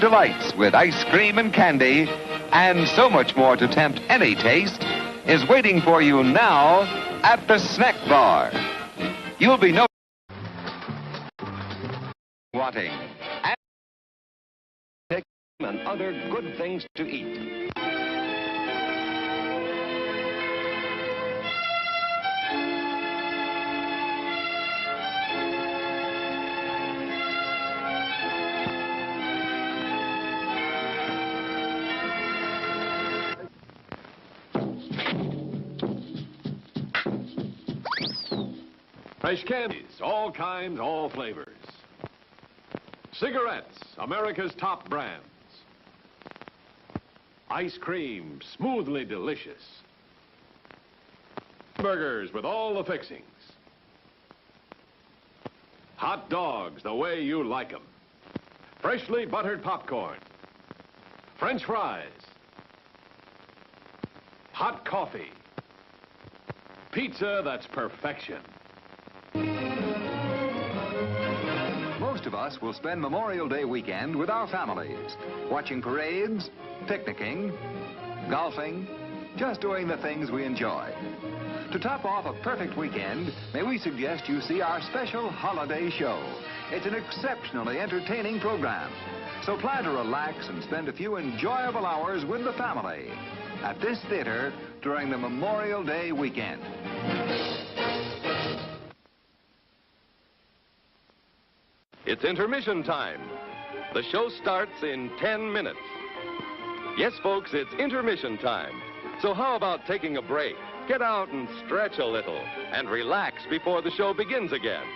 Delights with ice cream and candy, and so much more to tempt any taste, is waiting for you now at the snack bar. You'll be wanting and other good things to eat. Fresh candies, all kinds, all flavors. Cigarettes, America's top brands. Ice cream, smoothly delicious. Burgers with all the fixings. Hot dogs, the way you like them. Freshly buttered popcorn. French fries. Hot coffee. Pizza that's perfection. Most of us will spend Memorial Day weekend with our families, watching parades, picnicking, golfing, just doing the things we enjoy. To top off a perfect weekend, may we suggest you see our special holiday show. It's an exceptionally entertaining program, so plan to relax and spend a few enjoyable hours with the family at this theater during the Memorial Day weekend. It's intermission time. The show starts in 10 minutes. Yes, folks, it's intermission time. So how about taking a break? Get out and stretch a little and relax before the show begins again.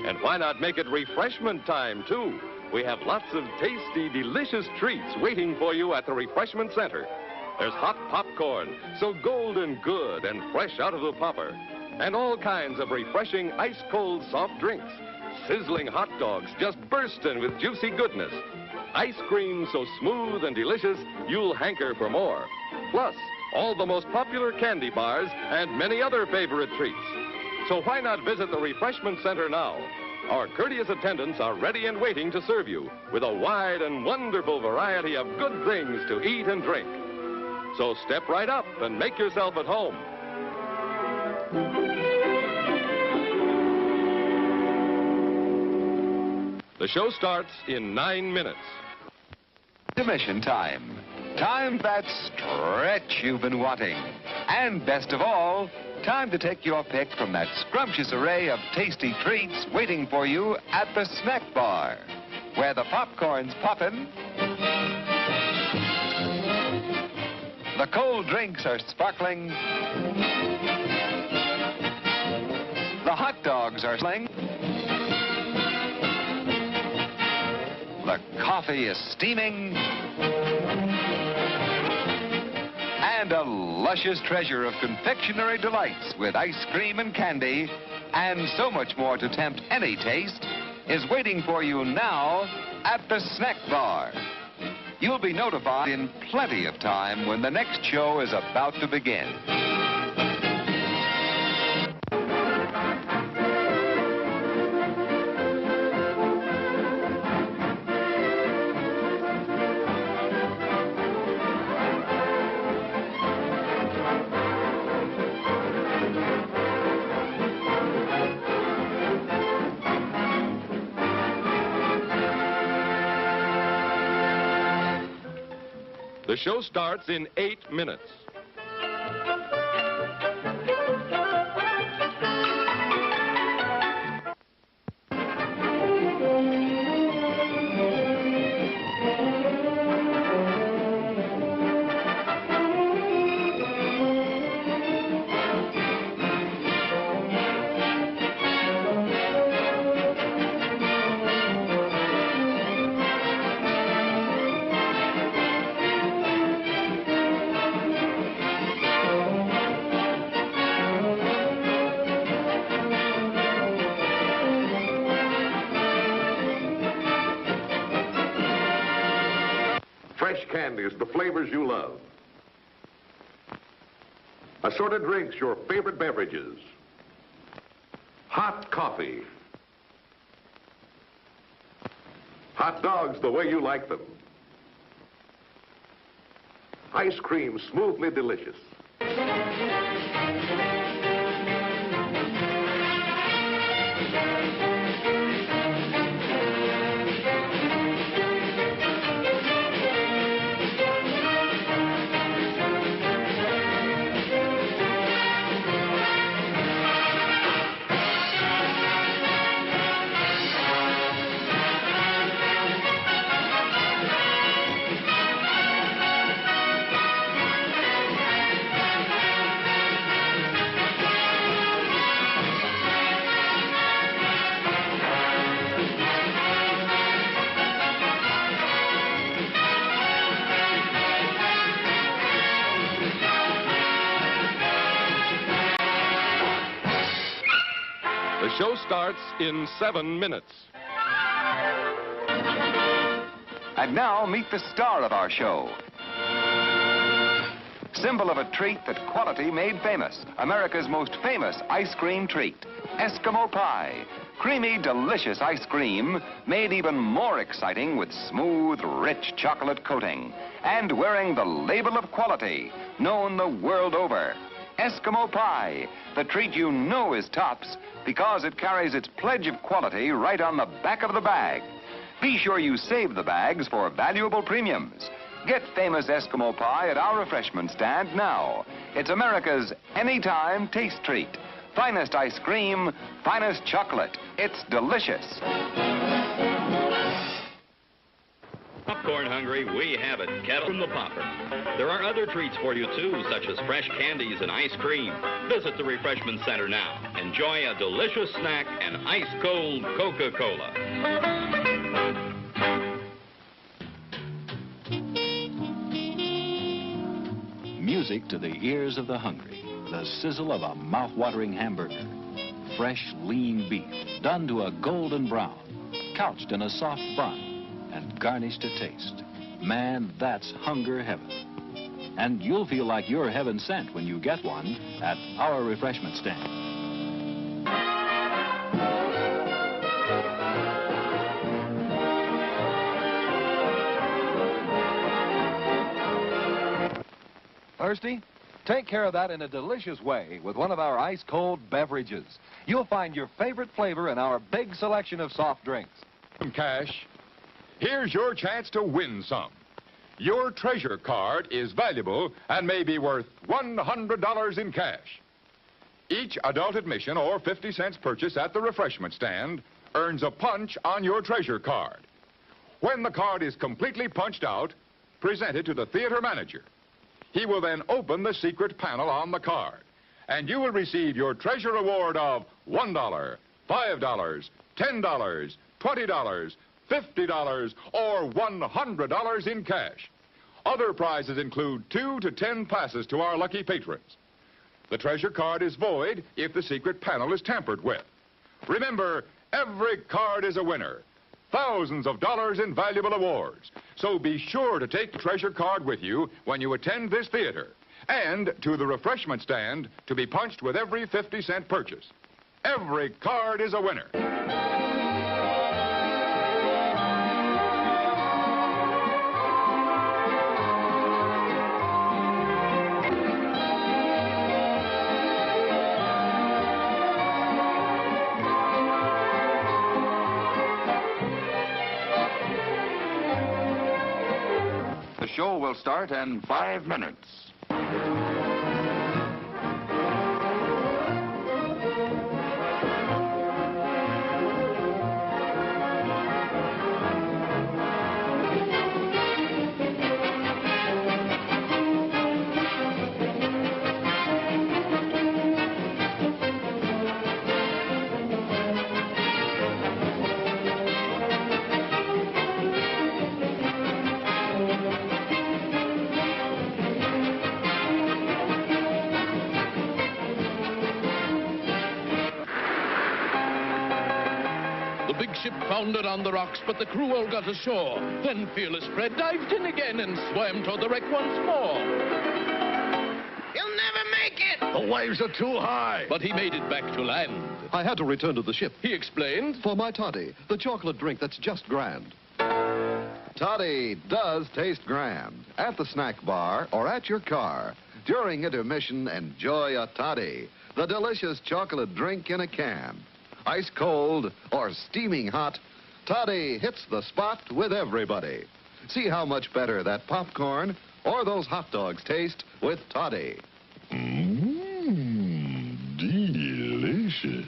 And why not make it refreshment time, too? We have lots of tasty, delicious treats waiting for you at the refreshment center. There's hot popcorn, so golden good and fresh out of the popper. And all kinds of refreshing ice-cold soft drinks. Sizzling hot dogs just bursting with juicy goodness. Ice cream so smooth and delicious, you'll hanker for more. Plus, all the most popular candy bars and many other favorite treats. So why not visit the refreshment center now? Our courteous attendants are ready and waiting to serve you with a wide and wonderful variety of good things to eat and drink. So step right up and make yourself at home. The show starts in 9 minutes. Intermission time. Time for that stretch you've been wanting. And best of all, time to take your pick from that scrumptious array of tasty treats waiting for you at the snack bar, where the popcorn's poppin', the cold drinks are sparkling, the hot dogs are sling, the coffee is steaming, and a luscious treasure of confectionery delights with ice cream and candy, and so much more to tempt any taste, is waiting for you now at the snack bar. You'll be notified in plenty of time when the next show is about to begin. The show starts in 8 minutes. Fresh candies, the flavors you love. Assorted drinks, your favorite beverages. Hot coffee. Hot dogs the way you like them. Ice cream smoothly delicious. The show starts in 7 minutes. And now, meet the star of our show. Symbol of a treat that quality made famous. America's most famous ice cream treat. Eskimo pie. Creamy, delicious ice cream made even more exciting with smooth, rich chocolate coating. And wearing the label of quality, known the world over. Eskimo pie, the treat you know is tops because it carries its pledge of quality right on the back of the bag. Be sure you save the bags for valuable premiums. Get famous Eskimo pie at our refreshment stand now. It's America's anytime taste treat. Finest ice cream, finest chocolate. It's delicious. Popcorn hungry? We have it. Kettle from the Popper. There are other treats for you, too, such as fresh candies and ice cream. Visit the Refreshment Center now. Enjoy a delicious snack and ice-cold Coca-Cola. Music to the ears of the hungry. The sizzle of a mouth-watering hamburger. Fresh, lean beef, done to a golden brown, couched in a soft bun, and garnished to taste. Man, that's hunger heaven. And you'll feel like you're heaven sent when you get one at our refreshment stand. Thirsty? Take care of that in a delicious way with one of our ice-cold beverages. You'll find your favorite flavor in our big selection of soft drinks. Cash. Here's your chance to win some. Your treasure card is valuable and may be worth $100 in cash. Each adult admission or 50 cents purchase at the refreshment stand earns a punch on your treasure card. When the card is completely punched out, present it to the theater manager. He will then open the secret panel on the card, and you will receive your treasure award of $1, $5, $10, $20, $50, or $100 in cash. Other prizes include 2 to 10 passes to our lucky patrons. The treasure card is void if the secret panel is tampered with. Remember, every card is a winner. Thousands of dollars in valuable awards. So be sure to take the treasure card with you when you attend this theater, and to the refreshment stand to be punched with every 50-cent purchase. Every card is a winner. The show will start in 5 minutes. The big ship foundered on the rocks, but the crew all got ashore. Then Fearless Fred dived in again and swam toward the wreck once more. You'll never make it! The waves are too high. But he made it back to land. I had to return to the ship. He explained. For my toddy, the chocolate drink that's just grand. toddy does taste grand. At the snack bar or at your car, during intermission, enjoy a toddy, the delicious chocolate drink in a can. Ice cold or steaming hot, toddy hits the spot with everybody. See how much better that popcorn or those hot dogs taste with toddy. Delicious.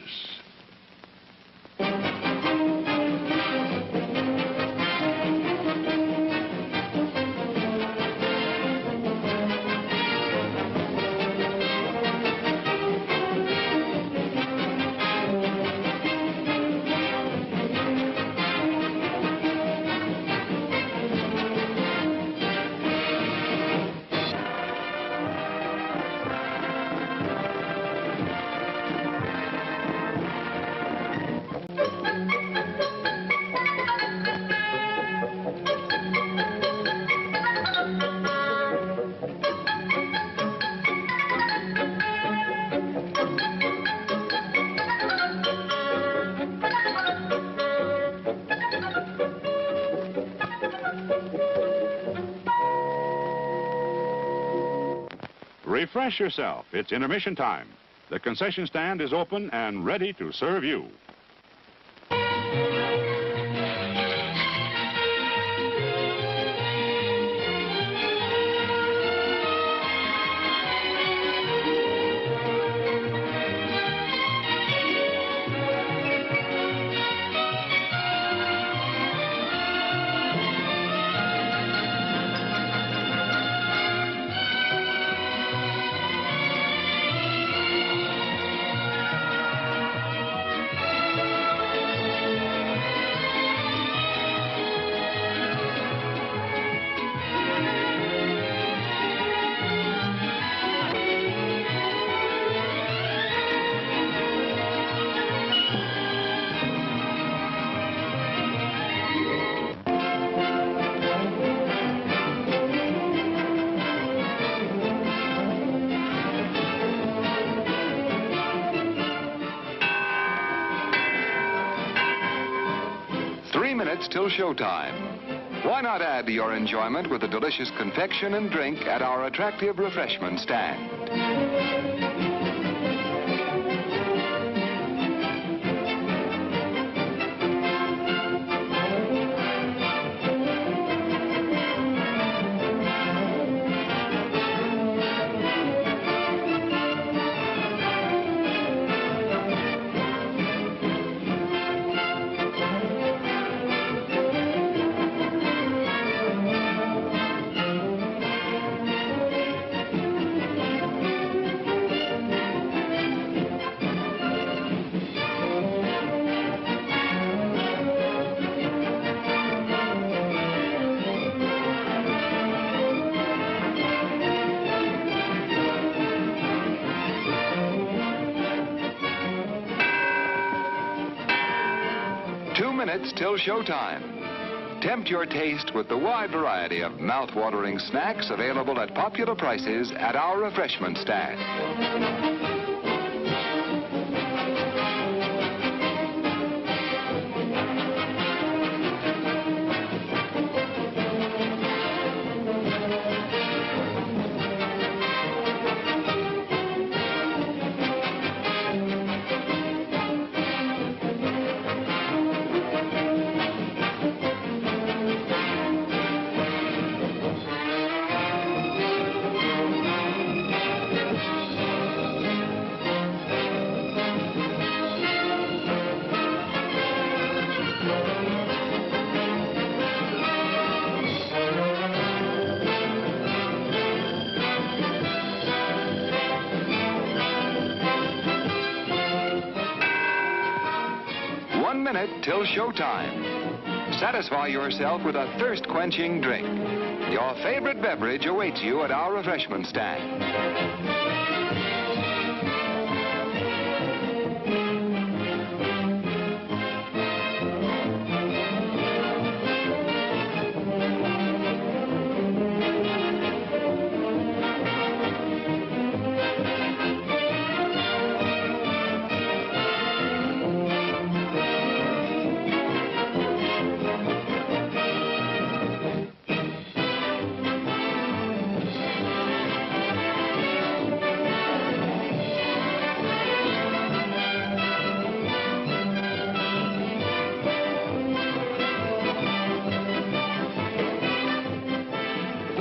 Refresh yourself. It's intermission time. The concession stand is open and ready to serve you. Till showtime. Why not add to your enjoyment with a delicious confection and drink at our attractive refreshment stand? 2 minutes till showtime. Tempt your taste with the wide variety of mouth-watering snacks available at popular prices at our refreshment stand. Till showtime. Satisfy yourself with a thirst-quenching drink. Your favorite beverage awaits you at our refreshment stand.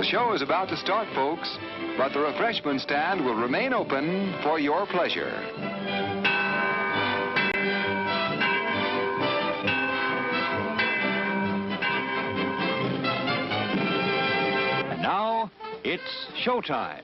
The show is about to start, folks, but the refreshment stand will remain open for your pleasure. And now, it's showtime.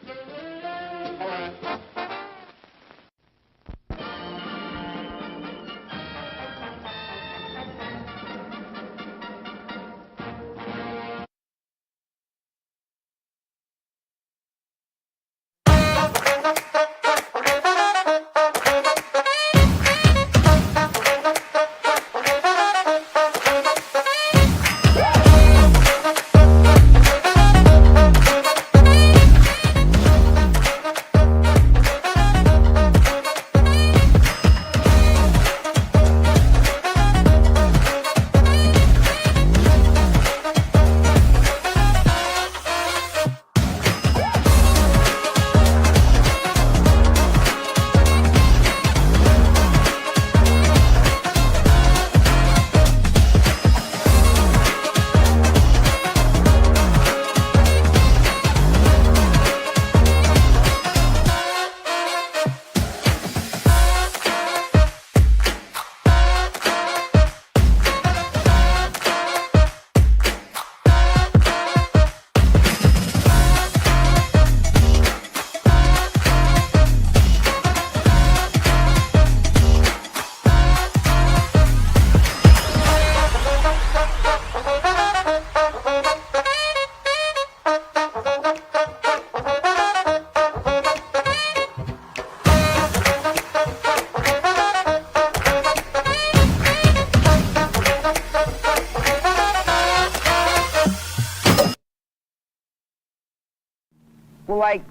Well, like,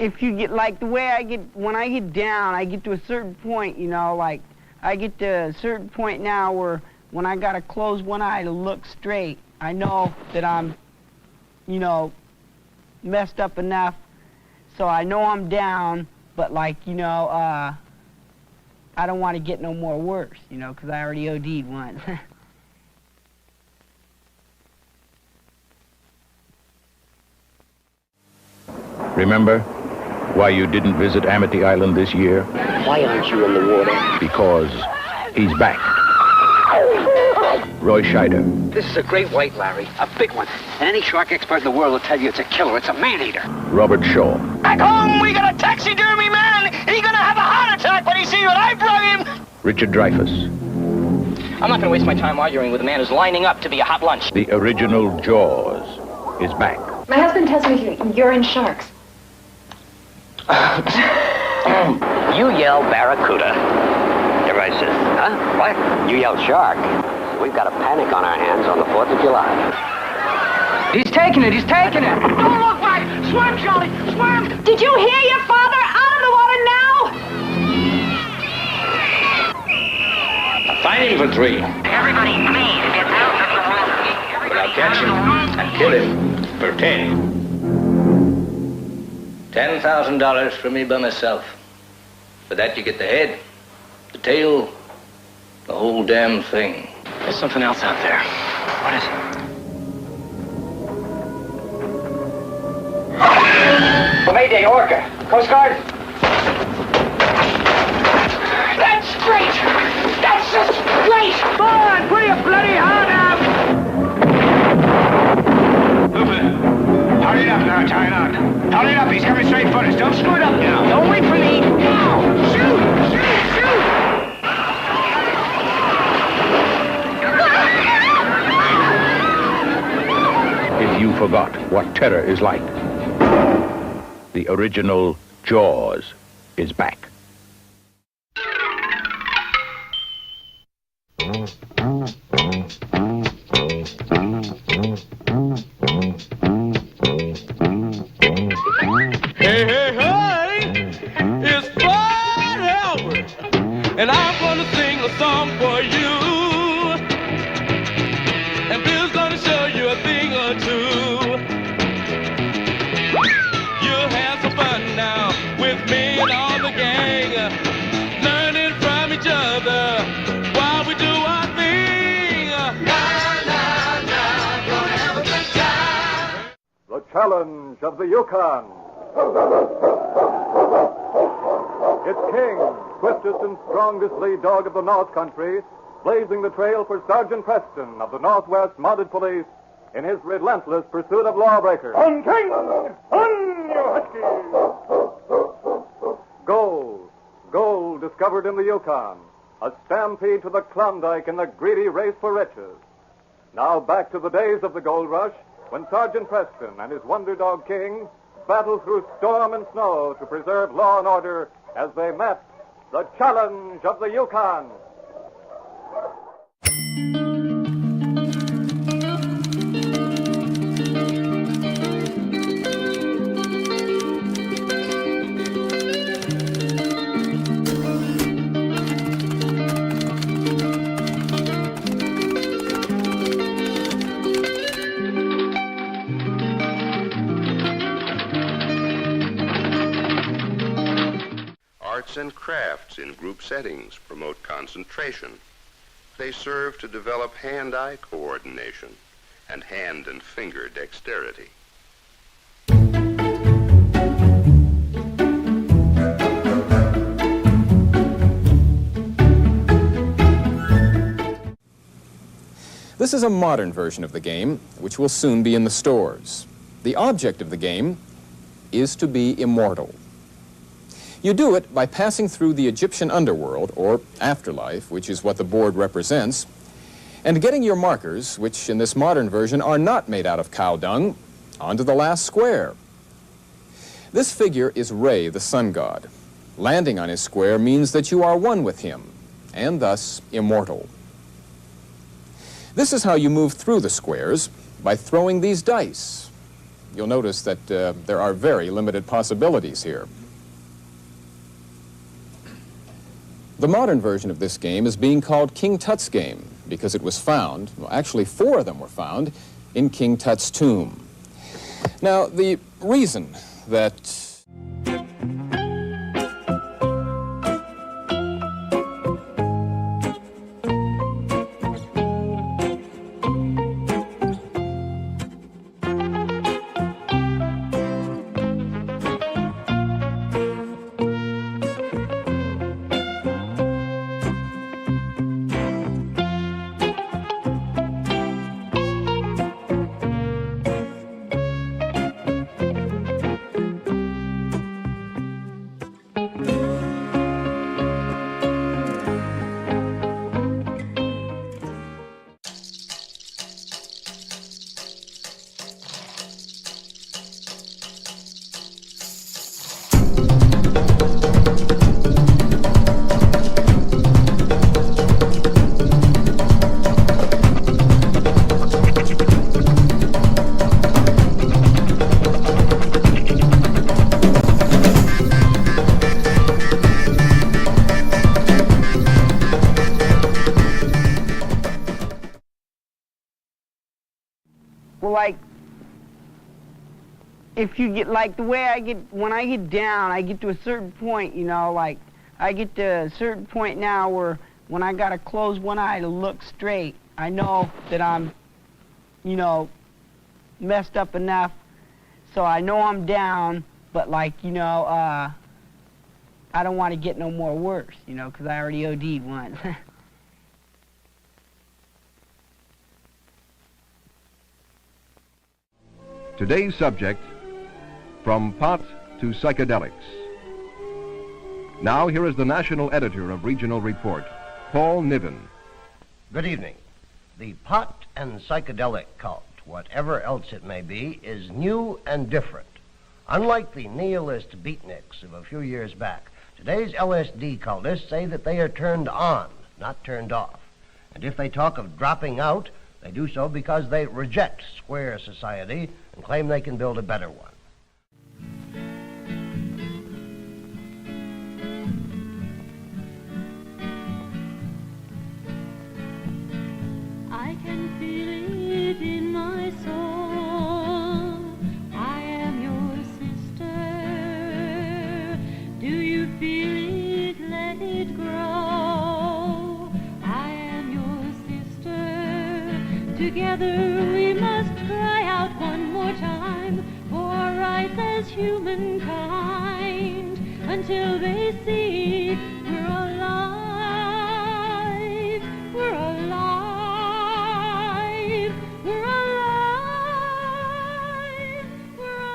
if you get, like, the way I get, when I get down, I get to a certain point, you know, like, I get to a certain point now where when I gotta close one eye to look straight, I know that I'm, you know, messed up enough, so I know I'm down, but, like, you know, I don't want to get no more worse, you know, because I already OD'd once. Remember why you didn't visit Amity Island this year? Why aren't you in the water? Because he's back. Roy Scheider. This is a great white, Larry. A big one. And any shark expert in the world will tell you it's a killer. It's a man-eater. Robert Shaw. Back home, we got a taxidermy man. He's gonna have a heart attack when he sees what I brought him. Richard Dreyfuss. I'm not gonna waste my time arguing with a man who's lining up to be a hot lunch. The original Jaws is back. My husband tells me you're in sharks. You yell barracuda. Everybody says, huh? What? You yell shark. We've got a panic on our hands on the 4th of July. He's taking it, he's taking it. Don't look back. Swim, Charlie, swim. Did you hear your father? Out of the water now! Find him for 3. Everybody, please, get out of the water. But I'll catch him and kill him for 10. $10,000 for me by myself. For that you get the head, the tail, the whole damn thing. There's something else out there. What is it? Mayday, Orca. Coast Guard. That's great. That's just great. Go on, put your bloody hand out. Hurry it up now, tie it on. Hurry it up, he's coming straight for us. Don't screw it up now. Don't wait for me. Now! Shoot! Shoot! Shoot! If you forgot what terror is like, the original Jaws is back. And I'm gonna sing a song for you. And Bill's gonna show you a thing or two. You'll have some fun now with me and all the gang. challenge of the Yukon. It's King, swiftest and strongest lead dog of the North Country, blazing the trail for Sergeant Preston of the Northwest Mounted Police in his relentless pursuit of lawbreakers. On, King! On, you husky! Gold discovered in the Yukon. A stampede to the Klondike in the greedy race for riches. Now back to the days of the gold rush, when Sergeant Preston and his wonder dog King battled through storm and snow to preserve law and order as they met the challenge of the Yukon. Arts and crafts in group settings promote concentration. They serve to develop hand-eye coordination and hand and finger dexterity. This is a modern version of the game, which will soon be in the stores. The object of the game is to be immortal. You do it by passing through the Egyptian underworld, or afterlife, which is what the board represents, and getting your markers, which in this modern version are not made out of cow dung, onto the last square. This figure is Re, the sun god. Landing on his square means that you are one with him, and thus immortal. This is how you move through the squares, by throwing these dice. You'll notice that there are very limited possibilities here. The modern version of this game is being called King Tut's game because it was found, well, actually 4 of them were found, in King Tut's tomb. Now, the reason that like, if you get, like, the way I get, when I get down, I get to a certain point, you know, like, I get to a certain point now where when I gotta close one eye to look straight, I know that I'm, you know, messed up enough, so I know I'm down, but, like, you know, I don't want to get no more worse, you know, because I already OD'd once. Today's subject, From Pot to Psychedelics. Now here is the national editor of Regional Report, Paul Niven. Good evening. The pot and psychedelic cult, whatever else it may be, is new and different. Unlike the nihilist beatniks of a few years back, today's LSD cultists say that they are turned on, not turned off. And if they talk of dropping out, they do so because they reject square society and claim they can build a better one. I can feel it in my soul. I am your sister. Do you feel it? Let it grow. I am your sister. Together we must cry out one more time. humankind until they see we're alive, we're alive, we're alive, we're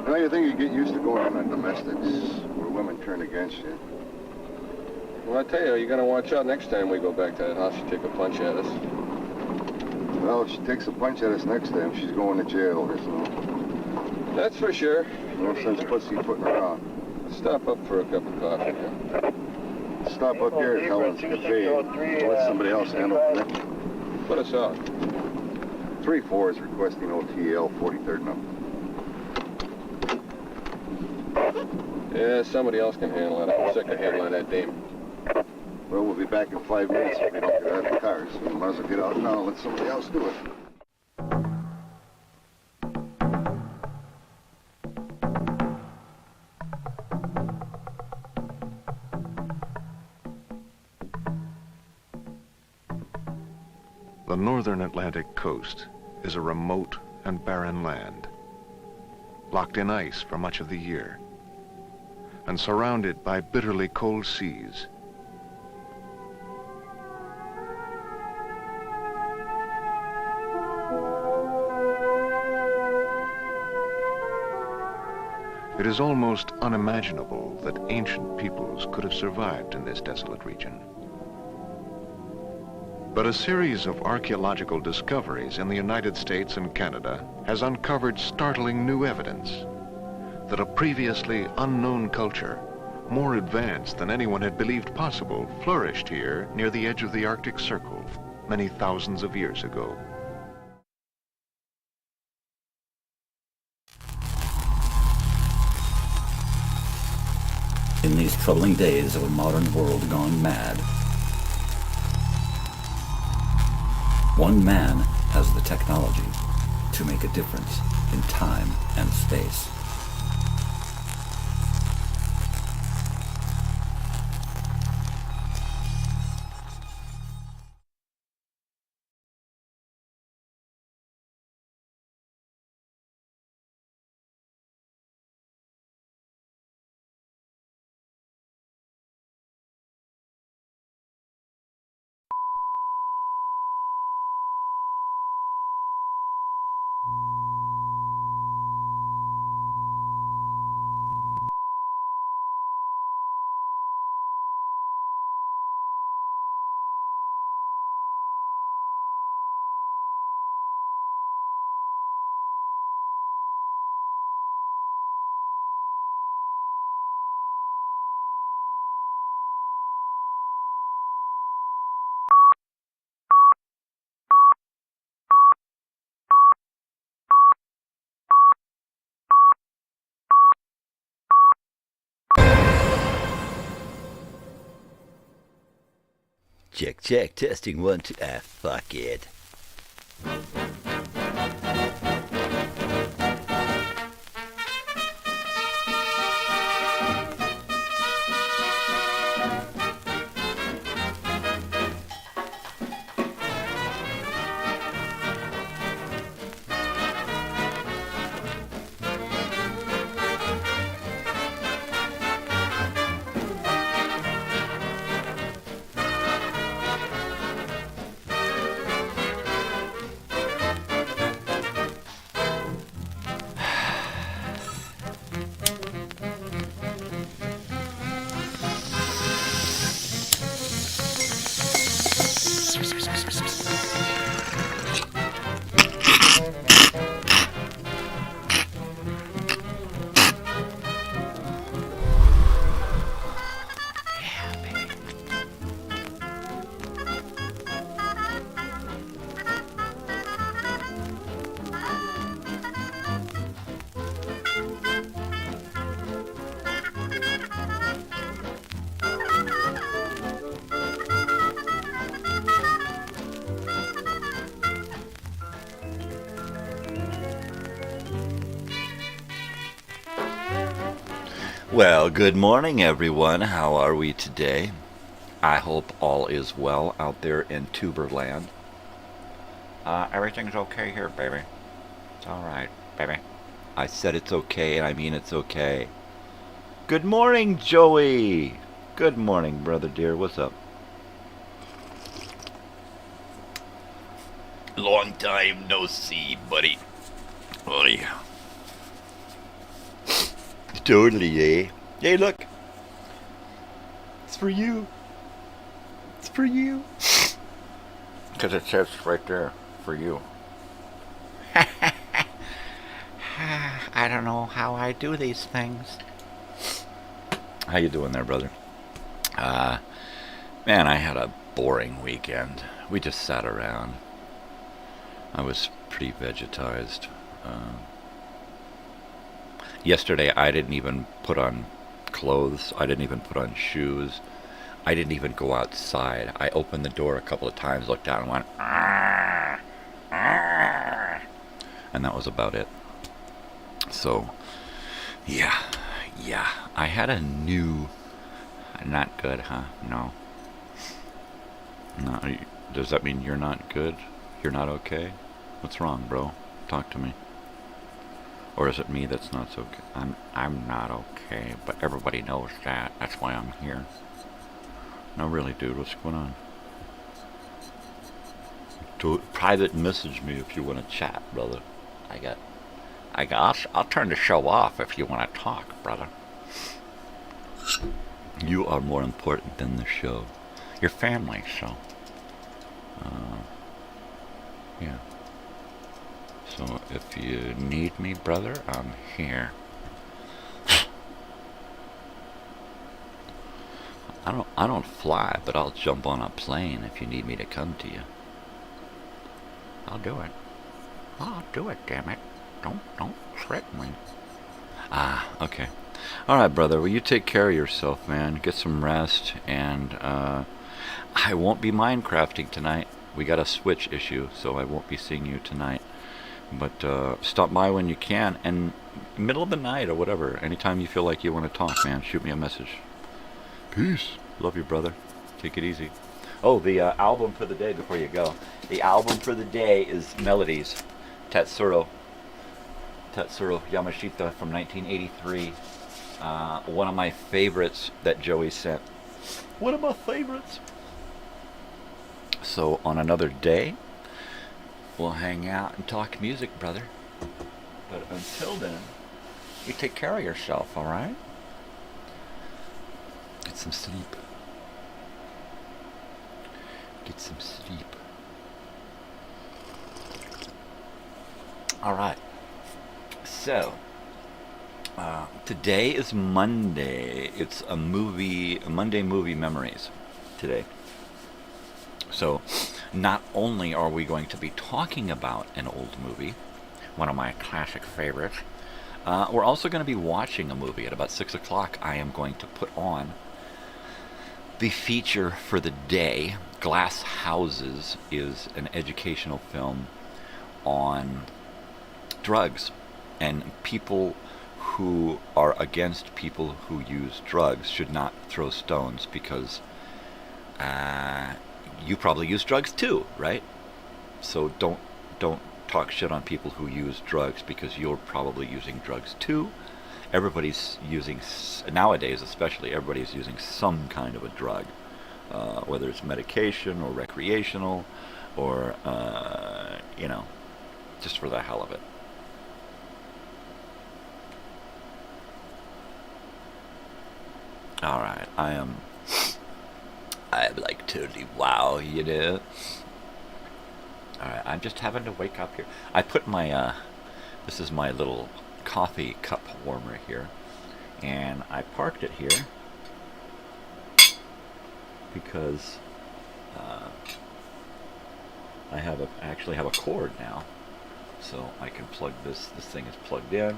Now you think you get used to going in on domestics, where women turn against you. Well, I tell you, you gotta watch out next time we go back to that house. She take a punch at us. Well, if she takes a punch at us next time, she's going to jail or so. That's for sure. No sense pussyfooting around. Stop up for a cup of coffee, huh? Stop up here at Helen's Cafe. Let somebody else handle it. Put us out. 3-4 is requesting OTL 43rd number. Yeah, somebody else can handle it. I'm sick of handling that dame. Well, we'll be back in 5 minutes if we don't get out of the car, so we might as well get out now and let somebody else do it. The northern Atlantic coast is a remote and barren land, locked in ice for much of the year, and surrounded by bitterly cold seas. It is almost unimaginable that ancient peoples could have survived in this desolate region. But a series of archaeological discoveries in the United States and Canada has uncovered startling new evidence that a previously unknown culture, more advanced than anyone had believed possible, flourished here near the edge of the Arctic Circle many thousands of years ago. In these troubling days of a modern world gone mad, one man has the technology to make a difference in time and space. Check, check, testing 1, 2, fuck it. Well, good morning, everyone. How are we today? I hope all is well out there in Tuberland. Everything's okay here, baby. It's alright, baby. I said it's okay, and I mean it's okay. Good morning, Joey. Good morning, brother dear. What's up? Long time no see, buddy. Buddy. Totally, eh? Hey, look. It's for you. It's for you. Because it says right there, for you. I don't know how I do these things. How you doing there, brother? Man, I had a boring weekend. We just sat around. I was pretty vegetized. Yesterday, I didn't even put on clothes. I didn't even put on shoes. I didn't even go outside. I opened the door a couple of times, looked down, and went, "Arr, arr," and that was about it. So, yeah, I had a new, not good, huh? No. Does that mean you're not good? You're not okay? What's wrong, bro? Talk to me. Or is it me that's not so good? I'm not okay, but everybody knows that. That's why I'm here. No, really, dude, what's going on? Private message me if you want to chat, brother. I'll turn the show off if you want to talk, brother. You are more important than the show. Your family, so. Yeah. So if you need me, brother, I'm here. I don't fly, but I'll jump on a plane if you need me to come to you. I'll do it. I'll do it, damn it. Don't threaten me. Okay. Alright, brother, well, you take care of yourself, man. Get some rest, and I won't be Minecrafting tonight. We got a Switch issue, so I won't be seeing you tonight. But stop by when you can, and middle of the night or whatever, anytime you feel like you want to talk, man, shoot me a message. Peace. Love you, brother. Take it easy. Oh, the album for the day before you go. The album for the day is Melodies, Tatsuro Yamashita from 1983. One of my favorites that Joey sent. One of my favorites. So on another day, we'll hang out and talk music, brother. But until then, you take care of yourself, alright? Get some sleep. Get some sleep. Alright. So, today is Monday. It's a Monday movie memories today. So, not only are we going to be talking about an old movie, one of my classic favorites, we're also going to be watching a movie. At about 6 o'clock, I am going to put on the feature for the day. Glass Houses is an educational film on drugs, and people who are against people who use drugs should not throw stones, because you probably use drugs too, right? So don't talk shit on people who use drugs, because you're probably using drugs too. Everybody's using, nowadays especially, everybody's using some kind of a drug, whether it's medication or recreational, or just for the hell of it. Alright, I'm like totally wow, you know. Alright, I'm just having to wake up here. I put my, this is my little coffee cup warmer here, and I parked it here because I actually have a cord now, so I can plug this thing is plugged in,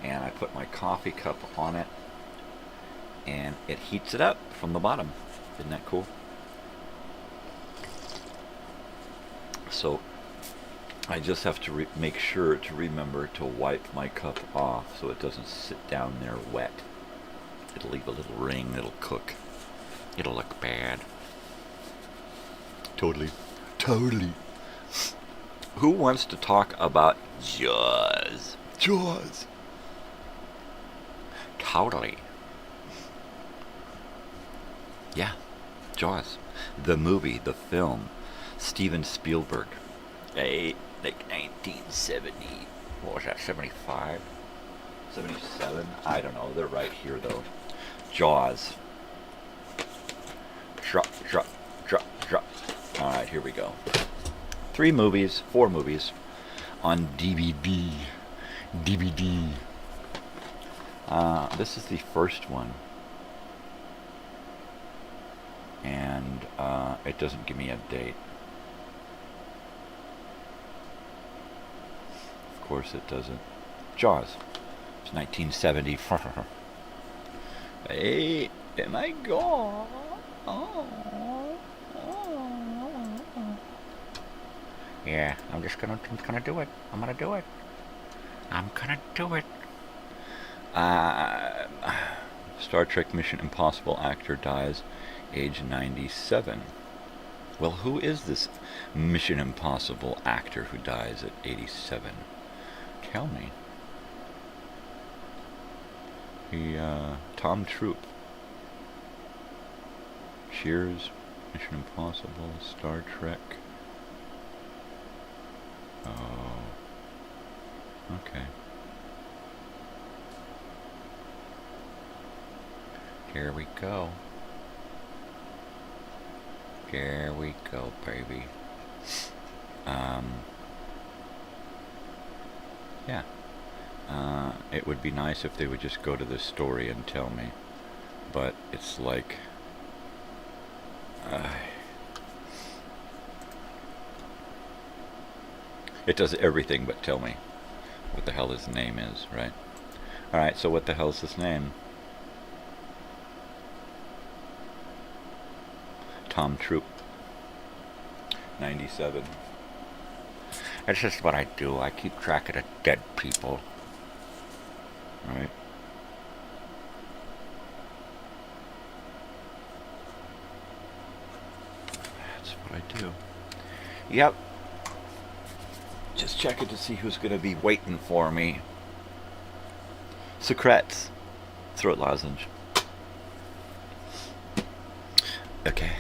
and I put my coffee cup on it, and it heats it up from the bottom. Isn't that cool? So I just have to make sure to remember to wipe my cup off so it doesn't sit down there wet. It'll leave a little ring, it'll cook. It'll look bad. Totally. Who wants to talk about Jaws? Jaws. Totally. Yeah, Jaws. The movie, the film. Steven Spielberg. Like 1970. What was that, 75? 77? I don't know. They're right here, though. Jaws. Drop. Alright, here we go. 4 movies on DVD. This is the first one. And it doesn't give me a date. Of course it doesn't. Jaws. It's 1974. Hey, am I gone? Yeah, I'm gonna do it. I'm gonna do it. Star Trek Mission Impossible actor dies, age 97. Well, who is this Mission Impossible actor who dies at 87? Tell me. Tom Troop. Cheers, Mission Impossible, Star Trek. Oh. Okay. Here we go. Here we go, baby. Yeah. It would be nice if they would just go to the story and tell me. But it's like... it does everything but tell me what the hell his name is, right? Alright, so what the hell's his name? Tom Troop. 97. That's just what I do. I keep track of the dead people. Right? That's what I do. Yep. Just checking to see who's going to be waiting for me. Secrets. Throat lozenge. Okay.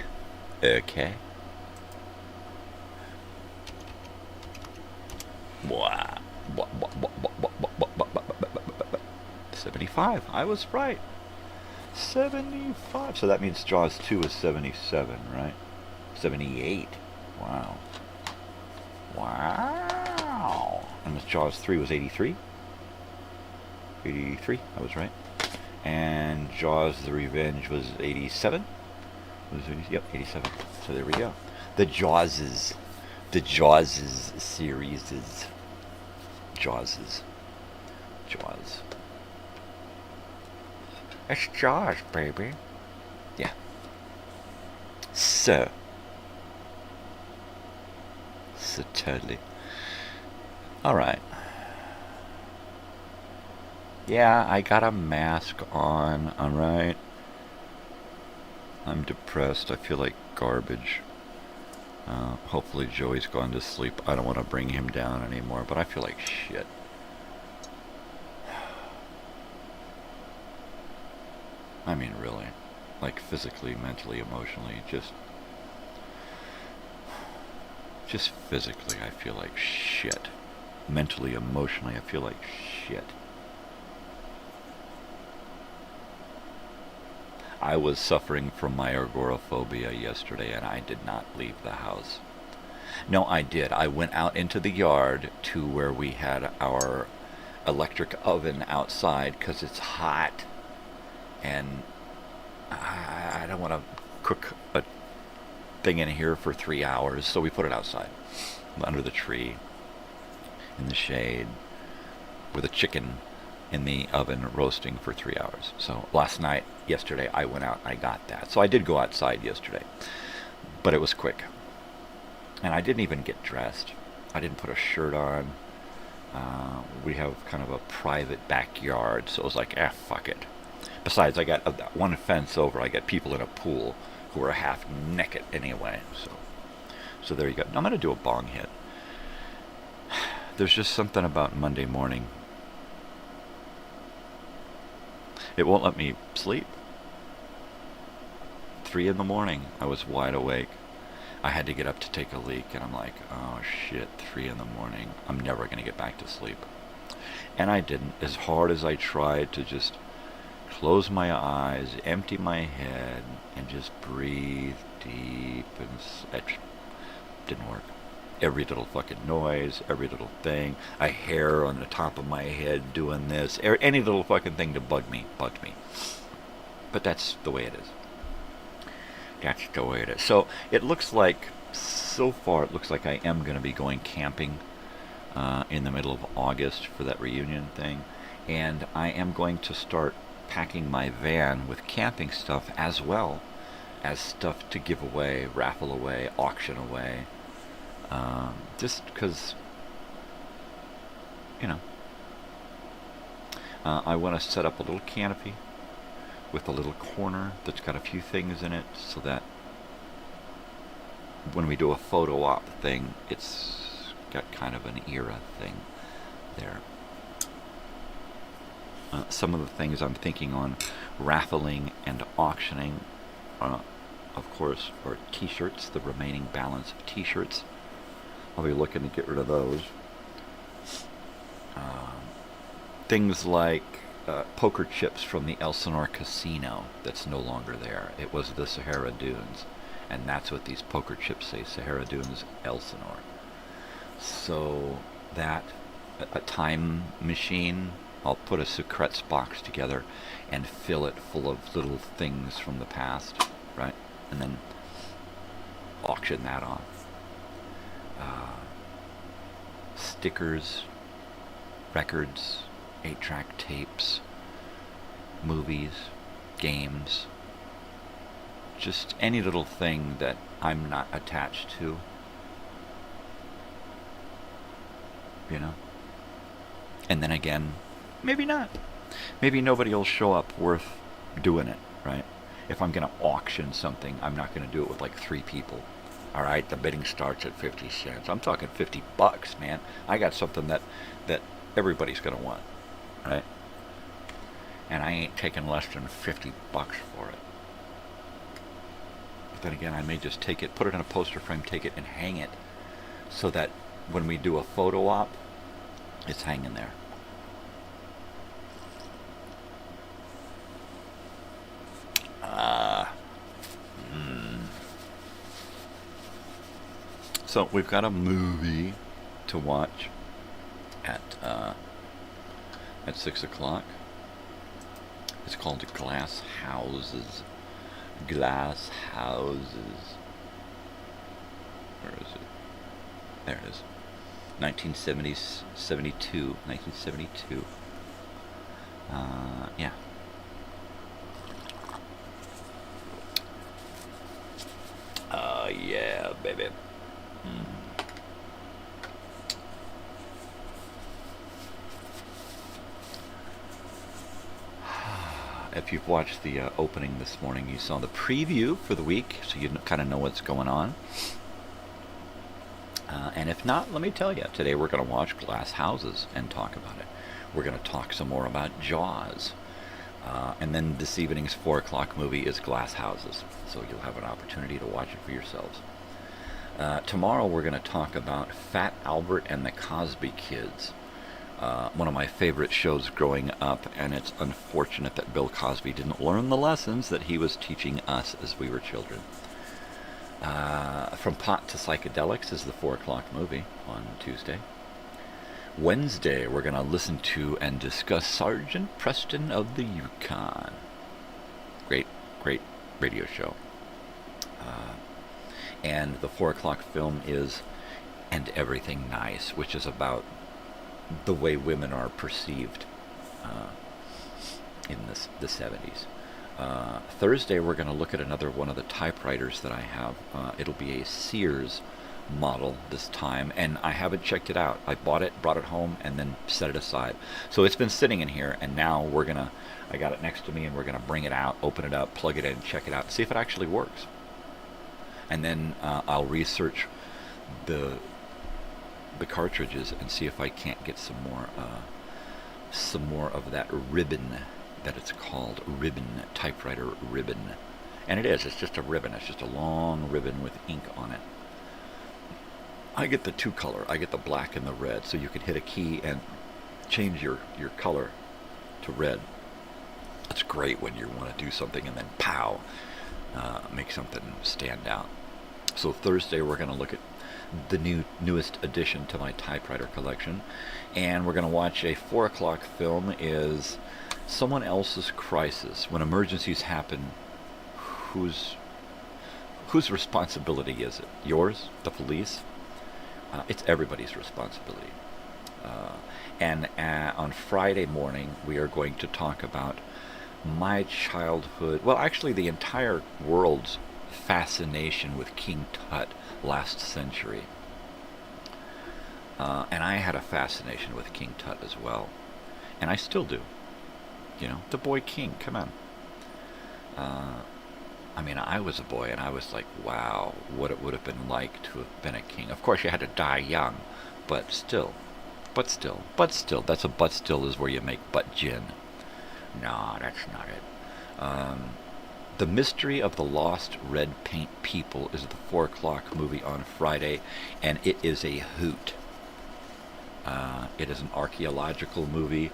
75. I was right. 75. So that means Jaws 2 is 77, right? 78. Wow. And Jaws 3 was 83. 83. I was right. And Jaws the Revenge was 87. Yep, 87. So there we go. The Jawses series is Jaws. It's Jaws, baby. Yeah. So totally. Alright. Yeah, I got a mask on, alright? I'm depressed. I feel like garbage. Hopefully Joey's gone to sleep. I don't want to bring him down anymore, but I feel like shit. I mean, really. Like, physically, mentally, emotionally, just physically, I feel like shit. Mentally, emotionally, I feel like shit. I was suffering from my agoraphobia yesterday, and I did not leave the house. No, I did. I went out into the yard to where we had our electric oven outside because it's hot, and I don't want to cook a thing in here for 3 hours, so we put it outside under the tree in the shade with a chicken in the oven roasting for 3 hours. So yesterday I went out and I got that. So I did go outside yesterday, but it was quick, and I didn't even get dressed. I didn't put a shirt on. We have kind of a private backyard, so it was like, fuck it. Besides, I got one fence over, I got people in a pool who are half naked anyway, so there you go. Now I'm going to do a bong hit. There's just something about Monday morning. It won't let me sleep. 3 in the morning, I was wide awake. I had to get up to take a leak, and I'm like, oh shit, 3 in the morning. I'm never going to get back to sleep. And I didn't. As hard as I tried to just close my eyes, empty my head, and just breathe deep, and it didn't work. Every little fucking noise, every little thing, a hair on the top of my head doing this, any little fucking thing to bugged me. But that's the way it is. That's the way it is. So it looks like, so far it looks like I am going to be going camping in the middle of August for that reunion thing. And I am going to start packing my van with camping stuff as well as stuff to give away, raffle away, auction away. Just because, you know, I want to set up a little canopy with a little corner that's got a few things in it, so that when we do a photo op thing, it's got kind of an era thing there. Some of the things I'm thinking on raffling and auctioning, of course, are t-shirts, the remaining balance of t-shirts. I'll be looking to get rid of those. Things like poker chips from the Elsinore Casino that's no longer there. It was the Sahara Dunes, and that's what these poker chips say, Sahara Dunes, Elsinore. So that, a time machine, I'll put a secrets box together and fill it full of little things from the past, right? And then auction that off. Stickers, records, 8-track tapes, movies, games, just any little thing that I'm not attached to, you know. And then again, maybe not. Maybe nobody will show up worth doing it, right? If I'm going to auction something, I'm not going to do it with like 3 people. All right, the bidding starts at 50 cents. I'm talking $50, man. I got something that everybody's going to want, right? And I ain't taking less than $50 for it. But then again, I may just take it, put it in a poster frame, take it and hang it, so that when we do a photo op, it's hanging there. So we've got a movie to watch at 6 o'clock. It's called Glass Houses. Glass Houses. Where is it? There it is. 1972. Yeah. Yeah, baby. If you've watched the opening this morning, you saw the preview for the week, so you kind of know what's going on. And if not, let me tell you, today we're going to watch Glass Houses and talk about it. We're going to talk some more about Jaws. And then this evening's 4 o'clock movie is Glass Houses, so you'll have an opportunity to watch it for yourselves. Tomorrow we're going to talk about Fat Albert and the Cosby Kids. One of my favorite shows growing up, and it's unfortunate that Bill Cosby didn't learn the lessons that he was teaching us as we were children. From Pot to Psychedelics is the 4 o'clock movie on Tuesday. Wednesday, we're going to listen to and discuss Sergeant Preston of the Yukon. Great radio show. And the 4 o'clock film is And Everything Nice, which is about the way women are perceived in the 70s. Thursday, we're going to look at another one of the typewriters that I have. It'll be a Sears model this time, and I haven't checked it out. I bought it, brought it home, and then set it aside. So it's been sitting in here, and now I got it next to me, and we're going to bring it out, open it up, plug it in, check it out, see if it actually works. And then I'll research the the cartridges and see if I can't get some more of that ribbon that it's called, ribbon, typewriter ribbon. And it is, it's just a ribbon, it's just a long ribbon with ink on it. I get the two color, I get the black and the red, so you can hit a key and change your color to red. It's great when you want to do something and then pow, make something stand out. So Thursday we're going to look at the newest addition to my typewriter collection, and we're going to watch a 4 o'clock film is Someone Else's Crisis. When emergencies happen, whose responsibility is it? Yours? The police? It's everybody's responsibility. And on Friday morning, we are going to talk about my childhood, well, actually the entire world's fascination with King Tut last century. And I had a fascination with King Tut as well. And I still do. You know, the boy king, come on. I mean, I was a boy and I was like, wow, what it would have been like to have been a king. Of course, you had to die young, but still, that's a but still is where you make butt gin. No, that's not it. The Mystery of the Lost Red Paint People is the 4 o'clock movie on Friday, and it is a hoot. It is an archaeological movie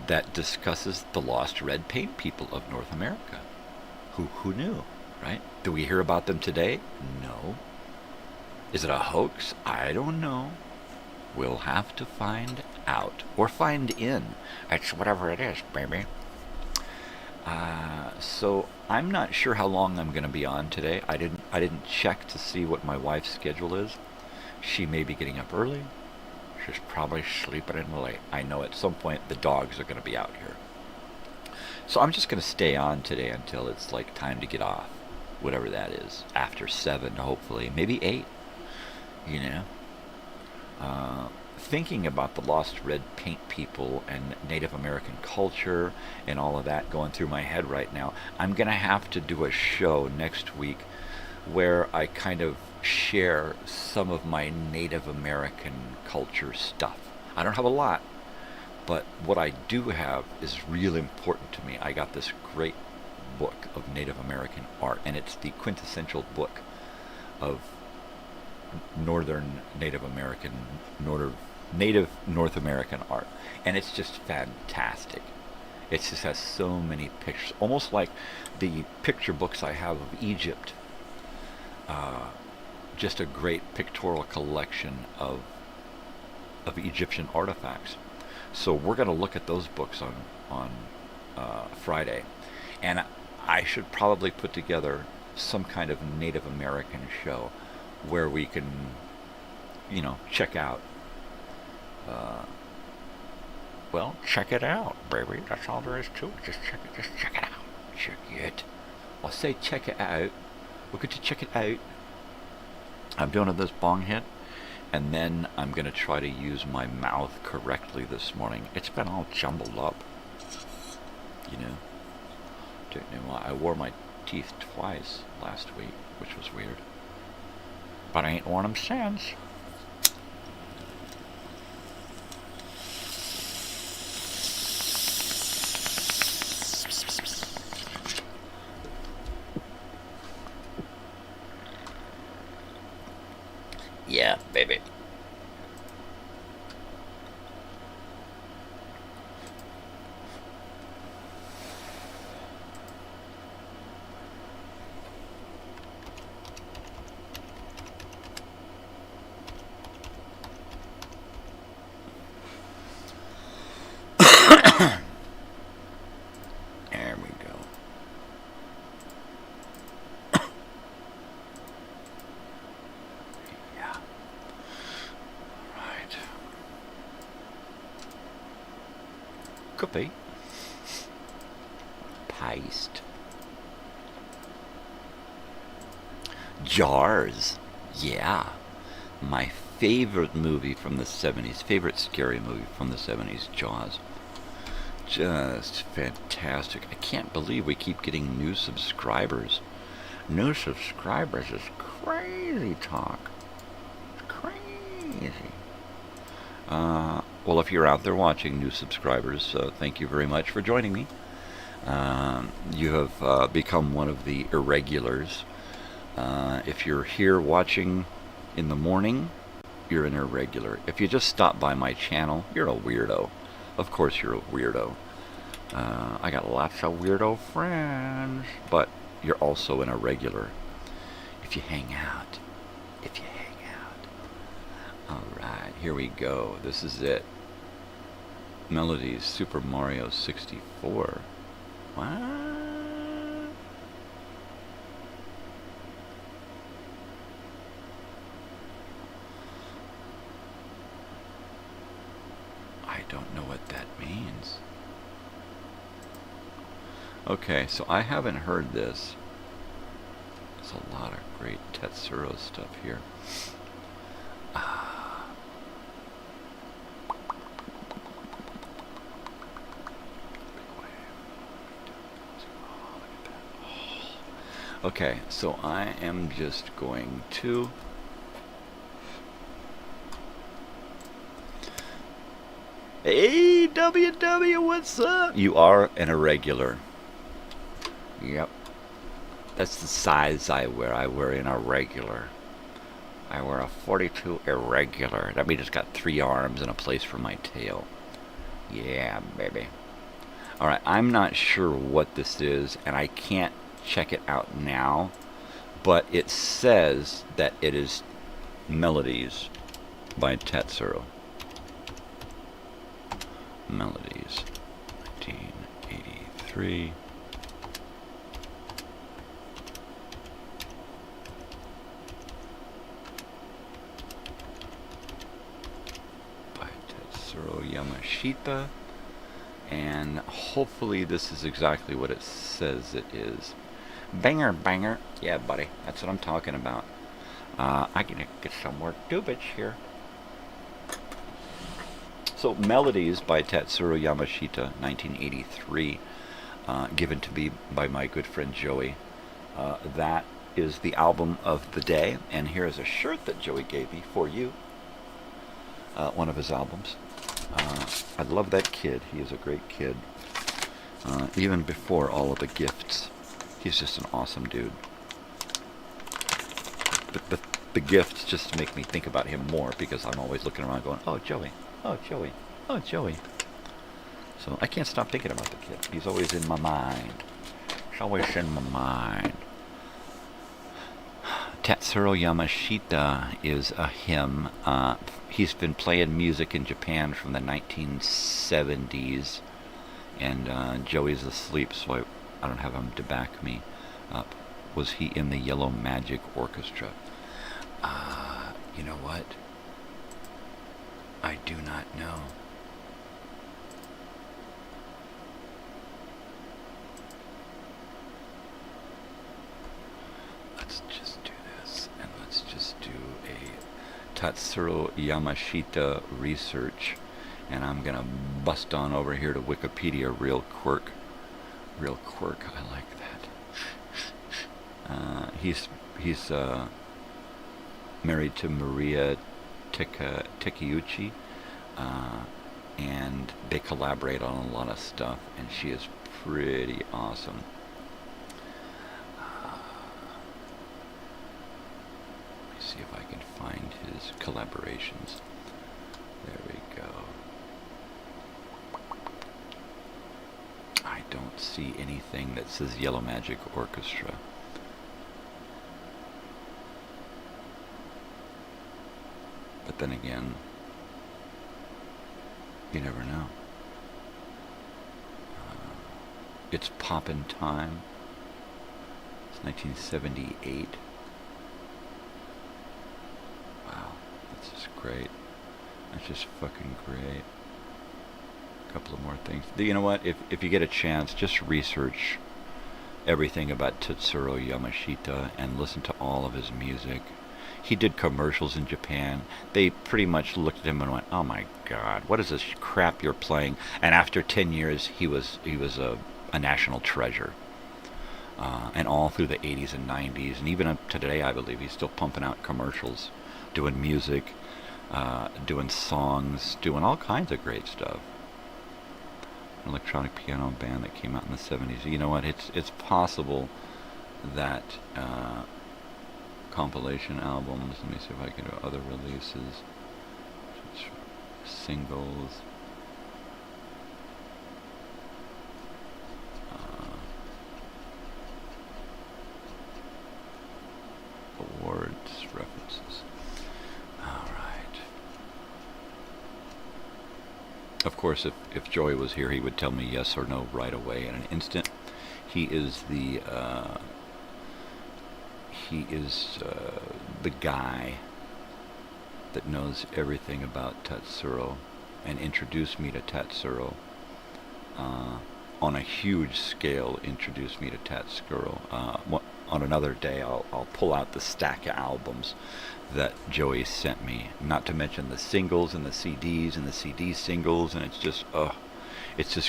that discusses the lost red paint people of North America. Who knew, right? Do we hear about them today? No. Is it a hoax? I don't know. We'll have to find out. Or find in. It's whatever it is, baby. So I'm not sure how long I'm going to be on today. I didn't check to see what my wife's schedule is. She may be getting up early. She's probably sleeping in late. I know at some point the dogs are going to be out here. So I'm just going to stay on today until it's like time to get off. Whatever that is. After 7, hopefully. Maybe 8. You know? Thinking about the lost red paint people and Native American culture and all of that going through my head right now, I'm going to have to do a show next week where I kind of share some of my Native American culture stuff. I don't have a lot, but what I do have is really important to me. I got this great book of Native American art, and it's the quintessential book of Native North American art, and it's just fantastic. It just has so many pictures, almost like the picture books I have of Egypt. Just a great pictorial collection of Egyptian artifacts. So we're going to look at those books on Friday, and I should probably put together some kind of Native American show where we can, you know, check out. Well, check it out, baby. That's all there is to it. Just check it out. Check it. I'll say check it out. We're going to check it out. I'm doing this bong hit, and then I'm going to try to use my mouth correctly this morning. It's been all jumbled up. You know? Don't know why. I wore my teeth twice last week, which was weird. But I ain't worn them since. Yeah, baby. There we go. Yeah. Right. Copy. Paste. Jars. Yeah. My favorite movie from the 70s. Favorite scary movie from the 70s. Jaws. Just fantastic. I can't believe we keep getting new subscribers. New subscribers is crazy talk. It's crazy. Well, if you're out there watching, new subscribers, thank you very much for joining me. You have become one of the irregulars. If you're here watching in the morning, you're an irregular. If you just stop by my channel, you're a weirdo. Of course you're a weirdo. I got lots of weirdo friends, but you're also an irregular. If you hang out. If you hang out. Alright, here we go. This is it. Melodies, Super Mario 64. What? I don't know what that means. Okay, so I haven't heard this. There's a lot of great Tetsuro stuff here. Okay, so I am just going to Hey, WW, what's up? You are an irregular. Yep. That's the size I wear. I wear an irregular. I wear a 42 irregular. That means it's got 3 arms and a place for my tail. Yeah, baby. Alright, I'm not sure what this is, and I can't check it out now, but it says that it is Melodies by Tetsuro. Melodies, 1983. By Tetsuro Yamashita. And hopefully this is exactly what it says it is. Banger, banger. Yeah, buddy. That's what I'm talking about. I can get some more dubage here. So, Melodies by Tetsuro Yamashita, 1983, given to me by my good friend Joey. That is the album of the day, and here is a shirt that Joey gave me for you. One of his albums. I love that kid. He is a great kid. Even before all of the gifts. He's just an awesome dude. But the gifts just make me think about him more, because I'm always looking around going, oh, Joey. Oh, Joey. Oh, Joey. So I can't stop thinking about the kid. He's always in my mind. He's always in my mind. Tetsuro Yamashita is a him. He's been playing music in Japan from the 1970s. And Joey's asleep, so I don't have him to back me up. Was he in the Yellow Magic Orchestra? You know what? I do not know. Let's just do this, and let's just do a Tetsuro Yamashita research, and I'm gonna bust on over here to Wikipedia real quick. Real quick, I like that. He's married to Maria Takeuchi, and they collaborate on a lot of stuff, and she is pretty awesome. Let me see if I can find his collaborations. There we go. I don't see anything that says Yellow Magic Orchestra. But then again, you never know. It's Poppin' Time. It's 1978. Wow, that's just great. That's just fucking great. A couple of more things. You know what? If you get a chance, just research everything about Tetsuro Yamashita and listen to all of his music. He did commercials in Japan. They pretty much looked at him and went, "Oh my God, what is this crap you're playing?" And after 10 years, he was a national treasure. And all through the 80s and 90s, and even up to today, I believe he's still pumping out commercials, doing music. doing songs, doing all kinds of great stuff. An electronic piano band that came out in the 70s. You know what? It's possible that compilation albums. Let me see if I can do other releases, singles. Awards, references. All right. Of course, if Joey was here, he would tell me yes or no right away in an instant. He is the guy that knows everything about Tatsuro and introduced me to Tatsuro on a huge scale. Introduced me to Tatsuro. On another day, I'll pull out the stack of albums that Joey sent me. Not to mention the singles and the CDs and the CD singles, and it's just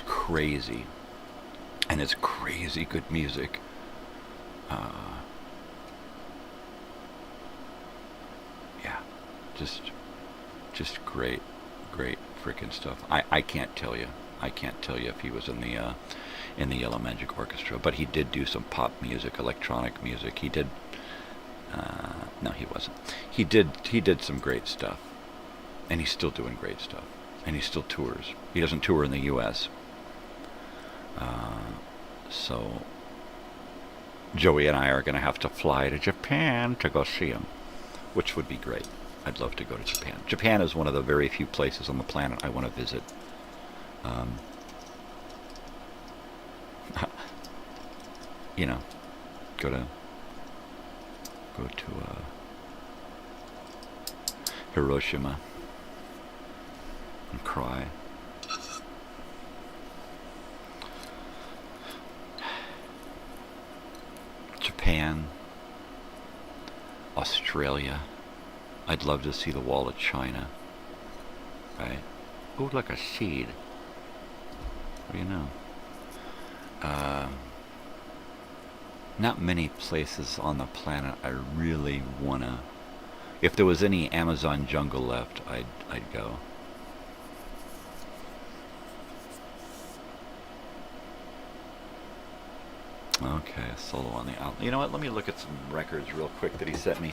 crazy. And it's crazy good music. Yeah, just great freaking stuff. I can't tell you. I can't tell you if he was in the Yellow Magic Orchestra, but he did do some pop music, electronic music. He did. No, he wasn't. He did some great stuff, and he's still doing great stuff, and he still tours. He doesn't tour in the U.S. So Joey and I are going to have to fly to Japan to go see him, which would be great. I'd love to go to Japan. Japan is one of the very few places on the planet I want to visit. You know, go to Hiroshima and cry. Japan, Australia. I'd love to see the Wall of China. Right? Ooh, like a seed. What do you know? Not many places on the planet I really wanna. If there was any Amazon jungle left, I'd go. Okay, solo on the album. You know what? Let me look at some records real quick that he sent me.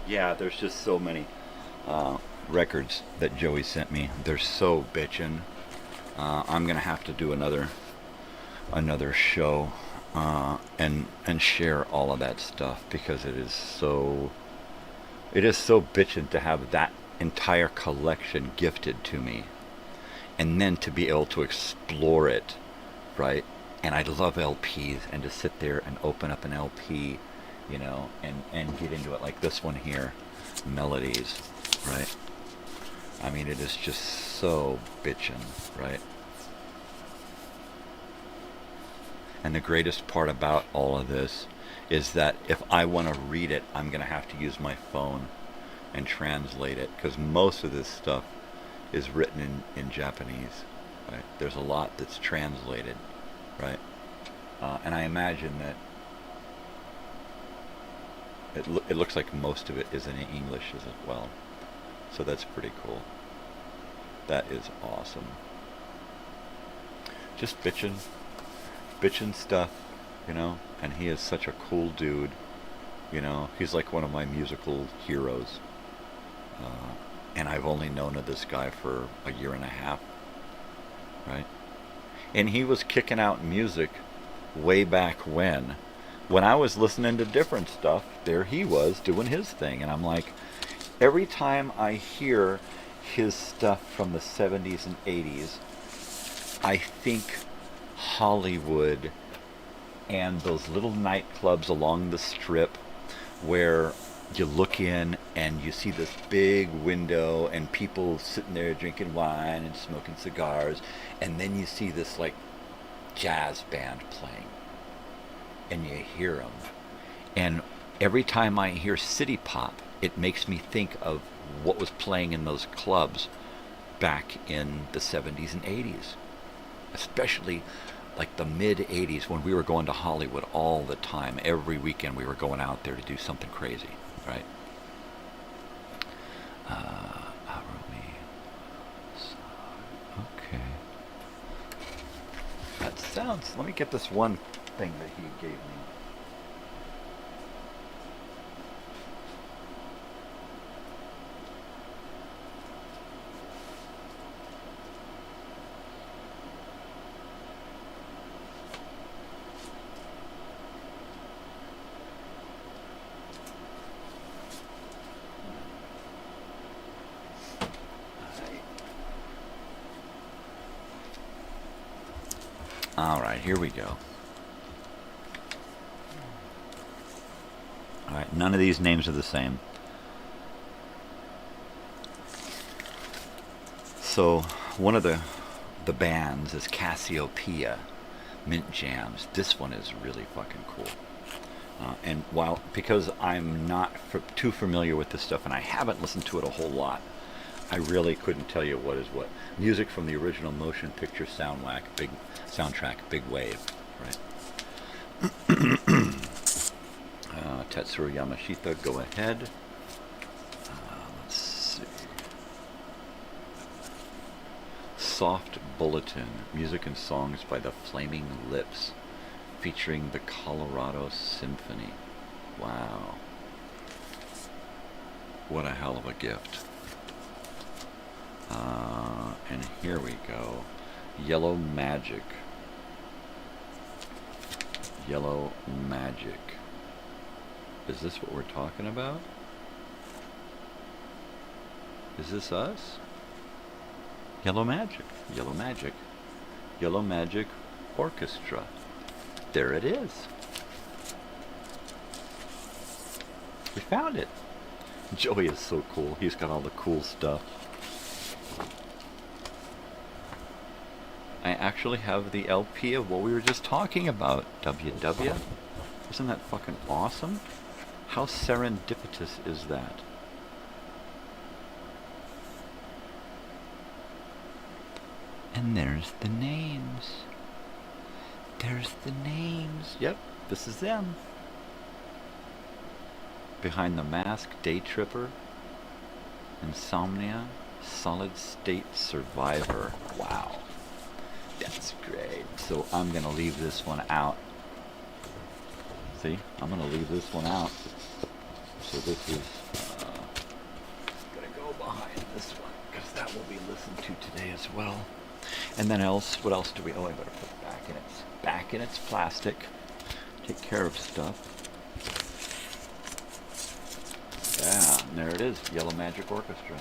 Yeah, there's just so many records that Joey sent me. They're so bitchin'. I'm gonna have to do another show and share all of that stuff, because it is so bitchin' to have that entire collection gifted to me, and then to be able to explore it, right? And I love LPs, and to sit there and open up an LP, you know, and get into it, like this one here, Melodies, right? I mean, it is just so bitchin', right? And the greatest part about all of this is that if I want to read it, I'm going to have to use my phone and translate it, because most of this stuff is written in Japanese, right? There's a lot that's translated, right? And I imagine that it looks like most of it is in English as well. So that's pretty cool. That is awesome. Just bitchin' stuff, you know? And he is such a cool dude, you know? He's like one of my musical heroes. And I've only known of this guy for a year and a half, right? And he was kicking out music way back when I was listening to different stuff. There he was doing his thing, and I'm like, every time I hear his stuff from the 70s and 80s, I think Hollywood and those little nightclubs along the strip where you look in and you see this big window and people sitting there drinking wine and smoking cigars, and then you see this like jazz band playing and you hear them, and every time I hear city pop, it makes me think of what was playing in those clubs back in the 70s and 80s, especially like the mid 80s when we were going to Hollywood all the time. Every weekend we were going out there to do something crazy, right? Okay. That sounds, let me get this one thing that he gave me. Alright, here we go. Alright, none of these names are the same. So, one of the bands is Cassiopeia, Mint Jams. This one is really fucking cool. And because I'm not too familiar with this stuff and I haven't listened to it a whole lot, I really couldn't tell you what is what. Music from the original motion picture soundtrack, Big Wave, right? Tetsuro Yamashita, go ahead. Let's see. Soft Bulletin, music and songs by the Flaming Lips, featuring the Colorado Symphony. Wow. What a hell of a gift. And here we go. Yellow Magic. Yellow Magic. Is this what we're talking about? Is this us? Yellow Magic. Yellow Magic. Yellow Magic Orchestra. There it is. We found it. Joey is so cool. He's got all the cool stuff. I actually have the LP of what we were just talking about. WW. Isn't that fucking awesome? How serendipitous is that? And there's the names. There's the names. Yep, this is them. Behind the Mask, Day Tripper, Insomnia, Solid State Survivor. Wow. That's great. So I'm going to leave this one out. See? I'm going to leave this one out. So this is going to go behind this one because that will be listened to today as well. And then what else do we... Oh, I better put it back in its plastic. Take care of stuff. Yeah, and there it is. Yellow Magic Orchestra.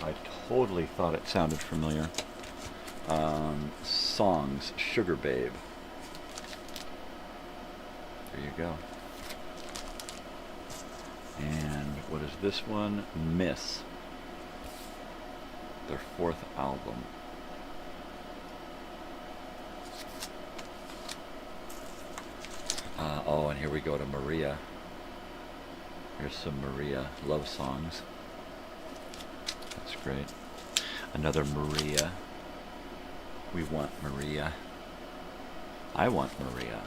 I totally thought it sounded familiar. Songs, Sugar Babe. There you go. And what is this one? Miss. Their 4th album. Oh, and here we go to Maria. Here's some Maria love songs. That's great. Another Maria. We want Maria. I want Maria.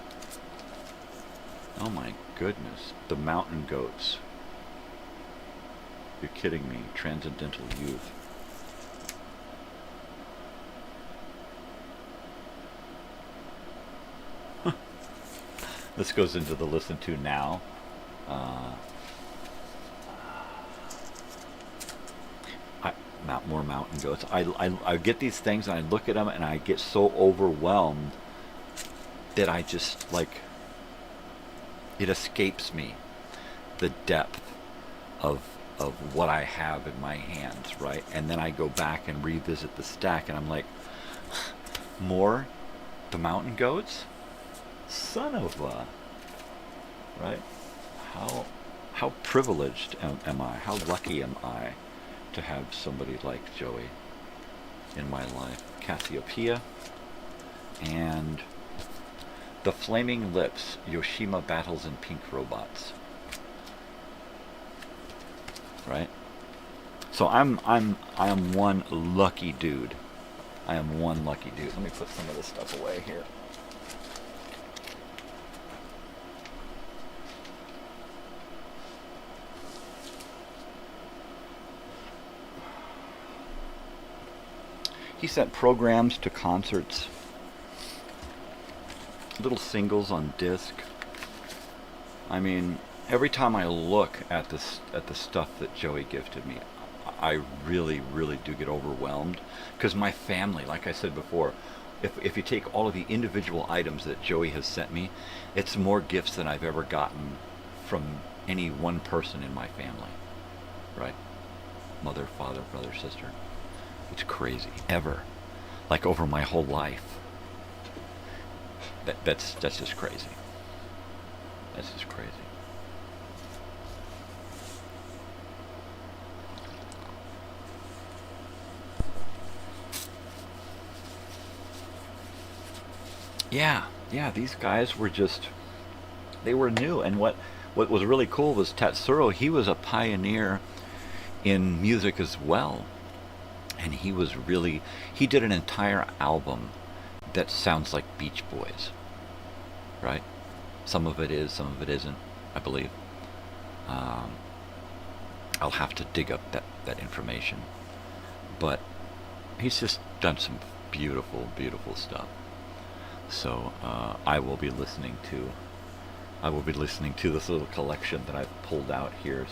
Oh my goodness. The Mountain Goats. You're kidding me. Transcendental Youth. This goes into the listen to now. More Mountain Goats. I get these things and I look at them and I get so overwhelmed that I just it escapes me the depth of what I have in my hands, right? And then I go back and revisit the stack and I'm like, more? The Mountain Goats? son of a, right? How privileged am I? How lucky am I to have somebody like Joey in my life? Cassiopeia and The Flaming Lips, Yoshima Battles in Pink Robots. Right? So I am one lucky dude. I am one lucky dude. Let me put some of this stuff away here. He sent programs to concerts, little singles on disc. I mean, every time I look at the stuff that Joey gifted me, I really, really do get overwhelmed, because my family, like I said before, if you take all of the individual items that Joey has sent me, it's more gifts than I've ever gotten from any one person in my family, right? Mother, father, brother, sister. It's crazy. Ever. Like over my whole life. That's just crazy. That's just crazy. Yeah, these guys were just, they were new. And what was really cool was Tatsuro, he was a pioneer in music as well. And he did an entire album that sounds like Beach Boys, right? Some of it is, some of it isn't, I believe. I'll have to dig up that information. But he's just done some beautiful, beautiful stuff. So I will be listening to this little collection that I've pulled out here.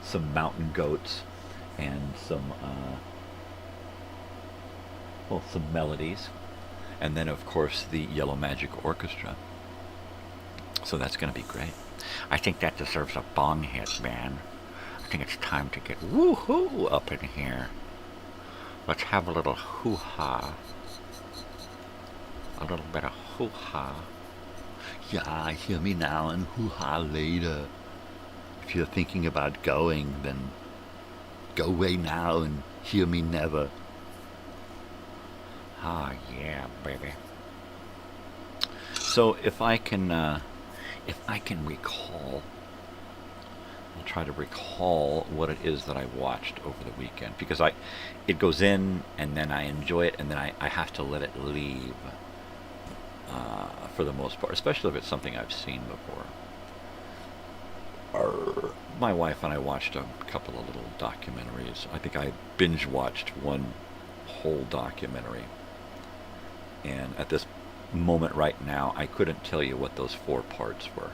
Some mountain goats and some melodies, and then of course the Yellow Magic Orchestra. So that's going to be great. I think that deserves a bong hit, man. I think it's time to get woohoo up in here. Let's have a little hoo-ha. A little bit of hoo-ha. Yeah, hear me now and hoo-ha later. If you're thinking about going, then go away now and hear me never. Ah, yeah, baby. So if I can recall, I'll try to recall what it is that I watched over the weekend, because it goes in and then I enjoy it and then I have to let it leave for the most part, especially if it's something I've seen before. My wife and I watched a couple of little documentaries. I think I binge watched one whole documentary. And at this moment right now, I couldn't tell you what those 4 parts were.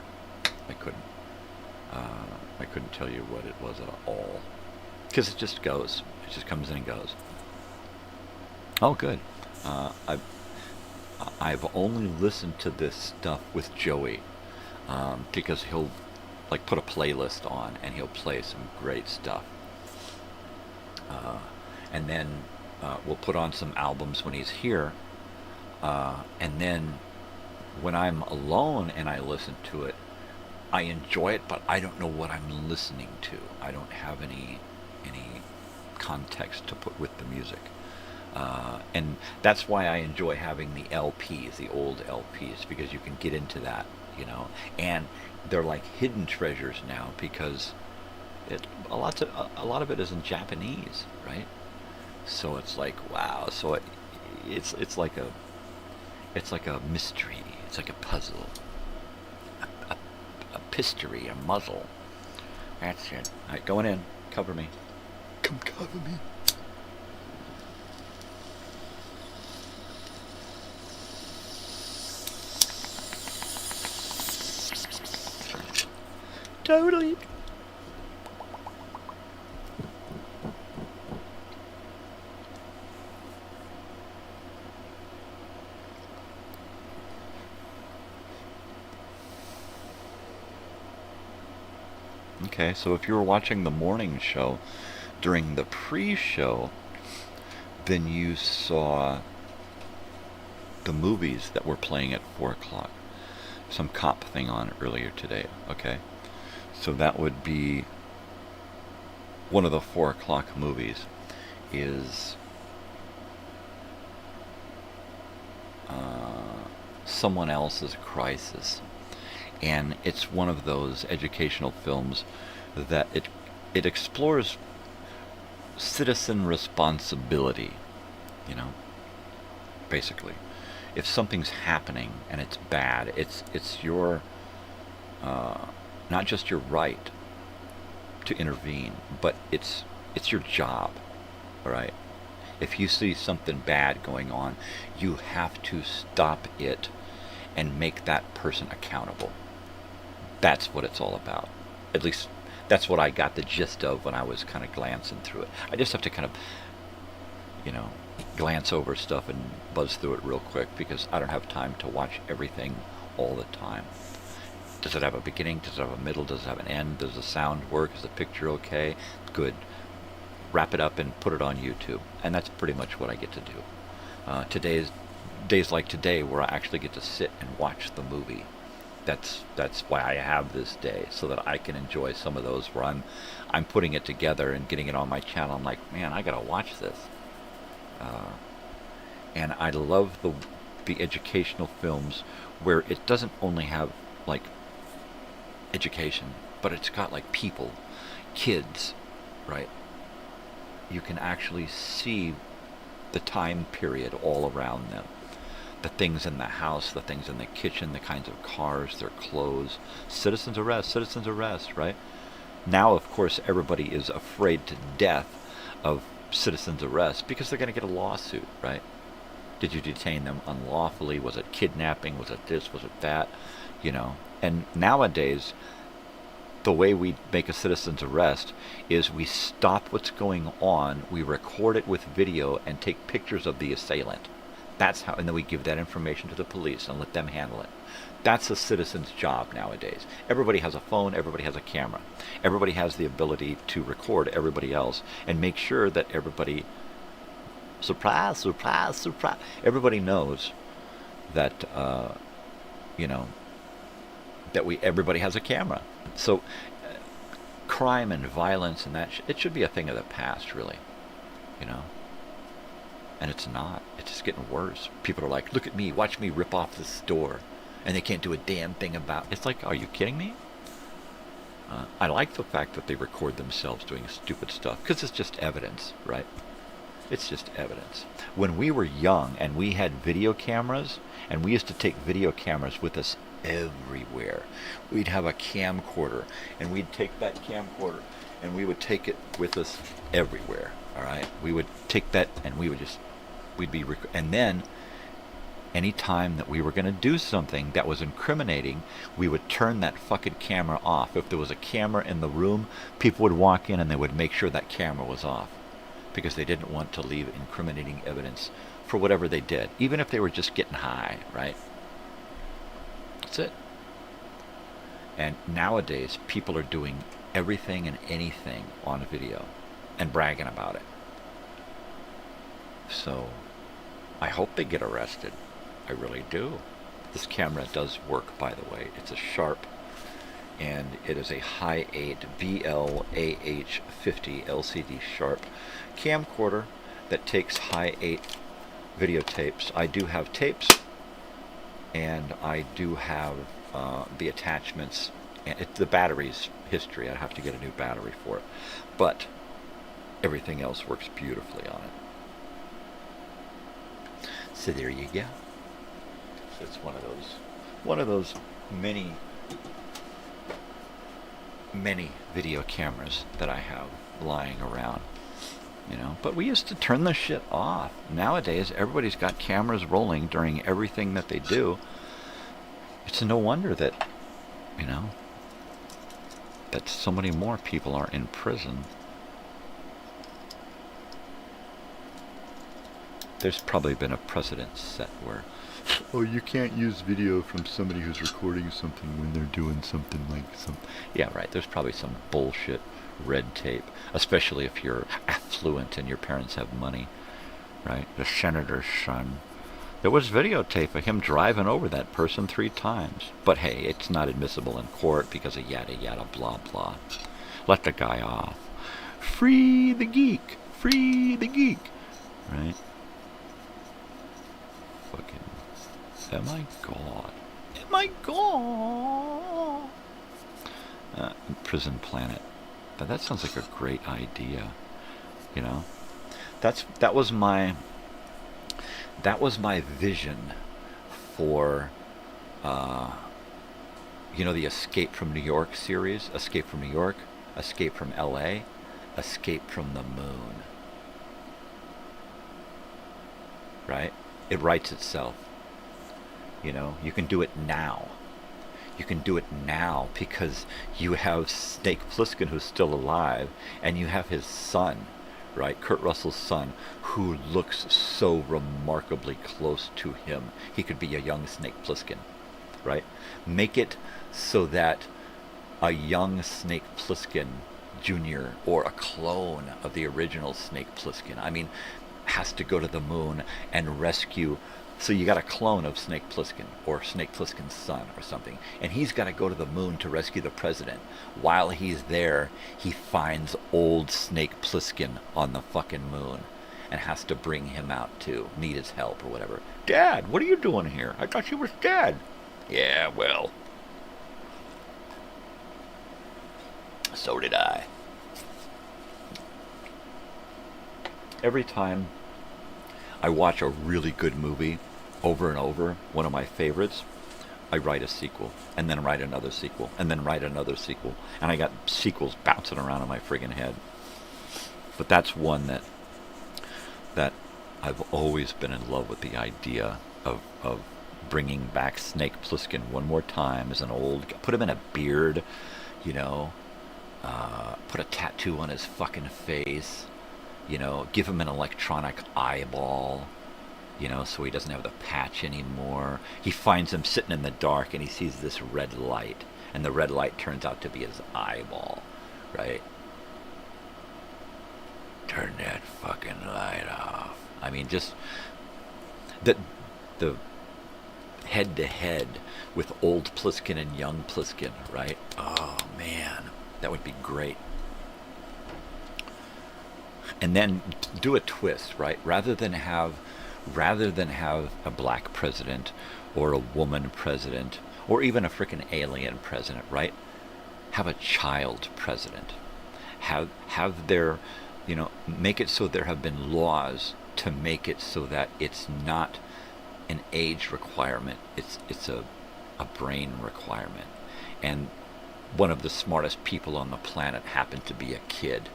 I couldn't tell you what it was at all. Because it just goes. It just comes in and goes. Oh, good. I've only listened to this stuff with Joey because he'll like put a playlist on and he'll play some great stuff. And then we'll put on some albums when he's here. And then when I'm alone and I listen to it, I enjoy it, but I don't know what I'm listening to. I don't have any context to put with the music. And that's why I enjoy having the LPs, the old LPs, because you can get into that, you know. And they're like hidden treasures now, because a lot of it is in Japanese, right? So it's like, wow. So it's like a mystery. It's like a puzzle, a pistery, a muzzle. That's it. All right, going in. Cover me. Come cover me. Totally. Okay, so if you were watching the morning show, during the pre-show, then you saw the movies that were playing at 4 o'clock. some cop thing on earlier today, okay? So that would be one of the 4 o'clock movies is Someone Else's Crisis. And it's one of those educational films that it explores citizen responsibility, you know, basically. If something's happening and it's bad, it's your not just your right to intervene, but it's your job, all right? If you see something bad going on, you have to stop it and make that person accountable. That's what it's all about. At least that's what I got the gist of when I was kind of glancing through it. I just have to kind of, you know, glance over stuff and buzz through it real quick because I don't have time to watch everything all the time. Does it have a beginning? Does it have a middle? Does it have an end? Does the sound work? Is the picture okay? Good. Wrap it up and put it on YouTube. And that's pretty much what I get to do. Days like today where I actually get to sit and watch the movie. That's why I have this day, so that I can enjoy some of those where I'm putting it together and getting it on my channel. I'm like, man, I gotta watch this. And I love the educational films where it doesn't only have like education, but it's got like people, kids, right? You can actually see the time period all around them. The things in the house, the things in the kitchen, the kinds of cars, their clothes. Citizens arrest, right? Now, of course, everybody is afraid to death of citizens arrest because they're going to get a lawsuit, right? Did you detain them unlawfully? Was it kidnapping? Was it this? Was it that? You know? And nowadays, the way we make a citizen's arrest is we stop what's going on, we record it with video, and take pictures of the assailant. That's how, and then we give that information to the police and let them handle it. That's a citizen's job nowadays. Everybody has a phone, everybody has a camera. Everybody has the ability to record everybody else and make sure that everybody, surprise, surprise, surprise, everybody knows that, you know, that everybody has a camera. So crime and violence and that, it should be a thing of the past, really, you know. And it's not. It's just getting worse. People are like, look at me, watch me rip off this store. And they can't do a damn thing about it. It's like, are you kidding me? I like the fact that they record themselves doing stupid stuff, because it's just evidence, right? It's just evidence. When we were young and we had video cameras, and we used to take video cameras with us everywhere. We'd have a camcorder, and we'd take that camcorder, and we would take it with us everywhere, all right? We would take that, and and then any time that we were going to do something that was incriminating, we would turn that fucking camera off. If there was a camera in the room, people would walk in and they would make sure that camera was off because they didn't want to leave incriminating evidence for whatever they did, even if they were just getting high, right? That's it. And nowadays, people are doing everything and anything on video and bragging about it. So I hope they get arrested. I really do. This camera does work, by the way. It's a Sharp, and it is a high 8 BL-AH50 LCD Sharp camcorder that takes high 8 videotapes. I do have tapes, and I do have the attachments. And the battery's history. I'd have to get a new battery for it. But everything else works beautifully on it. So there you go. So it's one of those many video cameras that I have lying around, you know. But we used to turn the shit off. Nowadays, everybody's got cameras rolling during everything that they do. It's no wonder that, you know, that so many more people are in prison. There's probably been a precedent set where, oh, you can't use video from somebody who's recording something when they're doing something like some... Yeah, right. There's probably some bullshit red tape, especially if you're affluent and your parents have money, right? The senator's son There was videotape of him driving over that person 3 times. But hey, it's not admissible in court because of yada yada blah blah. Let the guy off. Free the geek! Free the geek! Right? Fucking... Oh my god. Oh my god! Prison Planet. Now that sounds like a great idea. You know? That was my vision for you know, the Escape from New York series? Escape from New York, Escape from LA, Escape from the Moon. Right? It writes itself. You know, you can do it now. You can do it now because you have Snake Plissken, who's still alive, and you have his son, right? Kurt Russell's son, who looks so remarkably close to him. He could be a young Snake Plissken, right? Make it so that a young Snake Plissken Jr. or a clone of the original Snake Plissken, I mean, has to go to the moon and rescue. So you got a clone of Snake Plissken, or Snake Plissken's son, or something, and he's got to go to the moon to rescue the president. While he's there, he finds old Snake Plissken on the fucking moon, and has to bring him out to need his help, or whatever. Dad, what are you doing here? I thought you was dead. Yeah, well, so did I. Every time I watch a really good movie over and over, one of my favorites, I write a sequel, and then write another sequel, and then write another sequel, and I got sequels bouncing around in my friggin' head. But that's one that I've always been in love with, the idea of bringing back Snake Plissken one more time as an old, put him in a beard, you know, put a tattoo on his fucking face, you know, give him an electronic eyeball, you know, so he doesn't have the patch anymore. He finds him sitting in the dark and he sees this red light, and the red light turns out to be his eyeball, right? Turn that fucking light off. I mean, just the head to head with old Plissken and young Plissken, right? Oh man, that would be great. And then do a twist, right? Rather than have a black president or a woman president or even a frickin' alien president, right? Have a child president. Have their, you know, make it so there have been laws to make it so that it's not an age requirement. It's a brain requirement. And one of the smartest people on the planet happened to be a kid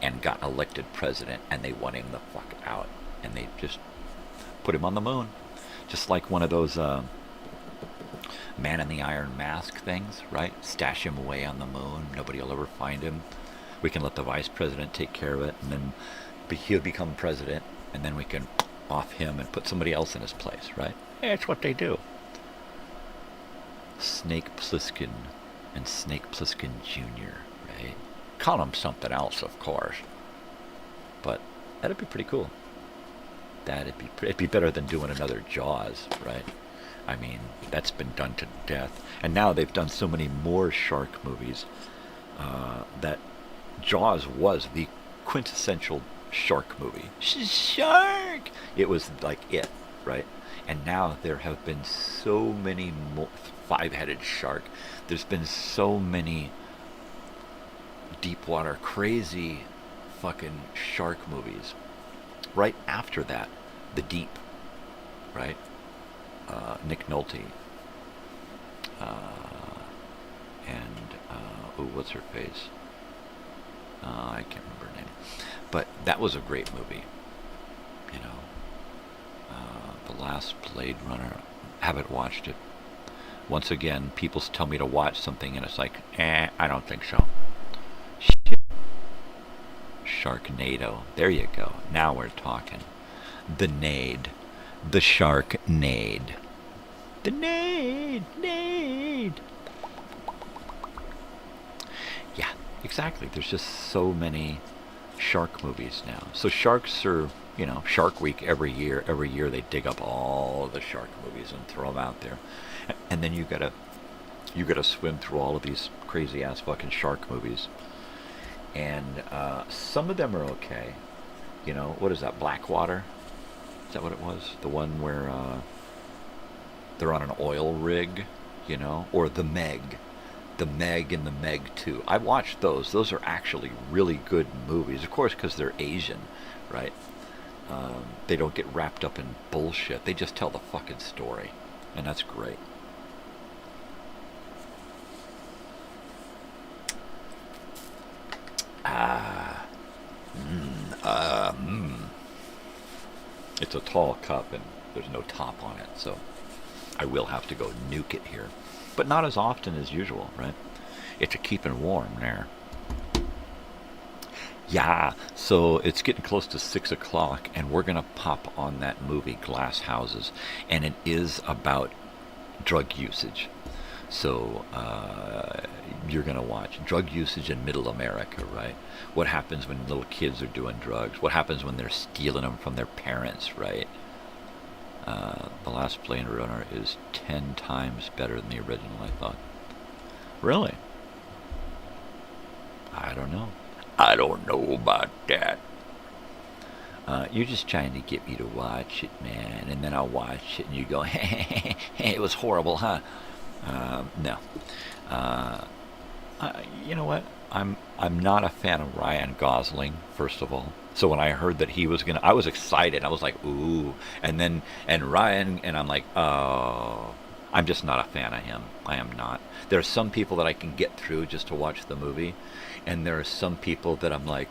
and got elected president, and they want him the fuck out, and they just put him on the moon, just like one of those Man in the Iron Mask things, right? Stash him away on the moon, nobody will ever find him. We can let the vice president take care of it, and then he'll become president, and then we can off him and put somebody else in his place, right? Yeah, it's what they do. Snake Plissken and Snake Plissken Jr., right? Call him something else, of course, but that'd be pretty cool. It'd be better than doing another Jaws, right? I mean, that's been done to death, and now they've done so many more shark movies that Jaws was the quintessential shark movie. Shark! It was like it, right? And now there have been so many more, five-headed shark. There's been so many deepwater crazy fucking shark movies. Right after that, The Deep, right? Nick Nolte, and what's her face? I can't remember her name, but that was a great movie. You know, The Last Blade Runner. Haven't watched it. Once again, people tell me to watch something, and it's like, I don't think so. Shit. Sharknado. There you go. Now we're talking. The Nade. The Sharknade. The Nade. Yeah, exactly. There's just so many shark movies now. So sharks are, you know, Shark Week every year. Every year they dig up all of the shark movies and throw them out there. And then you gotta swim through all of these crazy ass fucking shark movies. And some of them are okay. You know, what is that, Blackwater? Is that what it was? The one where they're on an oil rig, you know? Or The Meg. The Meg and The Meg 2. I watched those. Those are actually really good movies. Of course, because they're Asian, right? They don't get wrapped up in bullshit. They just tell the fucking story. And that's great. It's a tall cup and there's no top on it, so I will have to go nuke it here. But not as often as usual, right? It's a keeping warm there. Yeah, so it's getting close to 6 o'clock and we're going to pop on that movie Glass Houses, and it is about drug usage. So you're going to watch drug usage in middle America, right? What happens when little kids are doing drugs? What happens when they're stealing them from their parents, right? The last Blade Runner is 10 times better than the original, I thought. Really? I don't know. I don't know about that. You're just trying to get me to watch it, man. And then I'll watch it and you go, hey, it was horrible, huh? No. You know what? I'm not a fan of Ryan Gosling, first of all. So when I heard that he was I was excited. I was like, ooh. And Ryan, and I'm like, oh. I'm just not a fan of him. I am not. There are some people that I can get through just to watch the movie. And there are some people that I'm like,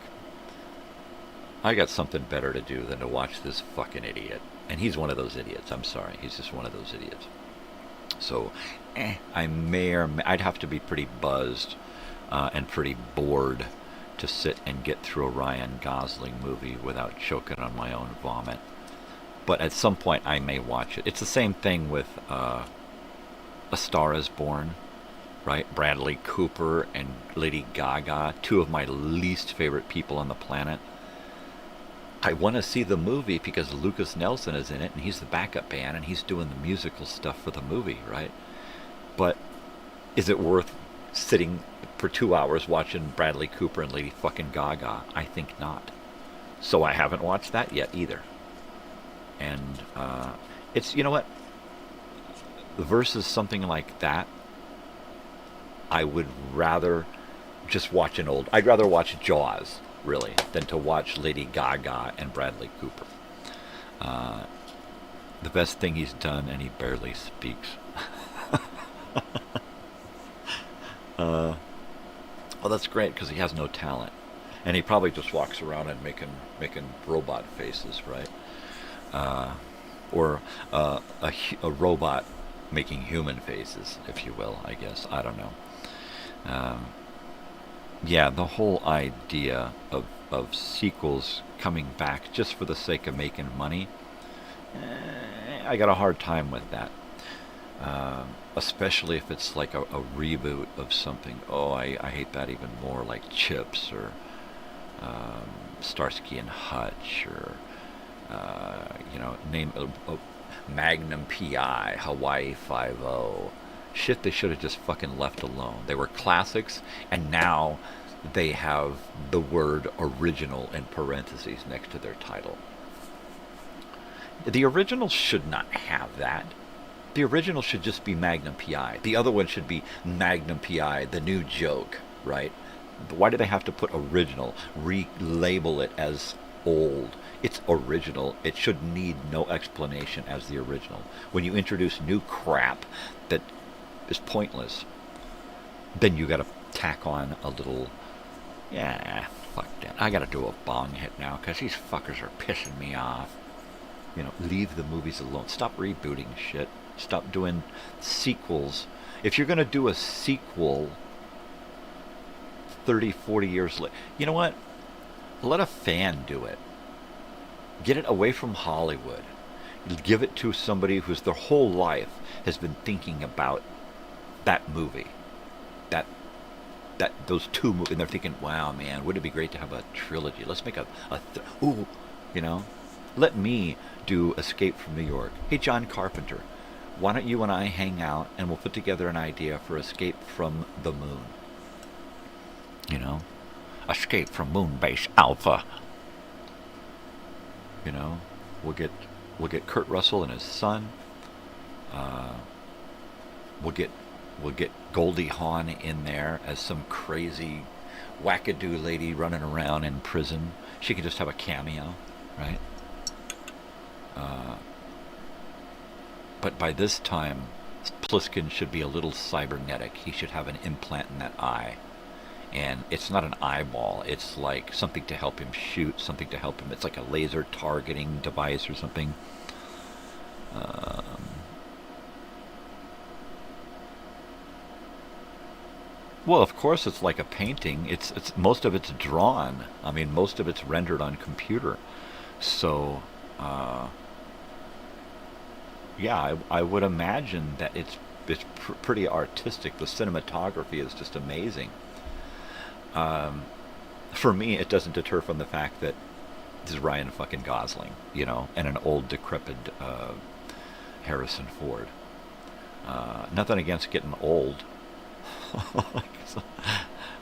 I got something better to do than to watch this fucking idiot. And he's one of those idiots. I'm sorry. He's just one of those idiots. So, I'd have to be pretty buzzed and pretty bored to sit and get through a Ryan Gosling movie without choking on my own vomit. But at some point I may watch it. It's the same thing with A Star Is Born, right? Bradley Cooper and Lady Gaga, two of my least favorite people on the planet. I want to see the movie because Lucas Nelson is in it and he's the backup band and he's doing the musical stuff for the movie, right? But is it worth sitting for 2 hours watching Bradley Cooper and Lady fucking Gaga? I think not. So I haven't watched that yet either. And it's, you know what? Versus something like that, I would rather just watch I'd rather watch Jaws, really, than to watch Lady Gaga and Bradley Cooper. The best thing he's done, and he barely speaks. Well, that's great because he has no talent, and he probably just walks around and making robot faces, right? Or a robot making human faces, if you will. I guess, I don't know. Yeah, the whole idea of sequels coming back just for the sake of making money, I got a hard time with that. Especially if it's like a reboot of something. Oh, I hate that even more, like Chips or Starsky and Hutch or name Magnum P.I., Hawaii Five-0. Shit they should have just fucking left alone. They were classics, and now they have the word original in parentheses next to their title. The original should not have that. The original should just be Magnum P.I. The other one should be Magnum P.I., the new joke, right? Why do they have to put original, relabel it as old? It's original. It should need no explanation as the original. When you introduce new crap that is pointless, then you gotta tack on a little, fuck that. I gotta do a bong hit now because these fuckers are pissing me off. Leave the movies alone. Stop rebooting shit. Stop doing sequels. If you're gonna do a sequel 30, 40 years later, you know what? Let a fan do it. Get it away from Hollywood. Give it to somebody who's their whole life has been thinking about that movie, that those two movies, and they're thinking, wow, man, wouldn't it be great to have a trilogy? Let's make ooh, you know, let me do Escape from New York. Hey, John Carpenter, why don't you and I hang out and we'll put together an idea for Escape from the Moon? You know, Escape from Moon Base Alpha. You know, we'll get Kurt Russell and his son. We'll get Goldie Hawn in there as some crazy wackadoo lady running around in prison. She could just have a cameo, right? But by this time, Pliskin should be a little cybernetic. He should have an implant in that eye. And it's not an eyeball. It's like something to help him shoot, something to help him. It's like a laser targeting device or something. Well, of course, it's like a painting. It's most of it's drawn. I mean, most of it's rendered on computer. So, yeah, I would imagine that it's pretty artistic. The cinematography is just amazing. For me, it doesn't deter from the fact that this is Ryan fucking Gosling, you know, and an old decrepit Harrison Ford. Nothing against getting old.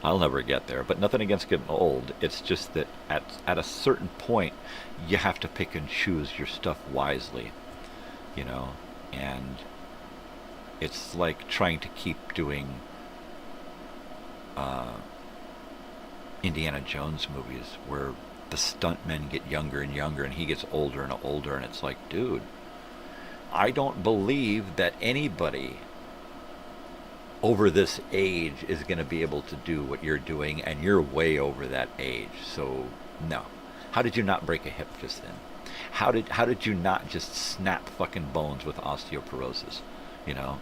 I'll never get there, but nothing against getting old. It's just that at a certain point, you have to pick and choose your stuff wisely, you know, and it's like trying to keep doing Indiana Jones movies where the stuntmen get younger and younger and he gets older and older, and it's like, dude, I don't believe that anybody over this age is going to be able to do what you're doing, and you're way over that age. So no. How did you not break a hip just then? How did you not just snap fucking bones with osteoporosis? You know,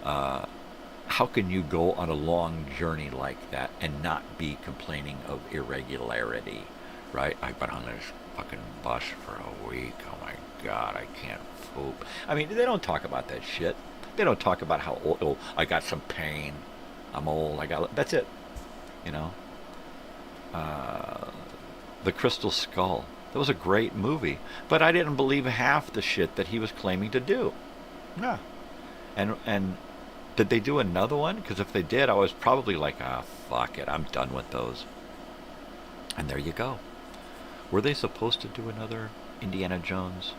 how can you go on a long journey like that and not be complaining of irregularity? Right? I've been on this fucking bus for a week. Oh my God, I can't poop. I mean, they don't talk about that shit. They don't talk about how old, oh, I got some pain, I'm old, that's it, you know. The Crystal Skull, that was a great movie, but I didn't believe half the shit that he was claiming to do. Yeah. And did they do another one? Because if they did, I was probably like, fuck it, I'm done with those. And there you go. Were they supposed to do another Indiana Jones?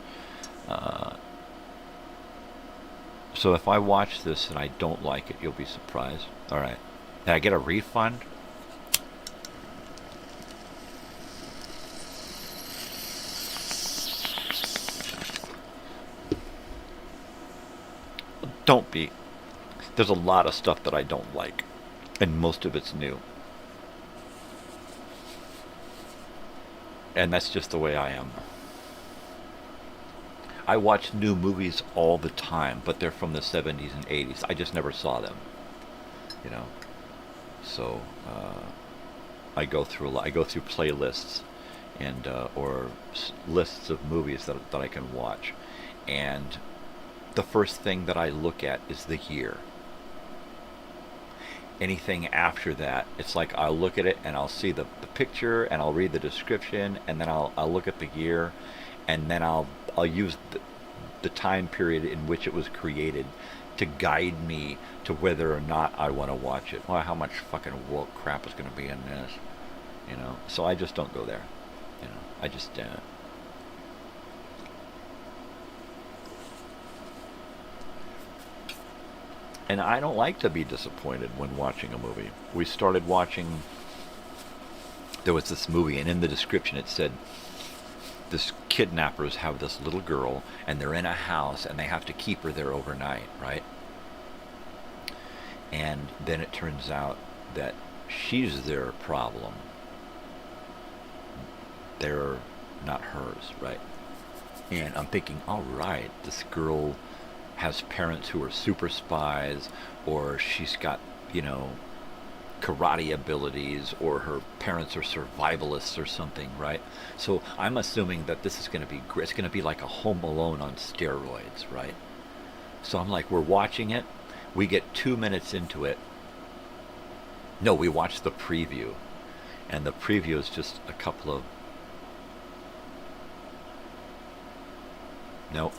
So if I watch this and I don't like it, you'll be surprised. All right. Did I get a refund? Don't be. There's a lot of stuff that I don't like, and most of it's new. And that's just the way I am. I watch new movies all the time, but they're from the 70s and 80s. I just never saw them, you know. So I go through playlists and or lists of movies that I can watch, and the first thing that I look at is the year. Anything after that, it's like I'll look at it and I'll see the picture and I'll read the description, and then I'll look at the year, and then I'll use the time period in which it was created to guide me to whether or not I want to watch it. Well, how much fucking woke crap is going to be in this, you know? So I just don't go there, you know? I just and I don't like to be disappointed when watching a movie. We started watching, there was this movie, and in the description it said, this kidnappers have this little girl, and they're in a house, and they have to keep her there overnight, right? And then it turns out that she's their problem. They're not hers, right? And I'm thinking, all right, this girl has parents who are super spies, or she's got, you know, karate abilities, or her parents are survivalists or something, right? So I'm assuming that this is going to be great. It's going to be like a Home Alone on steroids, right? So I'm like, we're watching it. We get 2 minutes into it, No, we watched the preview. And the preview is just a couple of... No,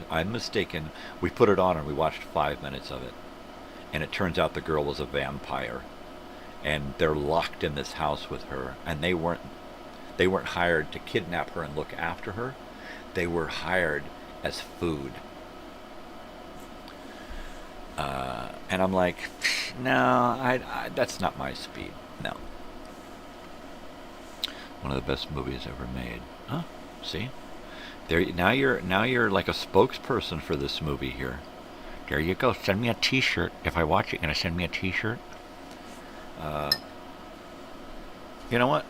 I'm mistaken. We put it on and we watched 5 minutes of it. And it turns out the girl was a vampire. And they're locked in this house with her. And they weren't hired to kidnap her and look after her. They were hired as food. And I'm like, no, I that's not my speed. No. One of the best movies ever made. Huh? See? There. Now you're like a spokesperson for this movie here. There you go. Send me a T-shirt if I watch it. Gonna send me a T-shirt? You know what?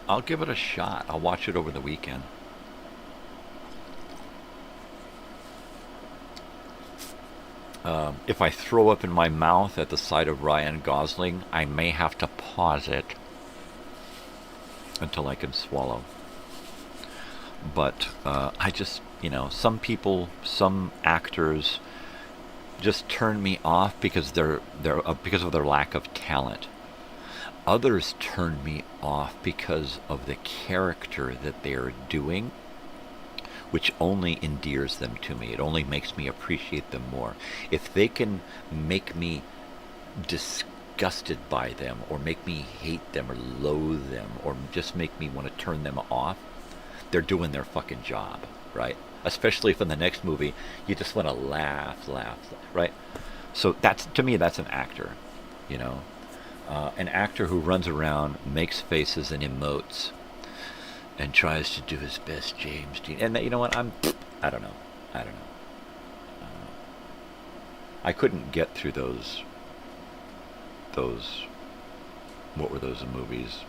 I'll give it a shot. I'll watch it over the weekend. If I throw up in my mouth at the sight of Ryan Gosling, I may have to pause it until I can swallow. But I just, some people, some actors just turn me off because because of their lack of talent. Others turn me off because of the character that they are doing, which only endears them to me. It only makes me appreciate them more. If they can make me disgusted by them, or make me hate them, or loathe them, or just make me want to turn them off, they're doing their fucking job, right? Especially if in the next movie you just want to laugh, right? So to me, that's an actor, an actor who runs around, makes faces and emotes, and tries to do his best James Dean. And you know what? I don't know. I couldn't get through those. What were those movies?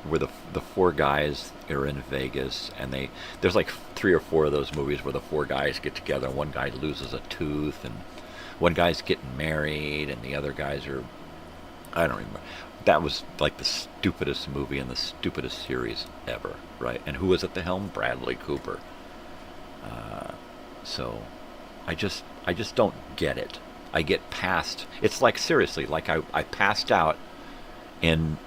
Where the four guys are in Vegas, and there's like 3 or 4 of those movies where the 4 guys get together, and one guy loses a tooth, and one guy's getting married, and the other guys are, I don't remember. That was like the stupidest movie in the stupidest series ever, right? And who was at the helm? Bradley Cooper. So I just don't get it. I get past. It's like, seriously, like I passed out in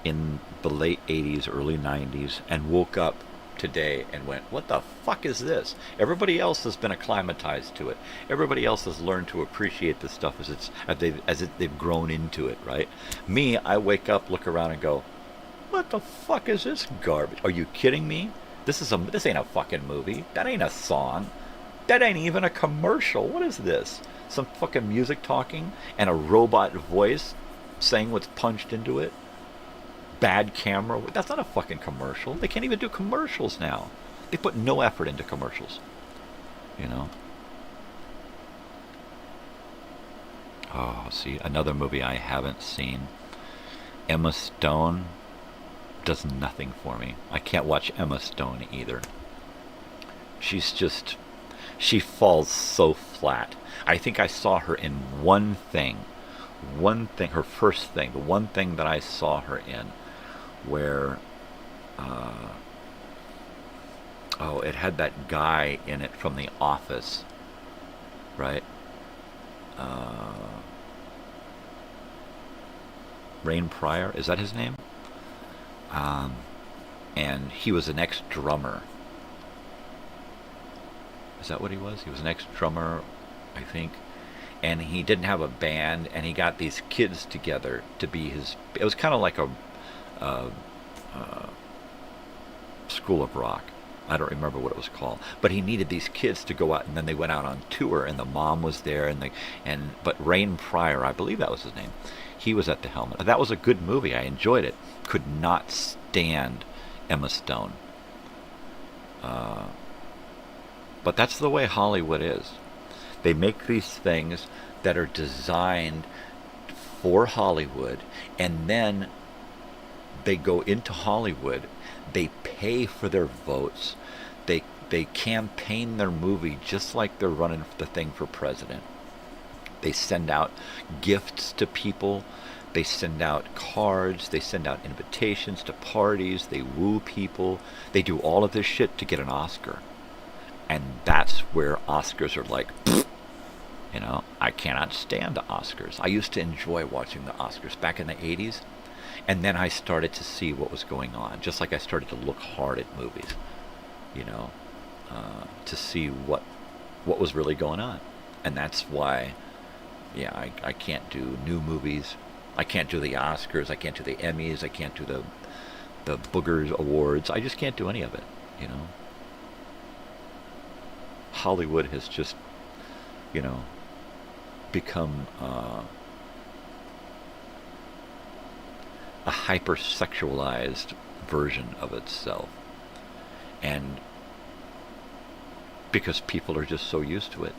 the late 80s, early 90s, and woke up today and went, what the fuck is this? Everybody else has been acclimatized to it. Everybody else has learned to appreciate this stuff as they've grown into it, right? Me, I wake up, look around, and go, what the fuck is this garbage? Are you kidding me? This ain't a fucking movie. That ain't a song. That ain't even a commercial. What is this? Some fucking music talking and a robot voice saying what's punched into it? Bad camera. That's not a fucking commercial. They can't even do commercials now. They put no effort into commercials. Oh, see, another movie I haven't seen. Emma Stone does nothing for me. I can't watch Emma Stone either. She falls so flat. I think I saw her in one thing, her first thing, the one thing that I saw her in, where it had that guy in it from The Office, right? Rain Pryor, is that his name? And he was an ex-drummer. Is that what he was? He was an ex-drummer, I think. And he didn't have a band, and he got these kids together to be his... It was kind of like a School of Rock. I don't remember what it was called. But he needed these kids to go out, and then they went out on tour, and the mom was there, but Rain Pryor, I believe that was his name, he was at the helm. That was a good movie. I enjoyed it. Could not stand Emma Stone. But that's the way Hollywood is. They make these things that are designed for Hollywood, and then they go into Hollywood, they pay for their votes, they campaign their movie just like they're running the thing for president. They send out gifts to people, they send out cards, they send out invitations to parties, they woo people, they do all of this shit to get an Oscar. And that's where Oscars are like, You know, I cannot stand the Oscars. I used to enjoy watching the Oscars back in the 80s, and then I started to see what was going on, just like I started to look hard at movies, you know, to see what was really going on. And that's why, yeah, I can't do new movies. I can't do the Oscars. I can't do the Emmys. I can't do the Boogers Awards. I just can't do any of it, you know. Hollywood has just, you know, become a hypersexualized version of itself. And because people are just so used to it,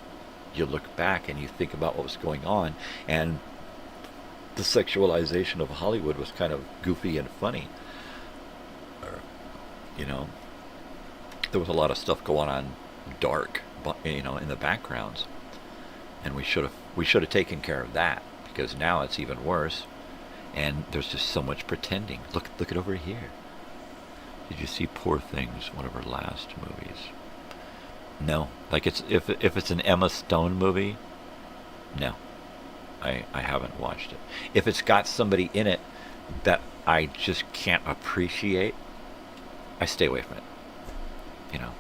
you look back and you think about what was going on, and the sexualization of Hollywood was kind of goofy and funny. You know, there was a lot of stuff going on dark, you know, in the backgrounds, and we should have taken care of that, because now it's even worse, and there's just so much pretending. Look it over here. Did you see Poor Things, one of her last movies? No, like if it's an Emma Stone movie, no, I haven't watched it. If it's got somebody in it that I just can't appreciate, I stay away from it, you know.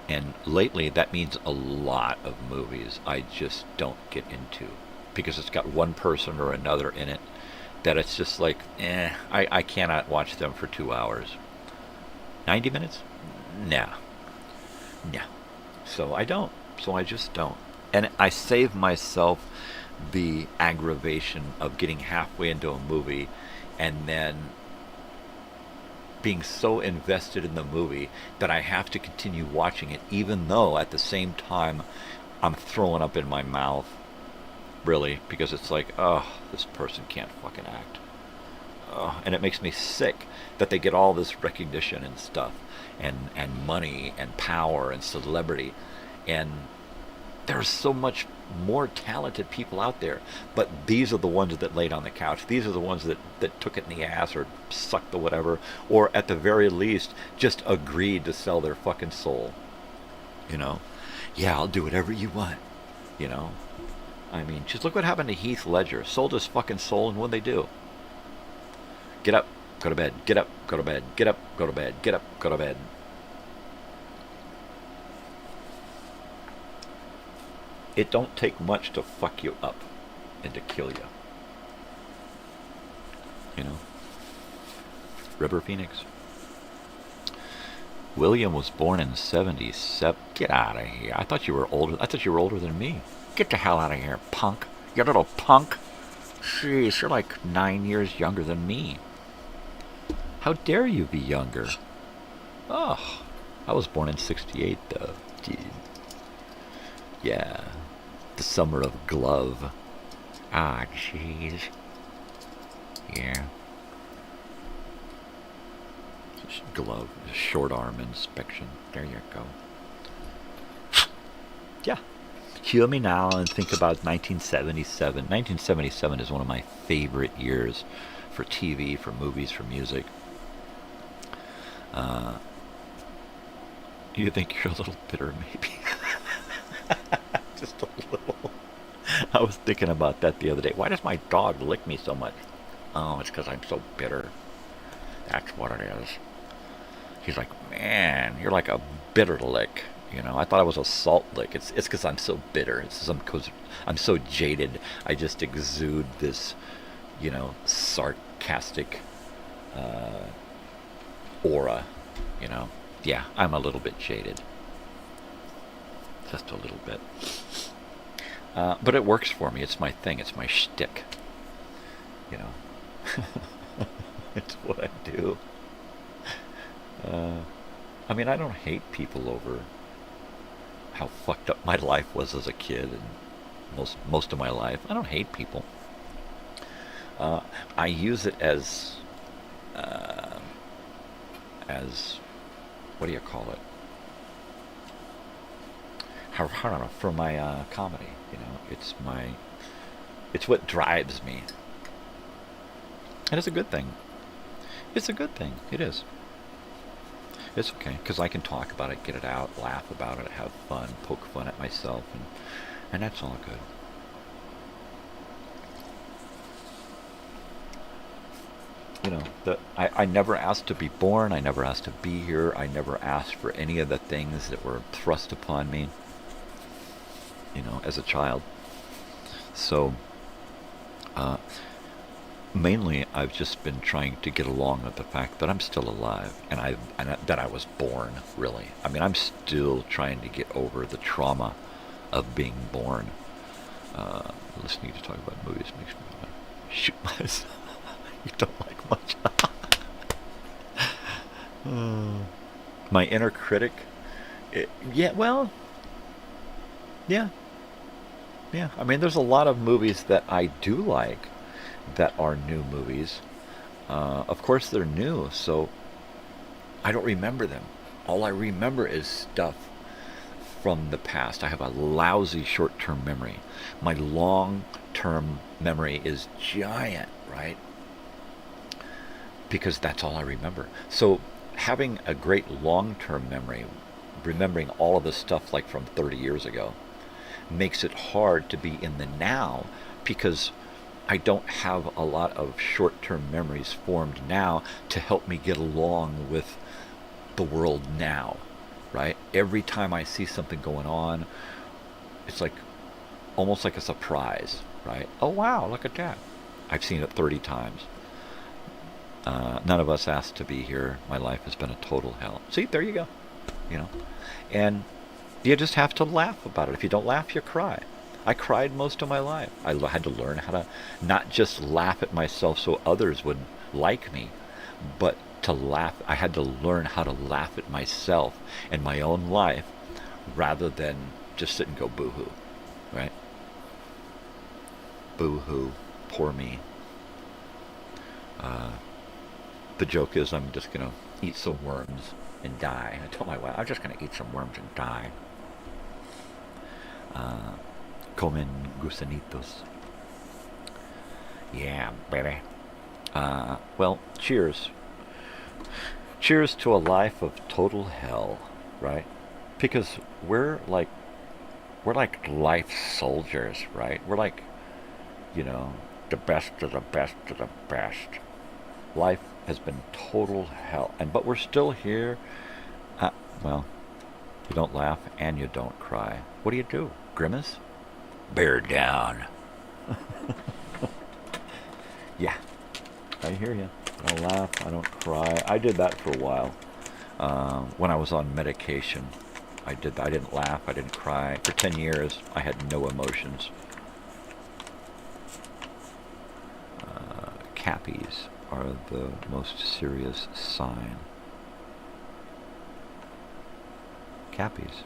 And lately, that means a lot of movies I just don't get into, because it's got one person or another in it that it's just like, I cannot watch them for 2 hours. 90 minutes? No. So I don't. So I just don't. And I save myself the aggravation of getting halfway into a movie and then being so invested in the movie that I have to continue watching it, even though at the same time I'm throwing up in my mouth, really, because it's like, oh, this person can't fucking act. Oh, and it makes me sick that they get all this recognition and stuff, and money and power and celebrity, and there's so much more talented people out there, but these are the ones that laid on the couch. These are the ones that took it in the ass or sucked the whatever, or at the very least just agreed to sell their fucking soul. You know? Yeah, I'll do whatever you want. You know? I mean, just look what happened to Heath Ledger. Sold his fucking soul, and what'd they do? Get up, go to bed, get up, go to bed, get up, go to bed, get up, go to bed. It don't take much to fuck you up and to kill you. You know? River Phoenix. William was born in 77. Get out of here. I thought you were older. I thought you were older than me. Get the hell out of here, punk. You little punk. Jeez, you're like 9 years younger than me. How dare you be younger? Oh, I was born in 68, though. Dude. Yeah. The summer of glove. Ah, jeez. Yeah. Glove. Short arm inspection. There you go. Yeah. Cue me now and think about 1977. 1977 is one of my favorite years for TV, for movies, for music. You think you're a little bitter, maybe? Just a little. I was thinking about that the other day. Why does my dog lick me so much? Oh, it's because I'm so bitter. That's what it is. He's like, man, you're like a bitter lick. You know, I thought I was a salt lick. It's because I'm so bitter. It's because I'm so jaded. I just exude this, you know, sarcastic aura. You know, yeah, I'm a little bit jaded. Just a little bit. But it works for me. It's my thing. It's my shtick. You know. It's what I do. I mean, I don't hate people over how fucked up my life was as a kid and most of my life. I don't hate people. I use it as what do you call it? I don't know, for my comedy. You know, it's what drives me, and it's a good thing. It's a good thing. It is. It's okay, because I can talk about it, get it out, laugh about it, have fun, poke fun at myself, and that's all good. You know, I never asked to be born, I never asked to be here, I never asked for any of the things that were thrust upon me, you know, as a child. So, mainly I've just been trying to get along with the fact that I'm still alive, and that I was born, really. I mean, I'm still trying to get over the trauma of being born. Listening to talk about movies makes me want to shoot myself. You don't like much. My inner critic. Yeah. I mean, there's a lot of movies that I do like that are new movies. Of course, they're new, so I don't remember them. All I remember is stuff from the past. I have a lousy short-term memory. My long-term memory is giant, right? Because that's all I remember. So having a great long-term memory, remembering all of the stuff like from 30 years ago, makes it hard to be in the now, because I don't have a lot of short-term memories formed now to help me get along with the world now, right? Every time I see something going on, it's like almost like a surprise, right? Oh wow, look at that. I've seen it 30 times. None of us asked to be here. My life has been a total hell. See, there you go. You know, and you just have to laugh about it. If you don't laugh, you cry. I cried most of my life. I had to learn how to not just laugh at myself so others would like me, but to laugh. I had to learn how to laugh at myself and my own life rather than just sit and go boo-hoo, right? Boo-hoo, poor me. The joke is I'm just going to eat some worms and die. I told my wife, I'm just going to eat some worms and die. Comen gusanitos. Yeah, baby. Well, cheers. Cheers to a life of total hell, right? Because we're like life soldiers, right? We're like, you know, the best of the best of the best. Life has been total hell, but we're still here. Well, you don't laugh and you don't cry. What do? Grimace? Bear down. Yeah, I hear you. I don't laugh, I don't cry. I did that for a while. When I was on medication, I didn't laugh, I didn't cry. For 10 years, I had no emotions. Cappies are the most serious sign. Cappies.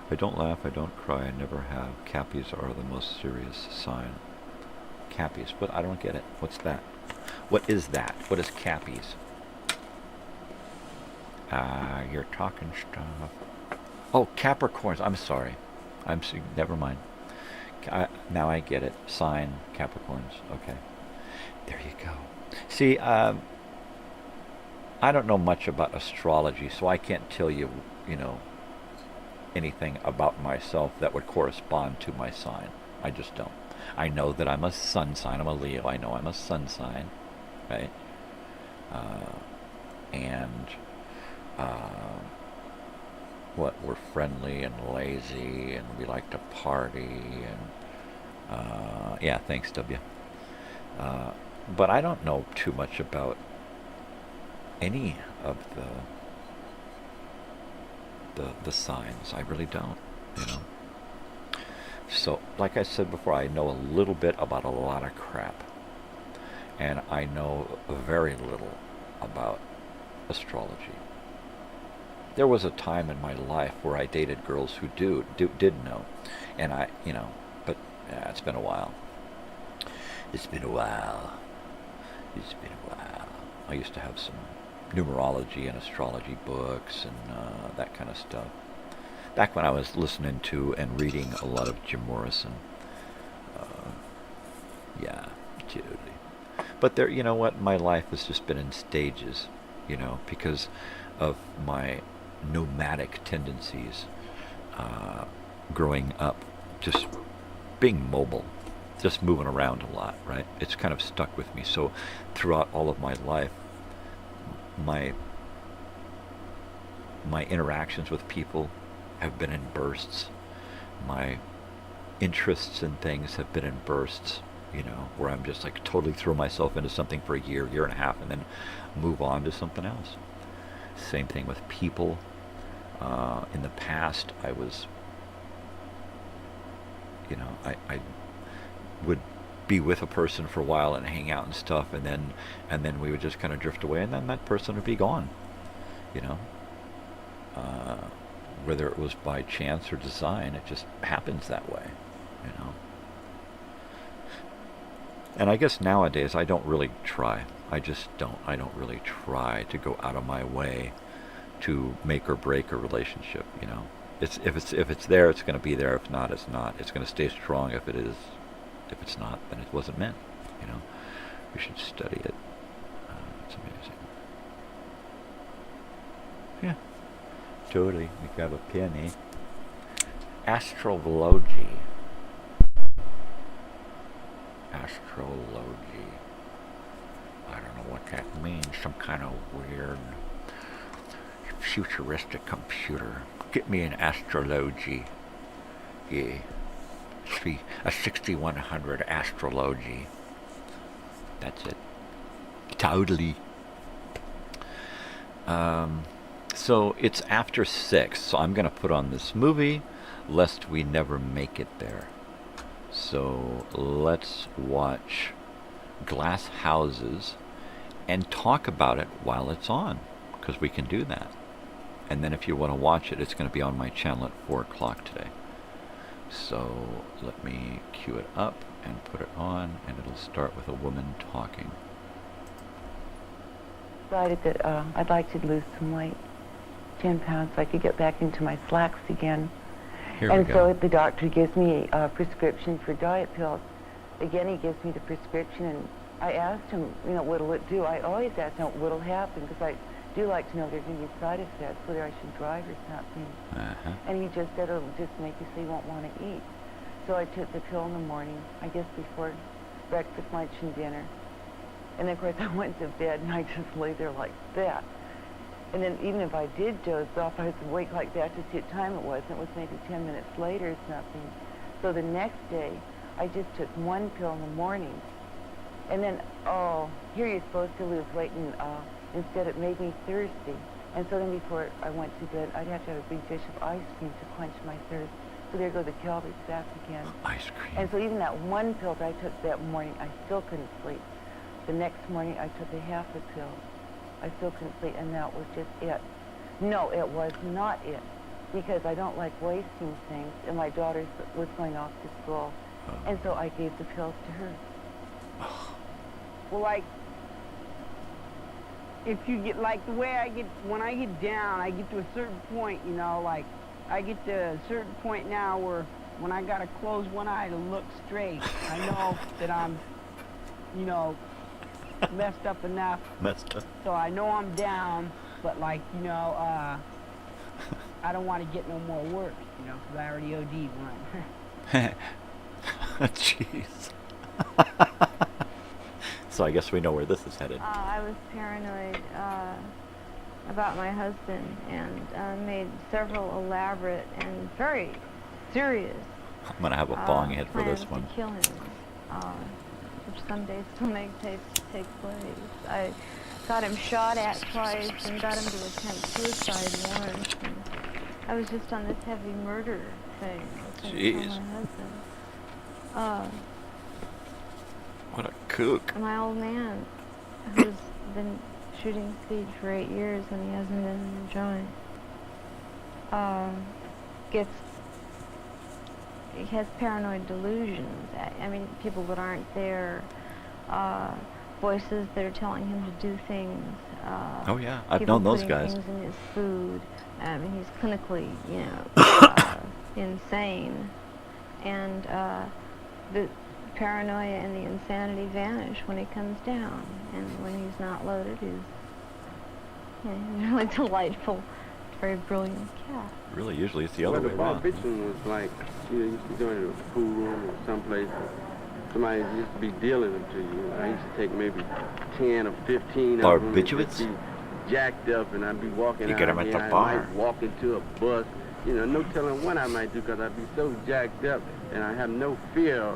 I don't laugh, I don't cry, I never have. Cappies are the most serious sign. Cappies, but I don't get it. What's that? What is that? What is cappies? You're talking stuff. Oh, Capricorns. I'm sorry. Never mind. Now I get it. Sign, Capricorns. Okay. There you go. See, I don't know much about astrology, so I can't tell you, you know, anything about myself that would correspond to my sign. I just don't. I know that I'm a sun sign. I'm a Leo. I know I'm a sun sign, right? We're friendly and lazy, and we like to party, and yeah, thanks, W. But I don't know too much about any of the signs. I really don't, you know. So, like I said before, I know a little bit about a lot of crap, and I know very little about astrology. There was a time in my life where I dated girls who did know, and but it's been a while. It's been a while. I used to have some numerology and astrology books and that kind of stuff. Back when I was listening to and reading a lot of Jim Morrison. Yeah, totally. But there, you know what? My life has just been in stages, you know, because of my nomadic tendencies. Growing up, just being mobile, just moving around a lot, right? It's kind of stuck with me. So throughout all of my life, my interactions with people have been in bursts. My interests in things have been in bursts, you know, where I'm just like totally throw myself into something for a year, year and a half, and then move on to something else. Same thing with people. In the past, I was, you know, I would be with a person for a while and hang out and stuff, and then we would just kind of drift away, and then that person would be gone, you know. Whether it was by chance or design, it just happens that way, you know. And I guess nowadays I don't really try. I don't really try to go out of my way to make or break a relationship, you know. If it's there, it's going to be there. If not, it's not. It's going to stay strong if it is. If it's not, then it wasn't meant, you know. We should study it. It's amazing. Yeah. Totally. We grab a pen, eh? Astrology. Astrology. I don't know what that means. Some kind of weird futuristic computer. Get me an astrology. Yeah. A 6100 astrology. That's it. Totally. So it's after 6, so I'm going to put on this movie, lest we never make it there. So let's watch Glass Houses and talk about it while it's on, because we can do that. And then if you want to watch it, it's going to be on my channel at 4 o'clock today. So let me cue it up and put it on, and it'll start with a woman talking. Decided that I'd like to lose some weight, 10 pounds, so I could get back into my slacks again. And so the doctor gives me a prescription for diet pills. Again, he gives me the prescription, and I asked him, you know, what'll it do? I always ask him what'll happen, because I do like to know if there's going to be side effects, whether I should drive or something. And he just said it'll just make you so you won't want to eat. So I took the pill in the morning, I guess before breakfast, lunch, and dinner. And then, of course, I went to bed, and I just lay there like that. And then even if I did doze off, I was awake like that to see what time it was, and it was maybe 10 minutes later or something. So the next day, I just took one pill in the morning. And then, oh, here you're supposed to lose weight, and instead it made me thirsty. And so then before I went to bed, I'd have to have a big dish of ice cream to quench my thirst. So there go the calories back again. Ice cream. And so even that one pill that I took that morning, I still couldn't sleep. The next morning, I took a half a pill. I still couldn't sleep, and that was just it. No, it was not it, because I don't like wasting things, and my daughter was going off to school, and so I gave the pills to her. Well, like, if you get, like, the way I get, when I get down, I get to a certain point, you know, like, I get to a certain point now where when I gotta close one eye to look straight, I know that I'm, you know, messed up enough. Messed up. So I know I'm down, but, like, you know, I don't want to get no more work, you know, because I already OD'd one. Jeez. So I guess we know where this is headed. I was paranoid about my husband, and made several elaborate and very serious I'm going to have a bong hit for this one. to kill him, which someday still may take place. I got him shot at twice and got him to attempt suicide once. And I was just on this heavy murder thing. Jeez. My husband. What a kook. My old man, who's been shooting speed for 8 years and he hasn't been in the joint, he has paranoid delusions. I mean, people that aren't there, voices that are telling him to do things. Oh yeah, I've known those guys. Things in his food. I mean, he's clinically, you know, insane. And the paranoia and the insanity vanish when he comes down. And when he's not loaded, he's really delightful, very brilliant cat. Really, usually it's the other way around. The barbiturating was like, you know, you used to go into a pool room or someplace, somebody used to be dealing them to you. I used to take maybe 10 or 15 of them. Barbiturates? Be jacked up, and I'd be walking You out get them at here, the I bar. might walk into a bus, you know, no telling what I might do, because I'd be so jacked up, and I have no fear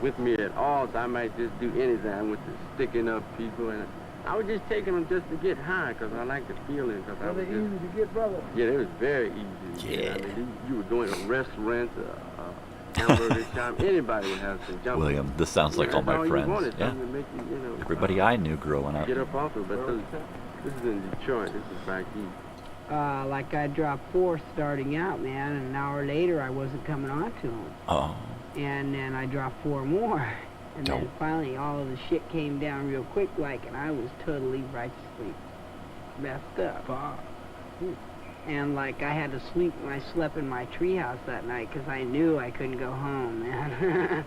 with me at all, so I might just do anything. I went to sticking up people, and I was just taking them just to get high, because I like the feeling. Cause I was easy to get, brother? Yeah, it was very easy. Yeah. I mean, you were going to restaurants, hamburger shop, anybody would have some jump. William, this sounds like all my You friends. wanted, Yeah. something to make you, you know, Everybody I knew growing up. get up off it, but this is in Detroit. This is back east. Like I dropped 4 starting out, man, and an hour later I wasn't coming on to them. Oh. And then I dropped 4 more. And then Dope. finally all of the shit came down real quick, like, and I was totally righteously messed up. And like I had to sleep when I slept in my treehouse that night because I knew I couldn't go home, man.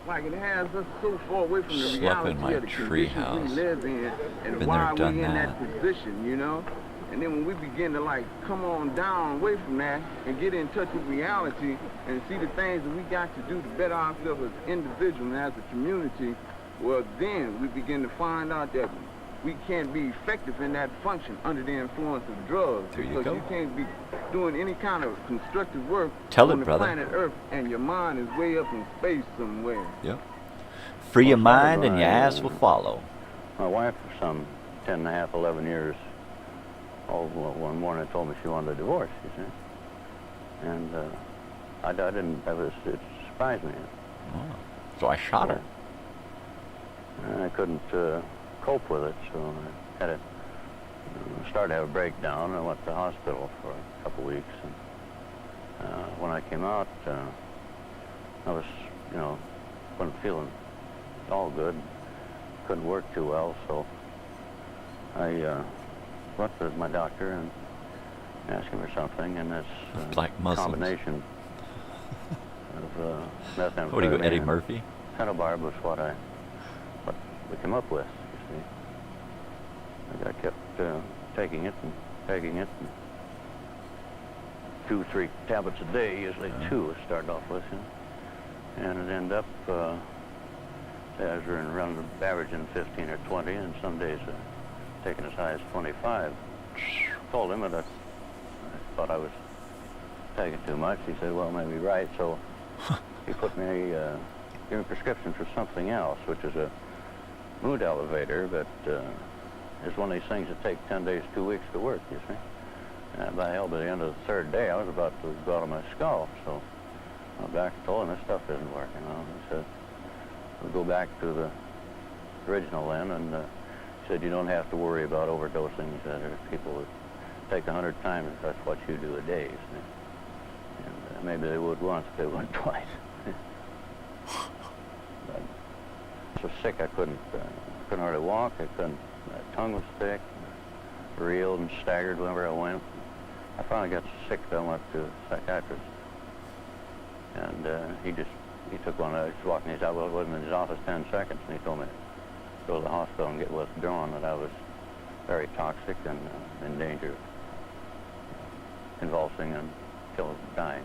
Like it has us so far away from the Slept reality in my of the conditions treehouse. we live in and Been why there, done we're in that. that position, you know? And then when we begin to like come on down away from that and get in touch with reality and see the things that we got to do to better ourselves as individuals and as a community, well then we begin to find out that we can't be effective in that function under the influence of drugs. There you because go. you can't be doing any kind of constructive work Tell it, on the brother. planet Earth and your mind is way up in space somewhere. Yep. Free your mind and your ass will follow. My wife for some 10 and a half, 11 years, one morning told me she wanted a divorce, you see. And I didn't, it surprised me. Oh. So I shot her. And I couldn't cope with it, so I had started to have a breakdown. I went to the hospital for a couple weeks. And when I came out, I was, you know, wasn't feeling all good. Couldn't work too well, so I went to my doctor and asked him for something, and this Black Muslims. combination of methamphetamine. What are you, Eddie and Murphy? Phentobarb was what we came up with, you see. I kept taking it and 2, 3 tablets a day, usually 2 to start off with, you know. And it ended up, I was around averaging 15 or 20, and some days taking as high as 25. Told him that I thought I was taking too much. He said, well, maybe right. So he put me, gave me a prescription for something else, which is a mood elevator, but it's one of these things that take 10 days, 2 weeks to work, you see. And by hell, by the end of the 3rd day, I was about to go out of my skull. So I went back and told him this stuff isn't working. He said, we'll go back to the original then, and he said, you don't have to worry about overdosing. He said, there's people that take 100 times, that's what you do a day, you see. And maybe they would once, they wouldn't twice. But so sick I couldn't hardly walk. My tongue was thick, reeled and staggered whenever I went. I finally got so sick that I went to a psychiatrist. And he took one, I was walking his out, well, I wasn't in his office 10 seconds, and he told me to go to the hospital and get withdrawn, that I was very toxic and in danger of convulsing and dying.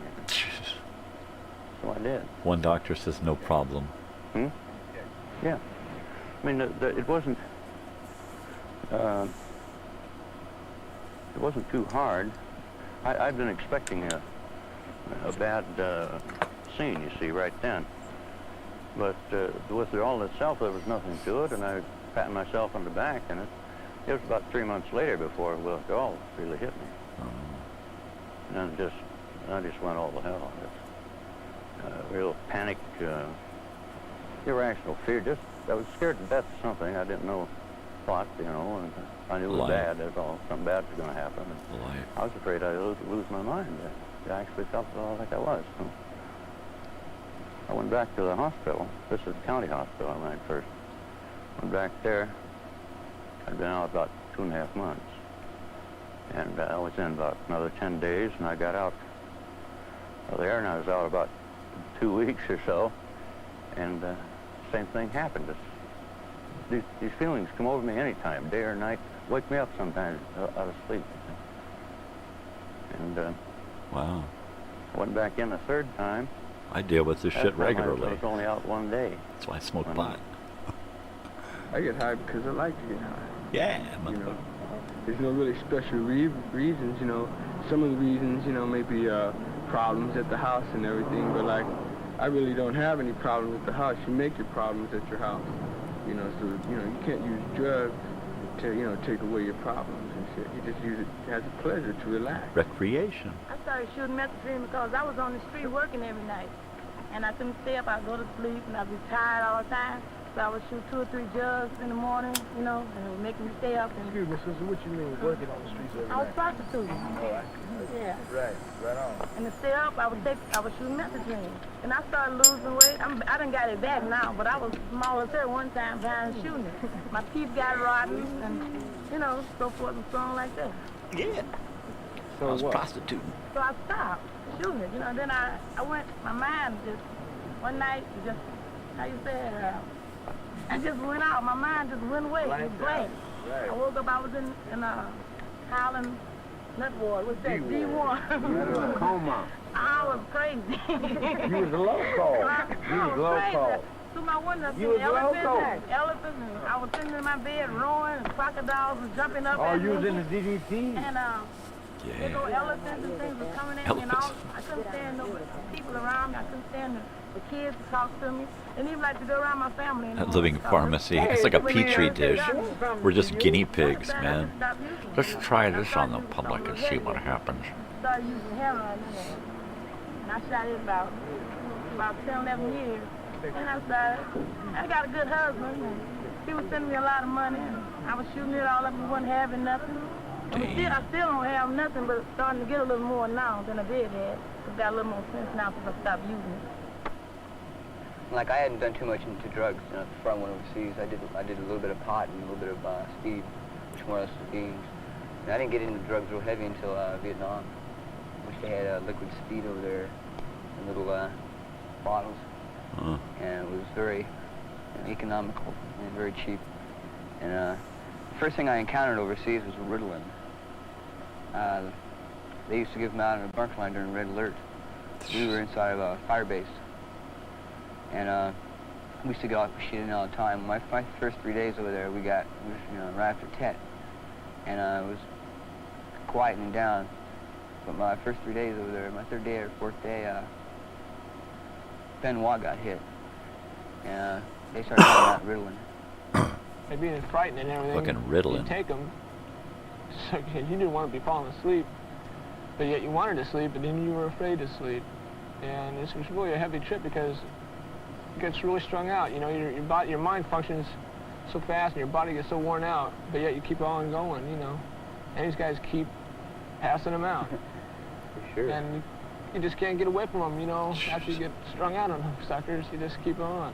So I did. One doctor says no problem. Yeah. I mean, it wasn't too hard. I'd been expecting a bad scene, you see, right then. But with it all itself, there was nothing to it, and I was patting myself on the back, and it was about 3 months later before withdrawal really hit me. And I just went all to hell. Real panic, irrational fear. I was scared to death of something. I didn't know what, you know, and I knew it was bad. That's all. Something bad was going to happen. I was afraid I'd lose my mind. I actually felt like I was. So I went back to the hospital. This is the county hospital I went first. Went back there. I'd been out about 2.5 months. And I was in about another 10 days, and I got out of there, and I was out about 2 weeks or so. And same thing happened. These feelings come over me anytime, day or night, wake me up sometimes out of sleep. And wow. Went back in a third time. I deal with this shit regularly. I was only out one day. That's why I smoke pot. I get high because I like to get high. Yeah, you know, there's no really special reasons, you know. Some of the reasons, you know, maybe problems at the house and everything, but like, I really don't have any problems at the house. You make your problems at your house, you know, so, you know, you can't use drugs to, you know, take away your problems and shit. You just use it as a pleasure to relax. Recreation. I started shooting methamphetamine because I was on the street working every night, and I couldn't stay up. I'd go to sleep, and I'd be tired all the time. So I would shoot 2 or 3 jugs in the morning, you know, and it would make me stay up. And excuse me, sister, what you mean working on the streets every night? I was prostituting. Oh, yeah. Right on. And to stay up, I would shoot methamphetamine. And I started losing weight. I done got it back now, but I was small as her one time behind shooting it. My teeth got rotten, and, you know, so forth and so on like that. Yeah. So I was prostituting. So I stopped shooting it, you know, then I went, my mind just, one night, just, how you say it, I just went out. My mind just went away. It was blank. Right. I woke up. I was in Highland Nut Ward. What's that? D1. Coma. I was crazy. You was loco. You was loco. Through my window, you was elephants, and I was sitting in my bed roaring, and crocodiles was jumping up at me. You was in the DDT? And big old elephants and things were coming at me, and I couldn't stand no people around me. I couldn't stand the kids to talk to me. And even like to go around my family. That living pharmacy. It's like a petri dish. We're just guinea pigs, man. Let's try this on the public and see what happens. Started using heroin, and I shot it about 10, 11 years. And I got a good husband, and he was sending me a lot of money, and I was shooting it all up and wasn't having nothing. I still don't have nothing, but starting to get a little more now than I did have. I've got a little more sense now since I stopped using it. Like, I hadn't done too much into drugs, you know, before I went overseas. I did a little bit of pot and a little bit of speed, which more or less was beans. And I didn't get into drugs real heavy until Vietnam, which they had liquid speed over there in little bottles. And it was very economical and very cheap. And the first thing I encountered overseas was Ritalin. They used to give them out in a bunker line during Red Alert. We were inside of a fire base. And we used to go out for shooting all the time. My first 3 days over there, we was, you know, right after Tet. And it was quieting down. But my first 3 days over there, my third day or fourth day, Benoit got hit. And they started giving out Ritalin. They'd be frightened and everything. Fucking Ritalin. You take them. So you didn't want to be falling asleep, but yet you wanted to sleep, but then you were afraid to sleep. And this was really a heavy trip because it gets really strung out. You know, your mind functions so fast and your body gets so worn out, but yet you keep on going, you know. And these guys keep passing them out. For sure. And you just can't get away from them, you know. After you get strung out on them suckers, you just keep on.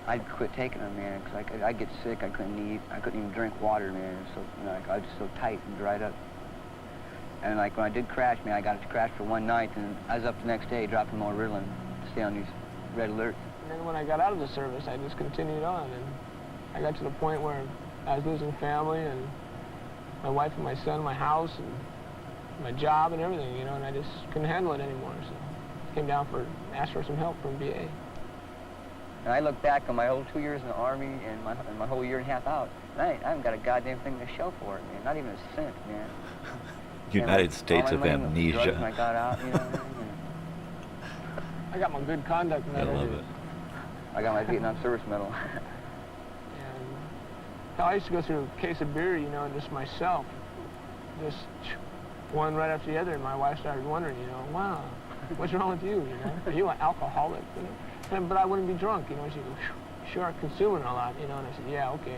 I'd quit taking them, man, because I'd get sick. I couldn't eat. I couldn't even drink water, man. So, you know, I was just so tight and dried up. And like when I did crash, man, I got to crash for one night, and I was up the next day dropping more Ritalin to stay on these red alerts. And then when I got out of the service, I just continued on, and I got to the point where I was losing family and my wife and my son, my house, and my job and everything, you know, and I just couldn't handle it anymore. So I came down asked for some help from VA. And I look back on my whole 2 years in the Army and my whole year and a half out, and I haven't got a goddamn thing to show for it, man. Not even a cent, man. United States of Amnesia. I got out, you know. I got my good conduct medal. I love it. I got my Vietnam service medal. And I used to go through a case of beer, you know, just myself, just one right after the other, and my wife started wondering, you know, wow, what's wrong with you, you know? Are you an alcoholic? You know? But I wouldn't be drunk, you know. She goes, sure, consuming a lot, you know. And I said, yeah, okay.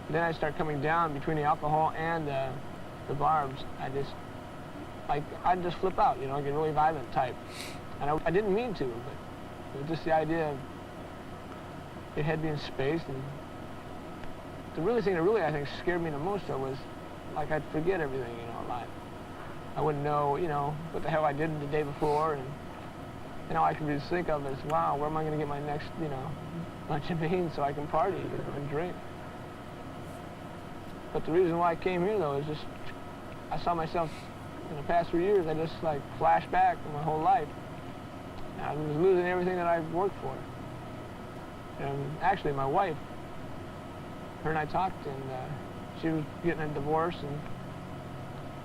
And then I start coming down between the alcohol and the barbs. I'd just flip out, you know, get really violent type. And I didn't mean to, but it was just the idea of your head being spaced. And the really thing that really, I think, scared me the most, though, was, like, I'd forget everything, you know, a lot. I wouldn't know, you know, what the hell I did the day before, and And all I could just think of is, wow, where am I going to get my next, you know, bunch of beans so I can party, you know, and drink. But the reason why I came here, though, is just I saw myself in the past 3 years. I just, like, flashed back to my whole life. And I was losing everything that I've worked for. And actually, my wife, her and I talked, and she was getting a divorce, and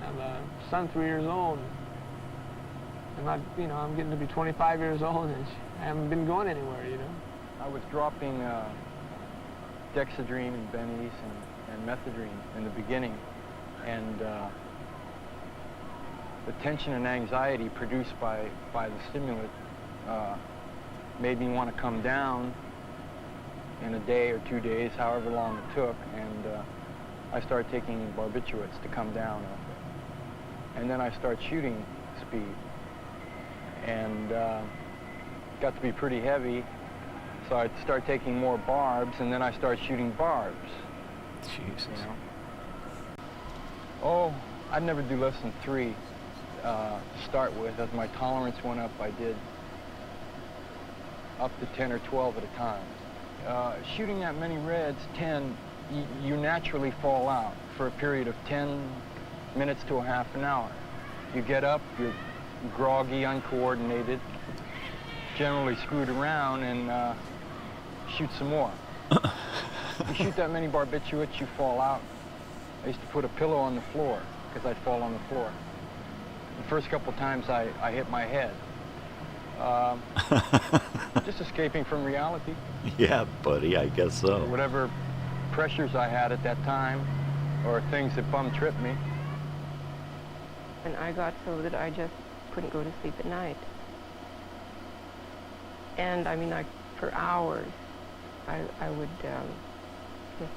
I have a son 3 years old. And I'm getting to be 25 years old, and I haven't been going anywhere, you know. I was dropping dexedrine and bennies and methadone in the beginning, and the tension and anxiety produced by the stimulant made me want to come down in a day or 2 days, however long it took, and I started taking barbiturates to come down. And then I started shooting speed, and got to be pretty heavy, so I started taking more barbs, and then I started shooting barbs. Jesus. You know? Oh, I'd never do less than 3 to start with. As my tolerance went up, I did up to 10 or 12 at a time. Shooting that many reds, 10, you naturally fall out for a period of 10 minutes to a half an hour. You get up, you're groggy, uncoordinated, generally screwed around, and shoot some more. You shoot that many barbiturates, you fall out. I used to put a pillow on the floor because I'd fall on the floor. The first couple times I hit my head. Just escaping from reality. Yeah, buddy, I guess so. Whatever pressures I had at that time, or things that bum tripped me. And I got so that I just couldn't go to sleep at night. And I mean, for hours, I would just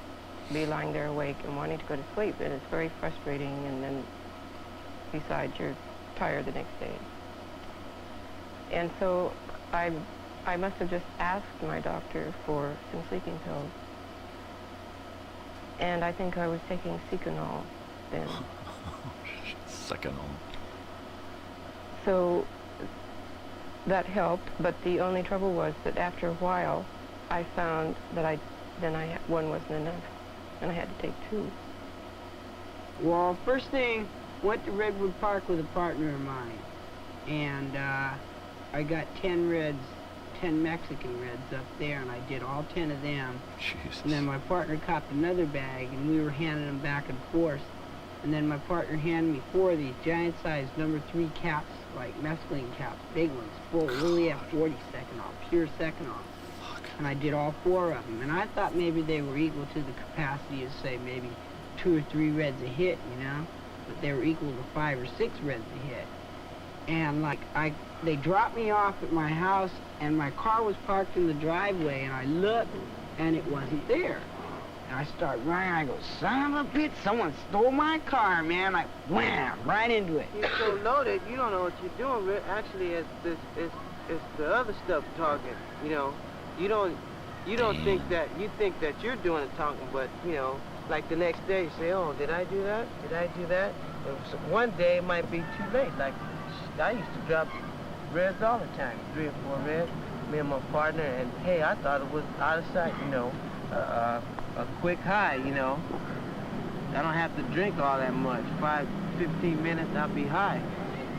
be lying there awake and wanting to go to sleep, and it's very frustrating, and then besides, you're tired the next day. And so I must have just asked my doctor for some sleeping pills. And I think I was taking Seconal then. Seconal. So that helped, but the only trouble was that after a while, I found that one wasn't enough, and I had to take 2. Well, first thing, went to Redwood Park with a partner of mine, and I got 10 reds, 10 Mexican reds up there, and I did all 10 of them. Jesus. And then my partner copped another bag, and we were handing them back and forth. And then my partner handed me 4 of these giant-sized number 3 caps, like mescaline caps, big ones, full, really have 40 Seconal, pure Seconal. And I did all 4 of them, and I thought maybe they were equal to the capacity of, say, maybe 2 or 3 reds a hit, you know? But they were equal to 5 or 6 reds a hit. And like they dropped me off at my house, and my car was parked in the driveway, and I looked, and it wasn't there. And I start running, I go, son of a bitch, someone stole my car, man. I wham, right into it. You're so loaded, you don't know what you're doing, Rick. Actually, it's the other stuff talking, you know. You don't think that, you think that you're doing the talking, but, you know, like the next day, you say, oh, did I do that? Did I do that? And one day it might be too late. Like, I used to drop reds all the time, 3 or 4 reds, me and my partner, and hey, I thought it was out of sight, you know, a quick high, you know. I don't have to drink all that much. 15 minutes, I'll be high.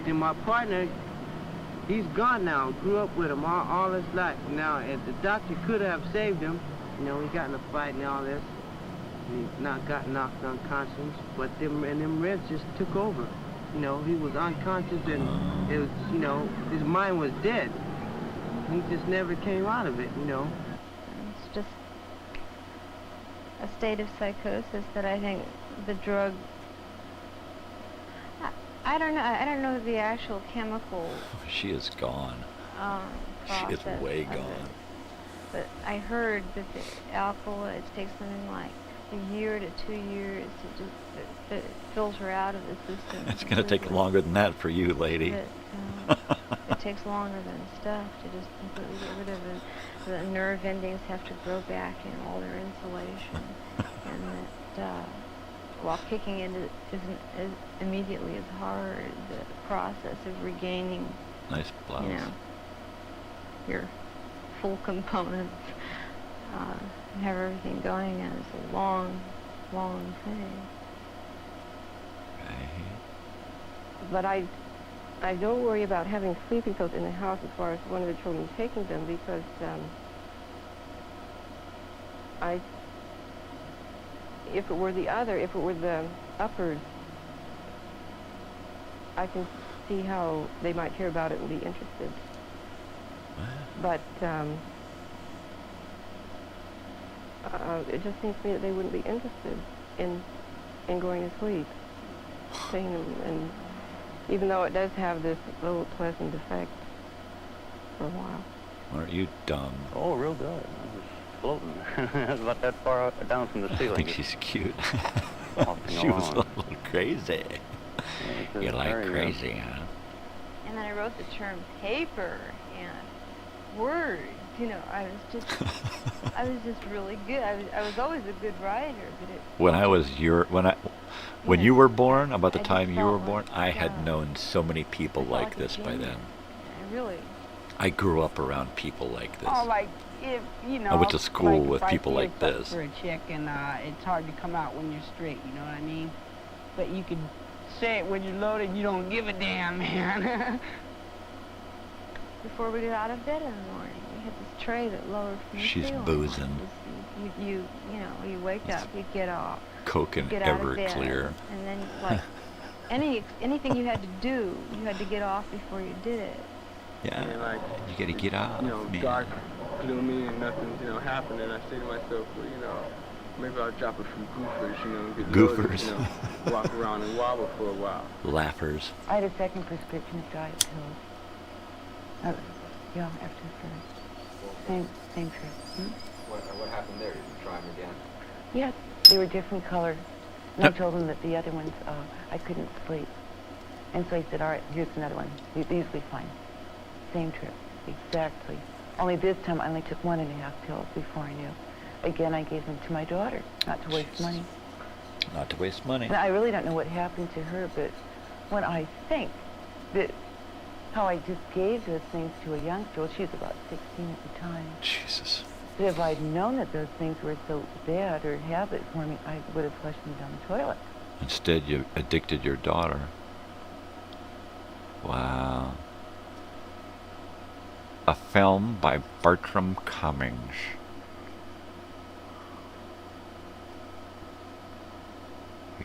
Then my partner, he's gone now, grew up with him all his life. Now, and the doctor could have saved him. You know, he got in a fight and all this. And he got knocked unconscious, but them reds just took over. You know, he was unconscious, and it was, you know, his mind was dead. He just never came out of it, you know. It's just a state of psychosis that I think the drug, I don't know the actual chemical. She is gone. She is process way of gone. it. But I heard that the alcohol, it takes something like a year to 2 years to just it filter out of the system. It's going to take longer than that for you, lady. It takes longer than stuff to just completely get rid of it. The nerve endings have to grow back in all their insulation. And that while kicking in isn't as immediately as hard, the process of regaining, nice blouse. You know, your full components, have everything going, and it's a long, long thing. But I don't worry about having sleeping pills in the house as far as one of the children taking them, because if it were the uppers, I can see how they might hear about it and be interested. But it just seems to me that they wouldn't be interested in going to sleep, taking them, and even though it does have this little pleasant effect for a while. Aren't you dumb? Oh, real good. I was floating. About that far down from the ceiling. I think she's cute. She was a little crazy. Yeah, You like crazy, huh? And then I wrote the term paper and words. You know, I was just really good. I was always a good writer, but it. When you were born, about the time you were born, I had known so many people like this by then. I grew up around people like this. Oh, like if you know. I went to school like with people like this. For a chick, and it's hard to come out when you're straight. You know what I mean? But you can say it when you're loaded. You don't give a damn, man. Before we got out of bed in the morning, we had this tray that lowered from the She's ceiling. boozing. You know, you wake up, you get off. Coke and get out of bed, Everclear. And then, like, anything you had to do, you had to get off before you did it. Yeah, and like, you gotta get out, you know, man. dark, gloomy, and nothing, you know, happening. I say to myself, well, you know, maybe I'll drop a few goofers, you know, and get loaded, Goofers. you know, walk around and wobble for a while. Laughers. I had a second prescription of diet pills. Yeah, after the first. Same trip. What happened there? Did you try them again? Yeah, they were different colors. And I told him that the other ones, I couldn't sleep. And so he said, all right, here's another one. These will be fine. Same trip, exactly. Only this time I only took 1.5 pills before I knew. Again, I gave them to my daughter, not to waste money. Not to waste money. And I really don't know what happened to her, but when I think that how I just gave those things to a youngster, well, she was about 16 at the time. Jesus. That if I'd known that those things were so bad or habit for me, I would have flushed them down the toilet. Instead, you addicted your daughter. Wow. A film by Bartram Cummings.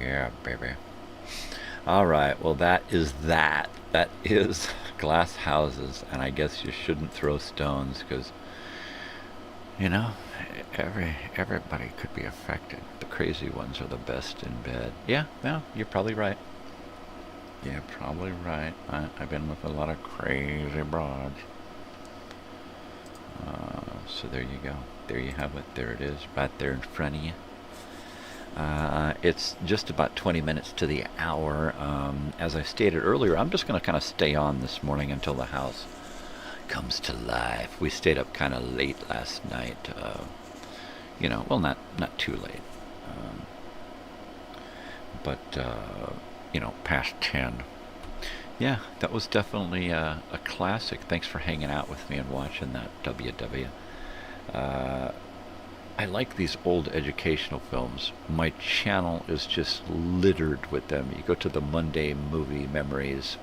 Yeah, baby. All right, well, that is that. That is glass houses, and I guess you shouldn't throw stones because, you know, everybody could be affected. The crazy ones are the best in bed. Yeah, no, you're probably right. You're probably right. I've been with a lot of crazy broads. So there you go. There you have it. There it is, right there in front of you. It's just about 20 minutes to the hour. As I stated earlier, I'm just going to kind of stay on this morning until the house comes to life. We stayed up kind of late last night. You know, well, not too late. But, you know, past 10. Yeah, that was definitely a classic. Thanks for hanging out with me and watching that WW. I like these old educational films. My channel is just littered with them. You go to the Monday Movie Memories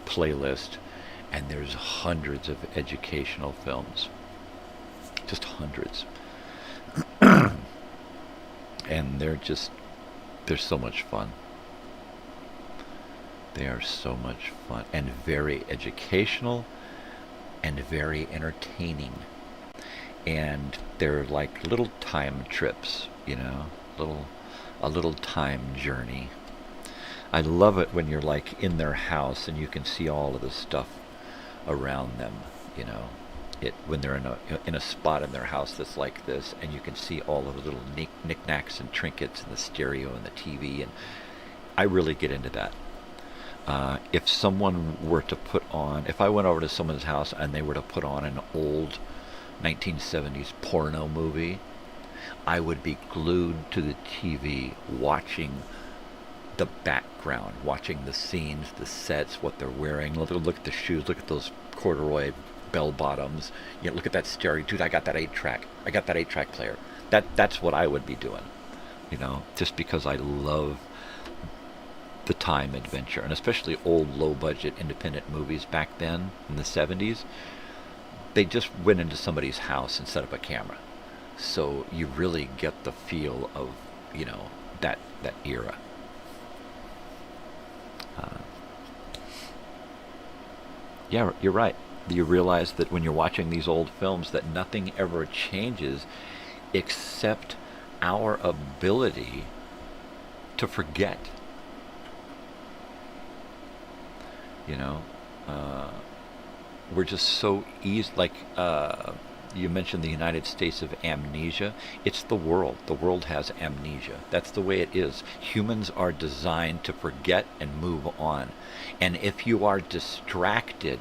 playlist, and there's hundreds of educational films. Just hundreds. And they're so much fun. They are so much fun and very educational and very entertaining. And they're like little time trips, you know, a little time journey. I love it when you're like in their house and you can see all of the stuff around them, you know. When they're in a spot in their house that's like this, and you can see all of the little knickknacks and trinkets and the stereo and the TV, and I really get into that. If someone were to if I went over to someone's house and they were to put on an old 1970s porno movie, I would be glued to the TV watching the background, watching the scenes, the sets, what they're wearing. Look at the shoes, look at those corduroy bell bottoms. You know, look at that stereo, dude. I got that 8-track. I got that 8-track player. That's what I would be doing, you know, just because I love the time adventure, and especially old low-budget independent movies back then in the 70s. They just went into somebody's house and set up a camera, so you really get the feel of, you know, that era. Yeah, you're right. You realize that when you're watching these old films that nothing ever changes except our ability to forget. You know, we're just so easy, like you mentioned the United States of amnesia. It's the world. The world has amnesia. That's the way it is. Humans are designed to forget and move on. And if you are distracted,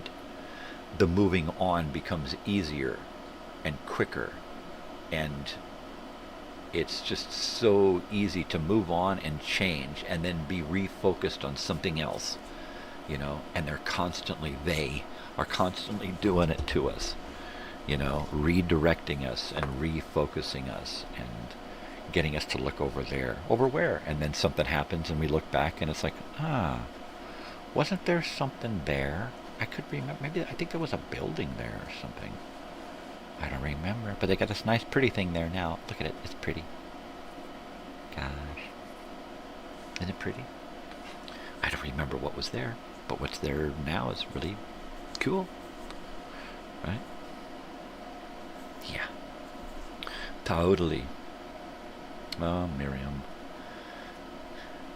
the moving on becomes easier and quicker. And it's just so easy to move on and change and then be refocused on something else, you know, and they are constantly doing it to us, you know, redirecting us and refocusing us and getting us to look over there. Over where? And then something happens and we look back and it's like, wasn't there something there? I could remember, maybe, I think there was a building there or something. I don't remember, but they got this nice pretty thing there now. Look at it, it's pretty. Gosh. Isn't it pretty? I don't remember what was there, but what's there now is really cool. Right? Yeah. Totally. Oh, Miriam.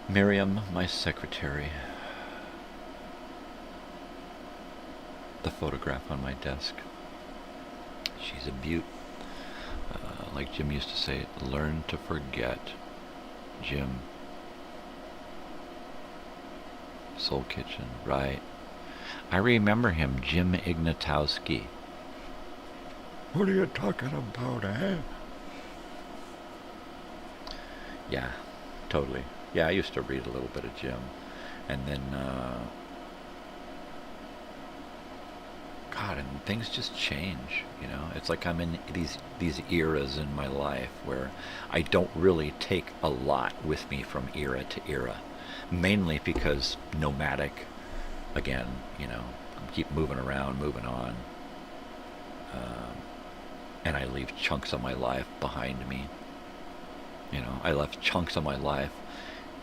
Miriam, my secretary. The photograph on my desk. She's a beaut. Like Jim used to say, learn to forget. Jim. Soul Kitchen, right. I remember him, Jim Ignatowski. What are you talking about, eh? Yeah, totally. Yeah, I used to read a little bit of Jim. And then, God, and things just change, you know. It's like I'm in these eras in my life where I don't really take a lot with me from era to era. Mainly because nomadic, again, you know, keep moving around, moving on. And I leave chunks of my life behind me. You know, I left chunks of my life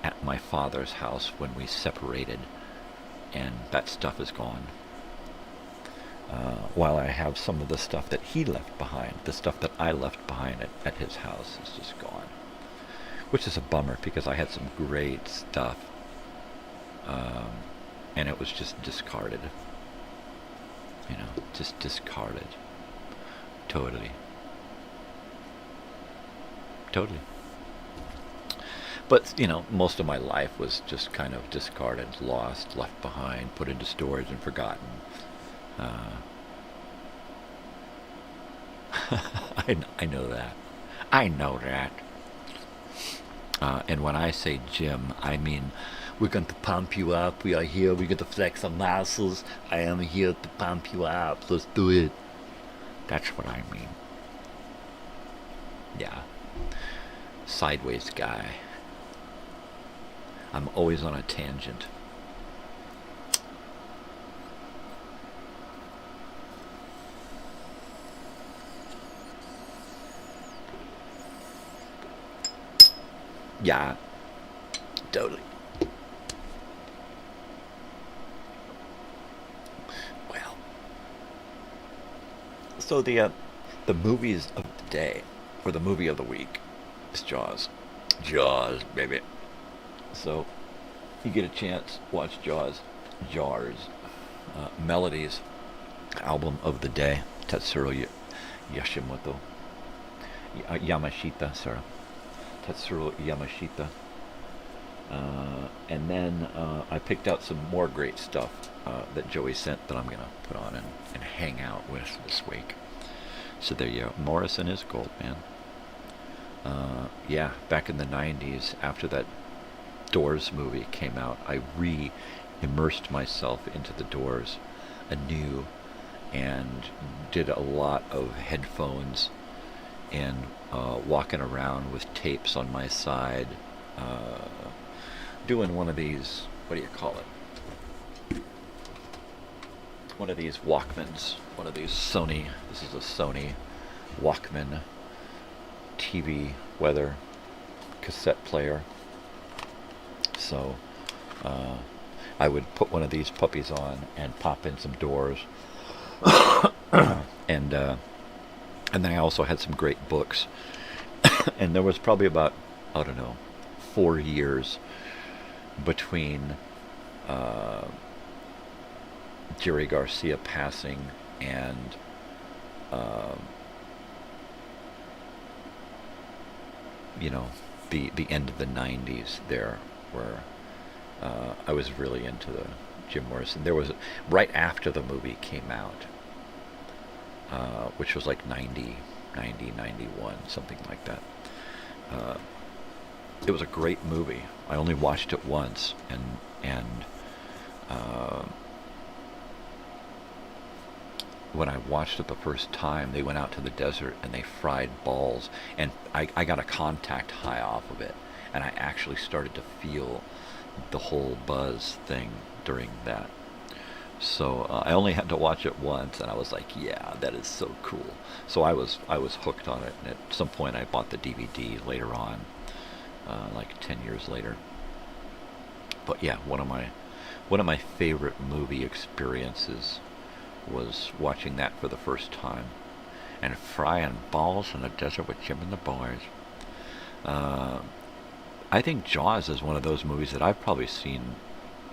at my father's house when we separated, and that stuff is gone. While I have some of the stuff that he left behind, the stuff that I left behind at his house is just gone. Which is a bummer, because I had some great stuff. And it was just discarded. You know, just discarded. Totally. Totally. But, you know, most of my life was just kind of discarded, lost, left behind, put into storage and forgotten. I know that. I know that. And when I say Jim, I mean, we're going to pump you up. We are here. We're going to flex our muscles. I am here to pump you up. Let's do it. That's what I mean. Yeah. Sideways guy. I'm always on a tangent. Yeah, totally. Well, so the movies of the day, or the movie of the week, is Jaws. Jaws, baby. So, you get a chance, watch Jaws. Jars. Melodies, album of the day, Tatsuro Yamashita, sorry. Tatsuro Yamashita. And then I picked out some more great stuff that Joey sent that I'm going to put on and hang out with this week. So there you go. Morrison is gold, man. Yeah, back in the 90s, after that Doors movie came out, I immersed myself into the Doors anew and did a lot of headphones and walking around with tapes on my side, doing one of these, what do you call it? One of these Walkmans, one of these Sony, this is a Sony Walkman TV weather cassette player. So I would put one of these puppies on and pop in some doors. And then I also had some great books. And there was probably about, I don't know, 4 years between Jerry Garcia passing and you know, the end of the 90s there, where I was really into the Jim Morrison. There was, right after the movie came out, which was like 90, 91, something like that. It was a great movie. I only watched it once, and when I watched it the first time, they went out to the desert and they fried balls, and I got a contact high off of it, and I actually started to feel the whole buzz thing during that. So I only had to watch it once, and I was like, yeah, that is so cool. So I was hooked on it, and at some point I bought the DVD later on, like 10 years later. But yeah, one of my favorite movie experiences was watching that for the first time, and frying balls in the desert with Jim and the boys. I think Jaws is one of those movies that I've probably seen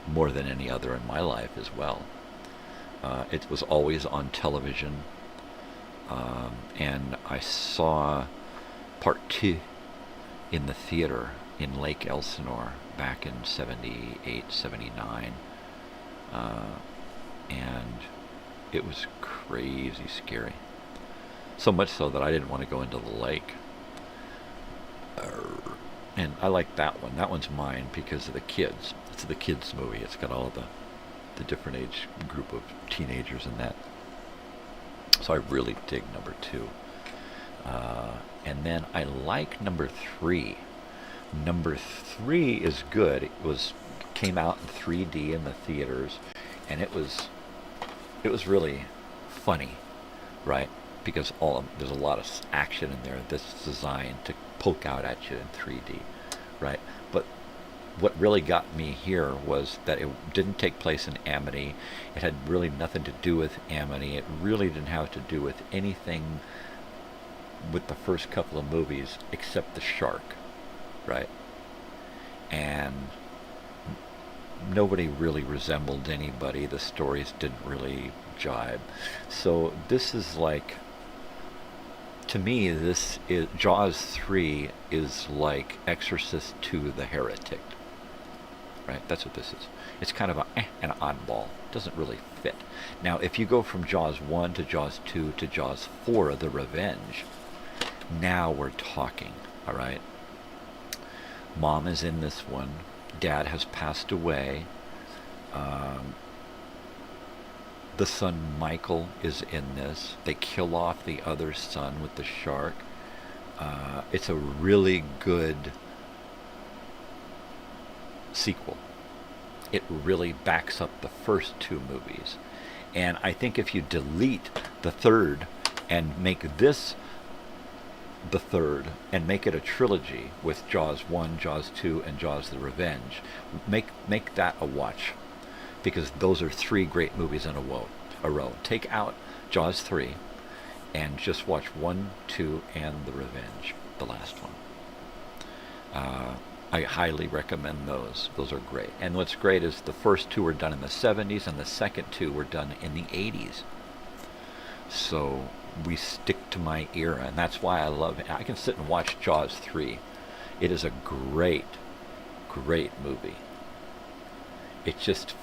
more than any other in my life as well. It was always on television, and I saw part 2 in the theater in Lake Elsinore back in 78, 79, and it was crazy scary. So much so that I didn't want to go into the lake. And I like that one. That one's mine because of the kids. It's the kids' movie. It's got all the different age group of teenagers in that. So I really dig number 2. And then I like number 3. Number 3 is good. It came out in 3D in the theaters, and it was really funny, right? Because there's a lot of action in there that's designed to poke out at you in 3D, right? But what really got me here was that it didn't take place in Amity. It had really nothing to do with Amity. It really didn't have to do with anything with the first couple of movies except the shark, right? And nobody really resembled anybody. The stories didn't really jibe. So this is like, to me, this is Jaws 3 is like Exorcist 2: The Heretic, right? That's what this is. It's kind of an oddball. It doesn't really fit. Now, if you go from Jaws 1 to Jaws 2 to Jaws 4: The Revenge, now we're talking, all right? Mom is in this one. Dad has passed away. The son Michael is in this. They kill off the other son with the shark. It's a really good sequel. It really backs up the first 2 movies. And I think if you delete the third and make this the third and make it a trilogy with Jaws 1, Jaws 2, and Jaws the Revenge, make that a watch, because those are 3 great movies in a row. Take out Jaws 3 and just watch 1, 2, and The Revenge, the last one. I highly recommend those. Those are great. And what's great is the first 2 were done in the 70s and the second 2 were done in the 80s. So we stick to my era, and that's why I love it. I can sit and watch Jaws 3. It is a great, great movie. It just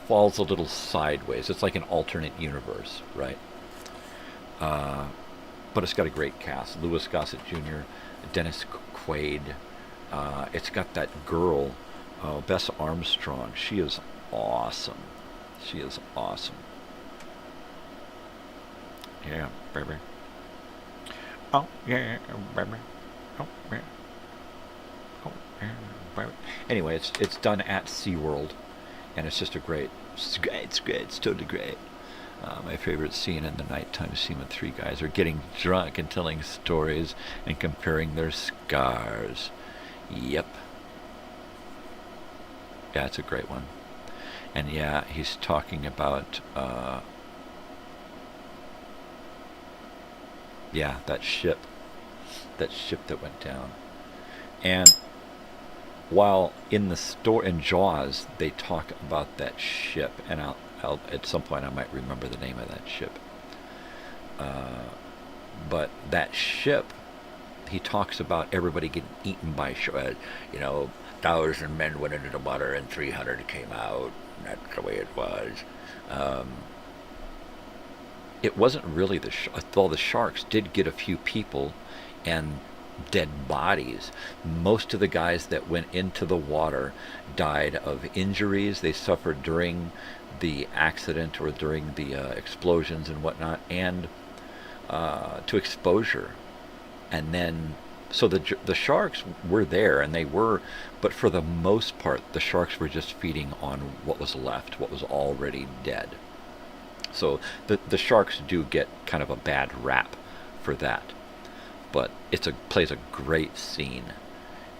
falls a little sideways. It's like an alternate universe, right? But it's got a great cast. Louis Gossett Jr., Dennis Quaid. It's got that girl, Bess Armstrong. She is awesome. She is awesome. yeah, baby. Oh, yeah, baby. Oh, yeah. Oh, yeah, baby. Anyway, it's done at SeaWorld, and it's just it's great, it's totally great. My favorite scene in the nighttime scene when three guys are getting drunk and telling stories and comparing their scars. Yep. Yeah, it's a great one. And yeah, he's talking about, yeah, that ship that went down. And while in the store in Jaws, they talk about that ship, and I'll at some point I might remember the name of that ship. But that ship, he talks about everybody getting eaten by sharks. 1,000 men went into the water and 300 came out. That's the way it was. It wasn't really though the sharks did get a few people and dead bodies. Most of the guys that went into the water died of injuries they suffered during the accident or during the explosions and whatnot, and to exposure. And then, so the sharks were there, and they were, but for the most part, the sharks were just feeding on what was left, what was already dead. So the sharks do get kind of a bad rap for that. But plays a great scene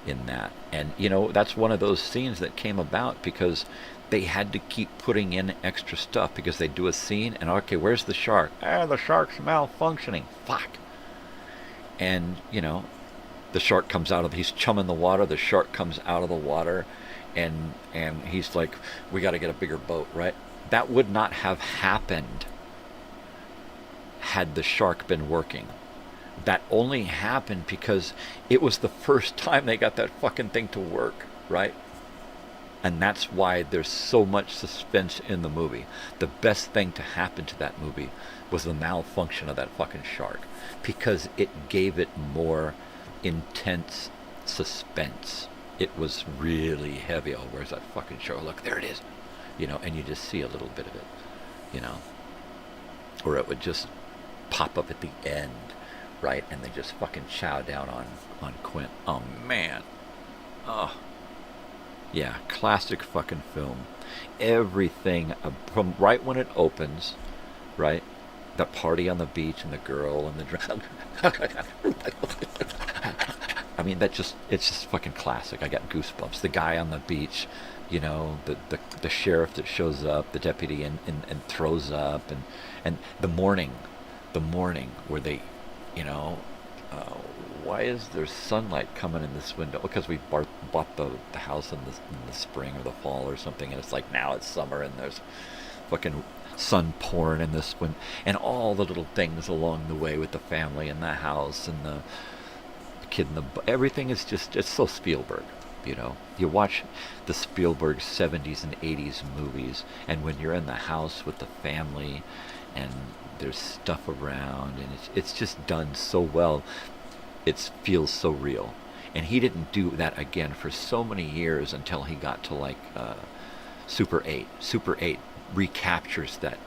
in that. And, that's one of those scenes that came about because they had to keep putting in extra stuff because they do a scene and, okay, where's the shark? The shark's malfunctioning. Fuck. And, the shark comes he's chumming the water, the shark comes out of the water, and he's like, we got to get a bigger boat, right? That would not have happened had the shark been working. That only happened because it was the first time they got that fucking thing to work, right? And that's why there's so much suspense in the movie. The best thing to happen to that movie was the malfunction of that fucking shark, because it gave it more intense suspense. It was really heavy. Oh, where's that fucking shark? Look, there it is. And you just see a little bit of it, or it would just pop up at the end, right? And they just fucking chow down on Quint. Oh, man. Oh. Yeah, classic fucking film. Everything from right when it opens, right? The party on the beach and the girl and the drunk. I mean, it's just fucking classic. I got goosebumps. The guy on the beach, the sheriff that shows up, the deputy and throws up, and the morning where they, why is there sunlight coming in this window? Because we bought the house in the spring or the fall or something, and it's like now it's summer and there's fucking sun pouring in this window, and all the little things along the way with the family and the house and the kid and everything is just, it's so Spielberg. You watch the Spielberg 70s and 80s movies, and when you're in the house with the family and there's stuff around, and it's just done so well, it feels so real. And he didn't do that again for so many years until he got to like Super 8. Super 8 recaptures that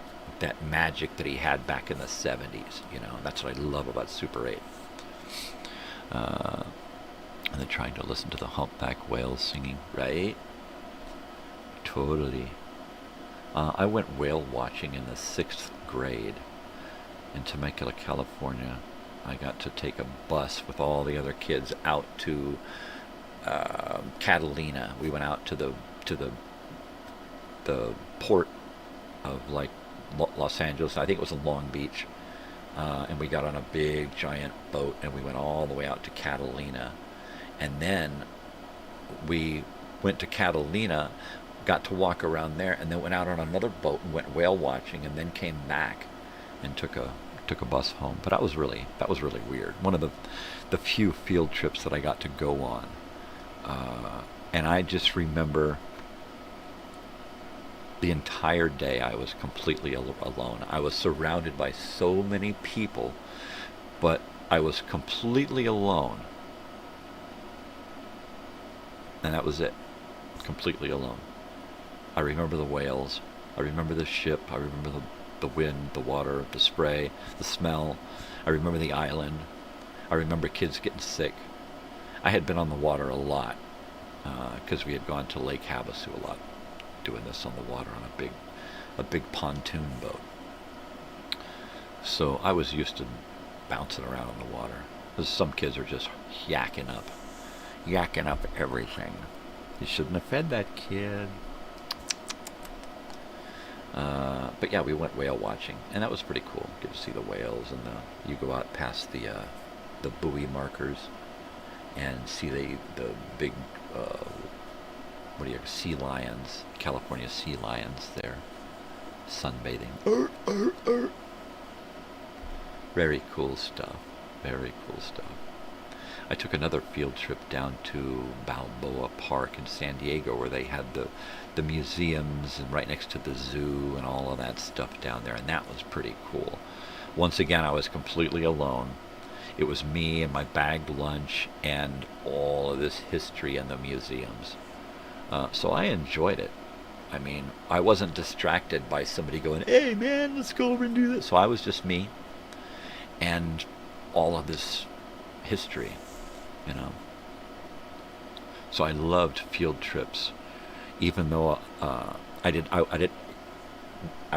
magic that he had back in the 70s. That's what I love about Super 8. And they're trying to listen to the humpback whales singing, right? Totally. I went whale watching in the 6th grade in Temecula, California. I got to take a bus with all the other kids out to Catalina. We went out to the port of like Los Angeles. I think it was in Long Beach. And we got on a big giant boat and we went all the way out to Catalina. And then we went to Catalina, got to walk around there, and then went out on another boat and went whale watching, and then came back and took a bus home. But that was really weird. One of the few field trips that I got to go on. And I just remember the entire day I was completely alone. I was surrounded by so many people, but I was completely alone. And that was it. Completely alone. I remember the whales. I remember the ship. I remember the wind, the water, the spray, the smell. I remember the island. I remember kids getting sick. I had been on the water a lot because we had gone to Lake Havasu a lot, doing this on the water on a big pontoon boat. So I was used to bouncing around in the water. Because some kids are just yakking up everything. You shouldn't have fed that kid. But yeah, we went whale watching, and that was pretty cool. Get to see the whales, and you go out past the buoy markers, and see the big sea lions, California sea lions there, sunbathing. Very cool stuff. Very cool stuff. I took another field trip down to Balboa Park in San Diego, where they had the museums and right next to the zoo and all of that stuff down there, and that was pretty cool. Once again, I was completely alone. It was me and my bagged lunch and all of this history in the museums. So I enjoyed it. I mean, I wasn't distracted by somebody going, "Hey man, let's go over and do this." So I was just me and all of this history, you know. So I loved field trips, even though I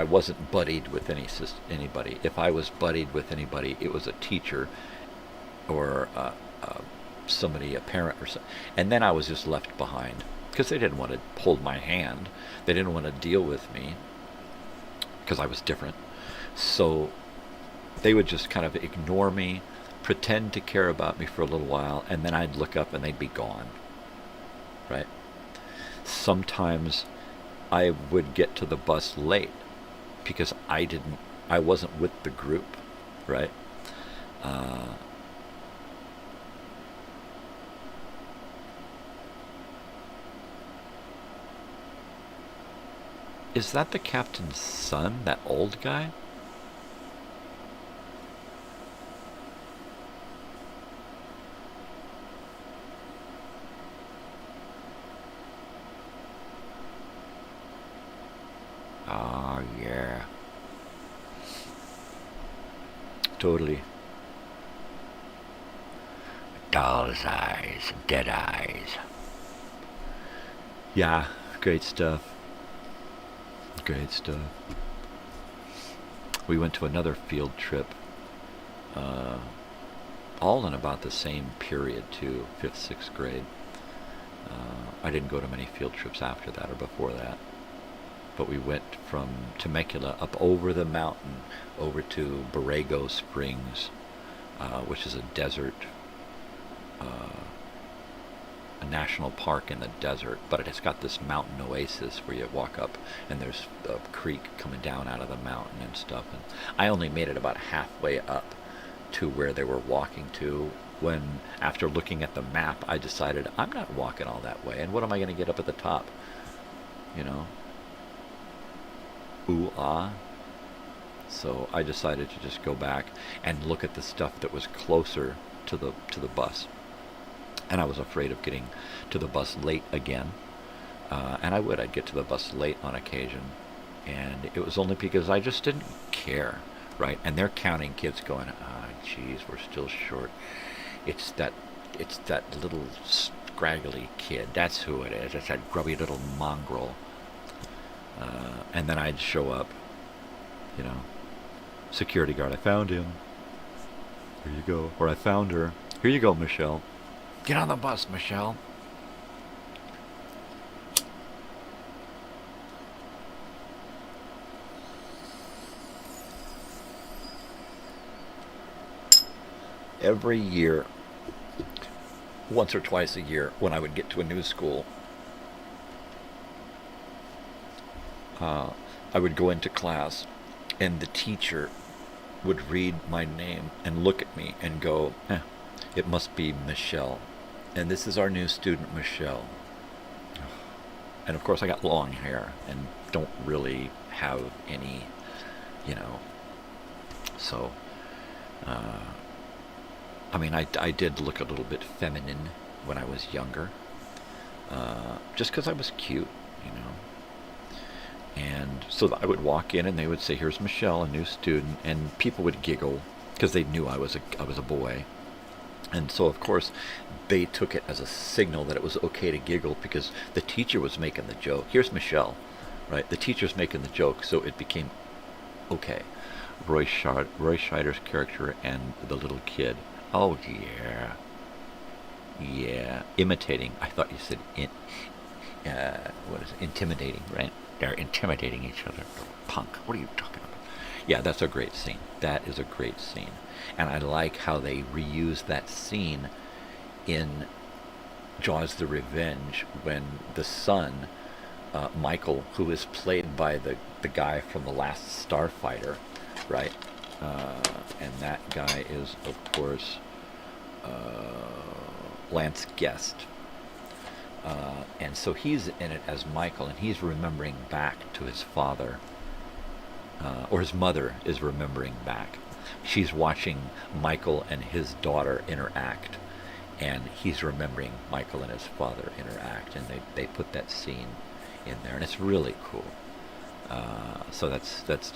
wasn't buddied with anybody. If I was buddied with anybody, it was a teacher or somebody, a parent or something, and then I was just left behind because they didn't want to hold my hand. They didn't want to deal with me because I was different. So they would just kind of ignore me, pretend to care about me for a little while, and then I'd look up and they'd be gone, right? Sometimes I would get to the bus late because I wasn't with the group, right? Is that the captain's son, that old guy? Oh, yeah. Totally. Doll's eyes, dead eyes. Yeah, great stuff. Great stuff. We went to another field trip, all in about the same period too, 5th, 6th grade. I didn't go to many field trips after that or before that. But we went from Temecula up over the mountain over to Borrego Springs, which is a desert, a national park in the desert, but it has got this mountain oasis where you walk up and there's a creek coming down out of the mountain and stuff. And I only made it about halfway up to where they were walking to when, after looking at the map, I decided I'm not walking all that way, and what am I going to get up at the top, you know? Ooh, ah. So I decided to just go back and look at the stuff that was closer to the bus. And I was afraid of getting to the bus late again. And I'd get to the bus late on occasion. And it was only because I just didn't care, right? And they're counting kids going, geez, we're still short. It's that little scraggly kid. That's who it is. It's that grubby little mongrel. And then I'd show up, you know, security guard, I found him. Here you go. Or I found her. Here you go, Michelle. Get on the bus, Michelle. Every year, once or twice a year, when I would get to a new school, I would go into class, and the teacher would read my name and look at me and go, it must be Michelle. And this is our new student, Michelle. And of course I got long hair and don't really have any, you know. So, I mean, I did look a little bit feminine when I was younger. Just because I was cute, you know. And so I would walk in and they would say, here's Michelle, a new student, and people would giggle because they knew I was a boy. And so, of course, they took it as a signal that it was okay to giggle because the teacher was making the joke. Here's Michelle, right? The teacher's making the joke, so it became okay. Roy Scheider's character and the little kid. Oh, yeah. Yeah. Imitating. I thought you said intimidating, right? They're intimidating each other. Punk. What are you talking about? Yeah, that's a great scene. That is a great scene. And I like how they reuse that scene in Jaws the Revenge when the son, Michael, who is played by the guy from The Last Starfighter, right? And that guy is, of course, Lance Guest. And so he's in it as Michael, and he's remembering back to his father, or his mother is remembering back. She's watching Michael and his daughter interact, and he's remembering Michael and his father interact, and they put that scene in there, and it's really cool. So that's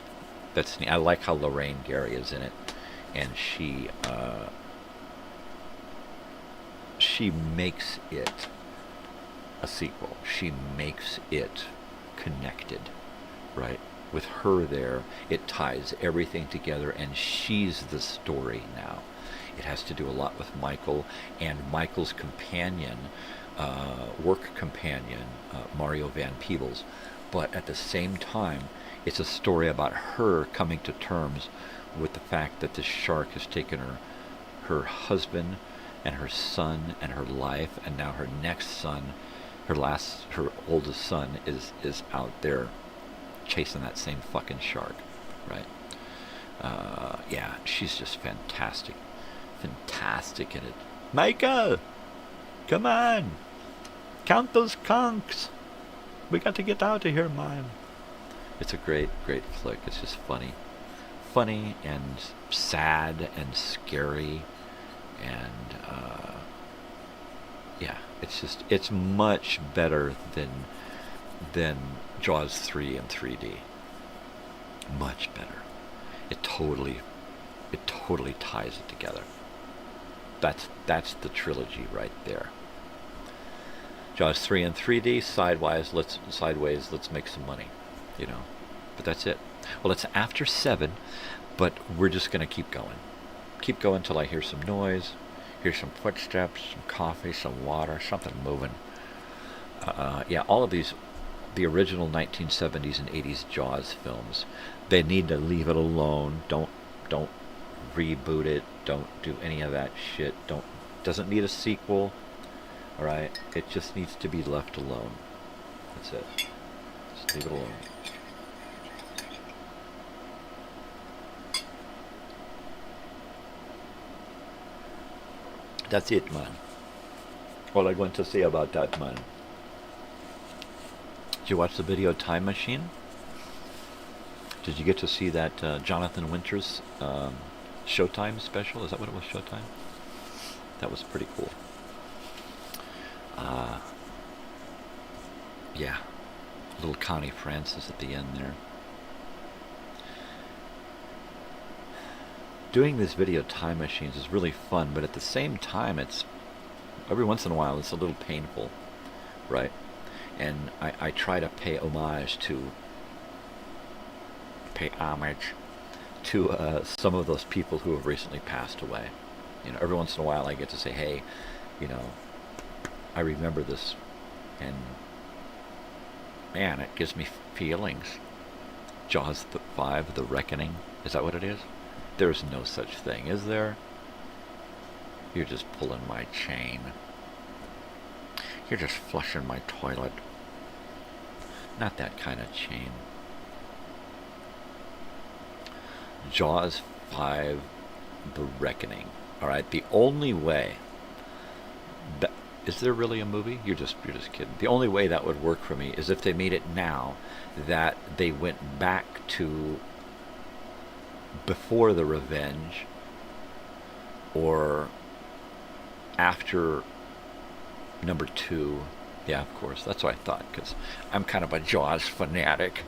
neat. I like how Lorraine Gary is in it, and she makes it a sequel. She makes it connected, right? With her there, it ties everything together, and she's the story now. It has to do a lot with Michael and Michael's companion, work companion, Mario Van Peebles. But at the same time, it's a story about her coming to terms with the fact that this shark has taken her husband and her son and her life, and now her next son, her oldest son, is out there chasing that same fucking shark, right? Yeah, she's just fantastic in it. Michael, come on, count those conchs. We got to get out of here, man. It's a great flick. It's just funny and sad and scary, and yeah, it's much better than Jaws 3 in 3D. Much better. It totally ties it together. That's the trilogy right there. Jaws 3 in 3D, sideways, let's make some money, you know. But that's it. Well, it's after 7, but we're just gonna keep going. Keep going till I hear some noise, hear some footsteps, some coffee, some water, something moving. Yeah, all of these, the original 1970s and 80s Jaws films, they need to leave it alone. Don't reboot it. Don't do any of that shit. Doesn't need a sequel. All right, it just needs to be left alone. That's it. Just leave it alone. That's it, man. All I'm going to say about that, man. Did you watch the video Time Machine? Did you get to see that Jonathan Winters Showtime special? Is that what it was, Showtime? That was pretty cool. Yeah. Little Connie Francis at the end there. Doing this video Time Machines is really fun, but at the same time, it's every once in a while it's a little painful, right? And I try to pay homage to some of those people who have recently passed away. You know, every once in a while I get to say, hey, you know, I remember this, and man, it gives me feelings. Jaws 5, The Reckoning, is that what it is? There's no such thing, is there? You're just pulling my chain. You're just flushing my toilet. Not that kind of chain. Jaws 5, The Reckoning. Alright, the only way that, is there really a movie? You're just kidding. The only way that would work for me is if they made it now, that they went back to before the Revenge or after number 2. Yeah, of course, that's what I thought, because I'm kind of a Jaws fanatic.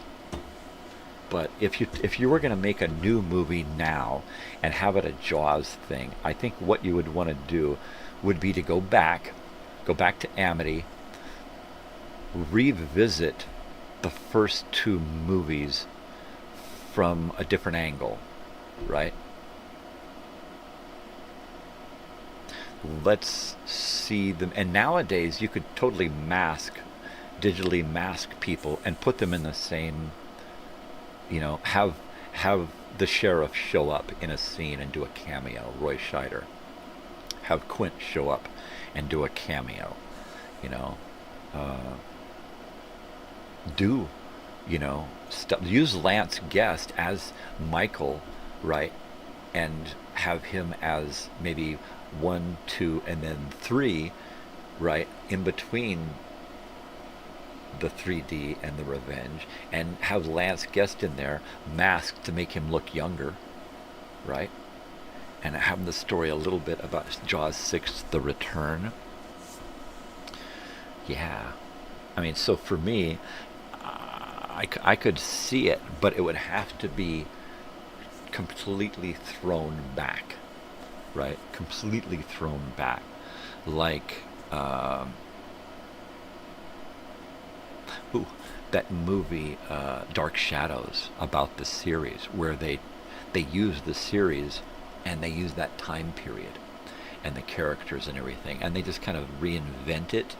But if you were going to make a new movie now and have it a Jaws thing, I think what you would want to do would be to go back to Amity, revisit the first two movies from a different angle, right? Let's see them. And nowadays you could totally digitally mask people and put them in the same, have the sheriff show up in a scene and do a cameo, Roy Scheider. Have Quint show up and do a cameo, use Lance Guest as Michael, right? And have him as maybe 1, 2, and then 3, right? In between the 3D and the Revenge, and have Lance Guest in there masked to make him look younger, right? And have the story a little bit about Jaws 6, The Return. Yeah. I mean, so for me, I could see it, but it would have to be completely thrown back, right? Completely thrown back. Like, that movie, Dark Shadows, about the series, where they use the series and they use that time period and the characters and everything, and they just kind of reinvent it,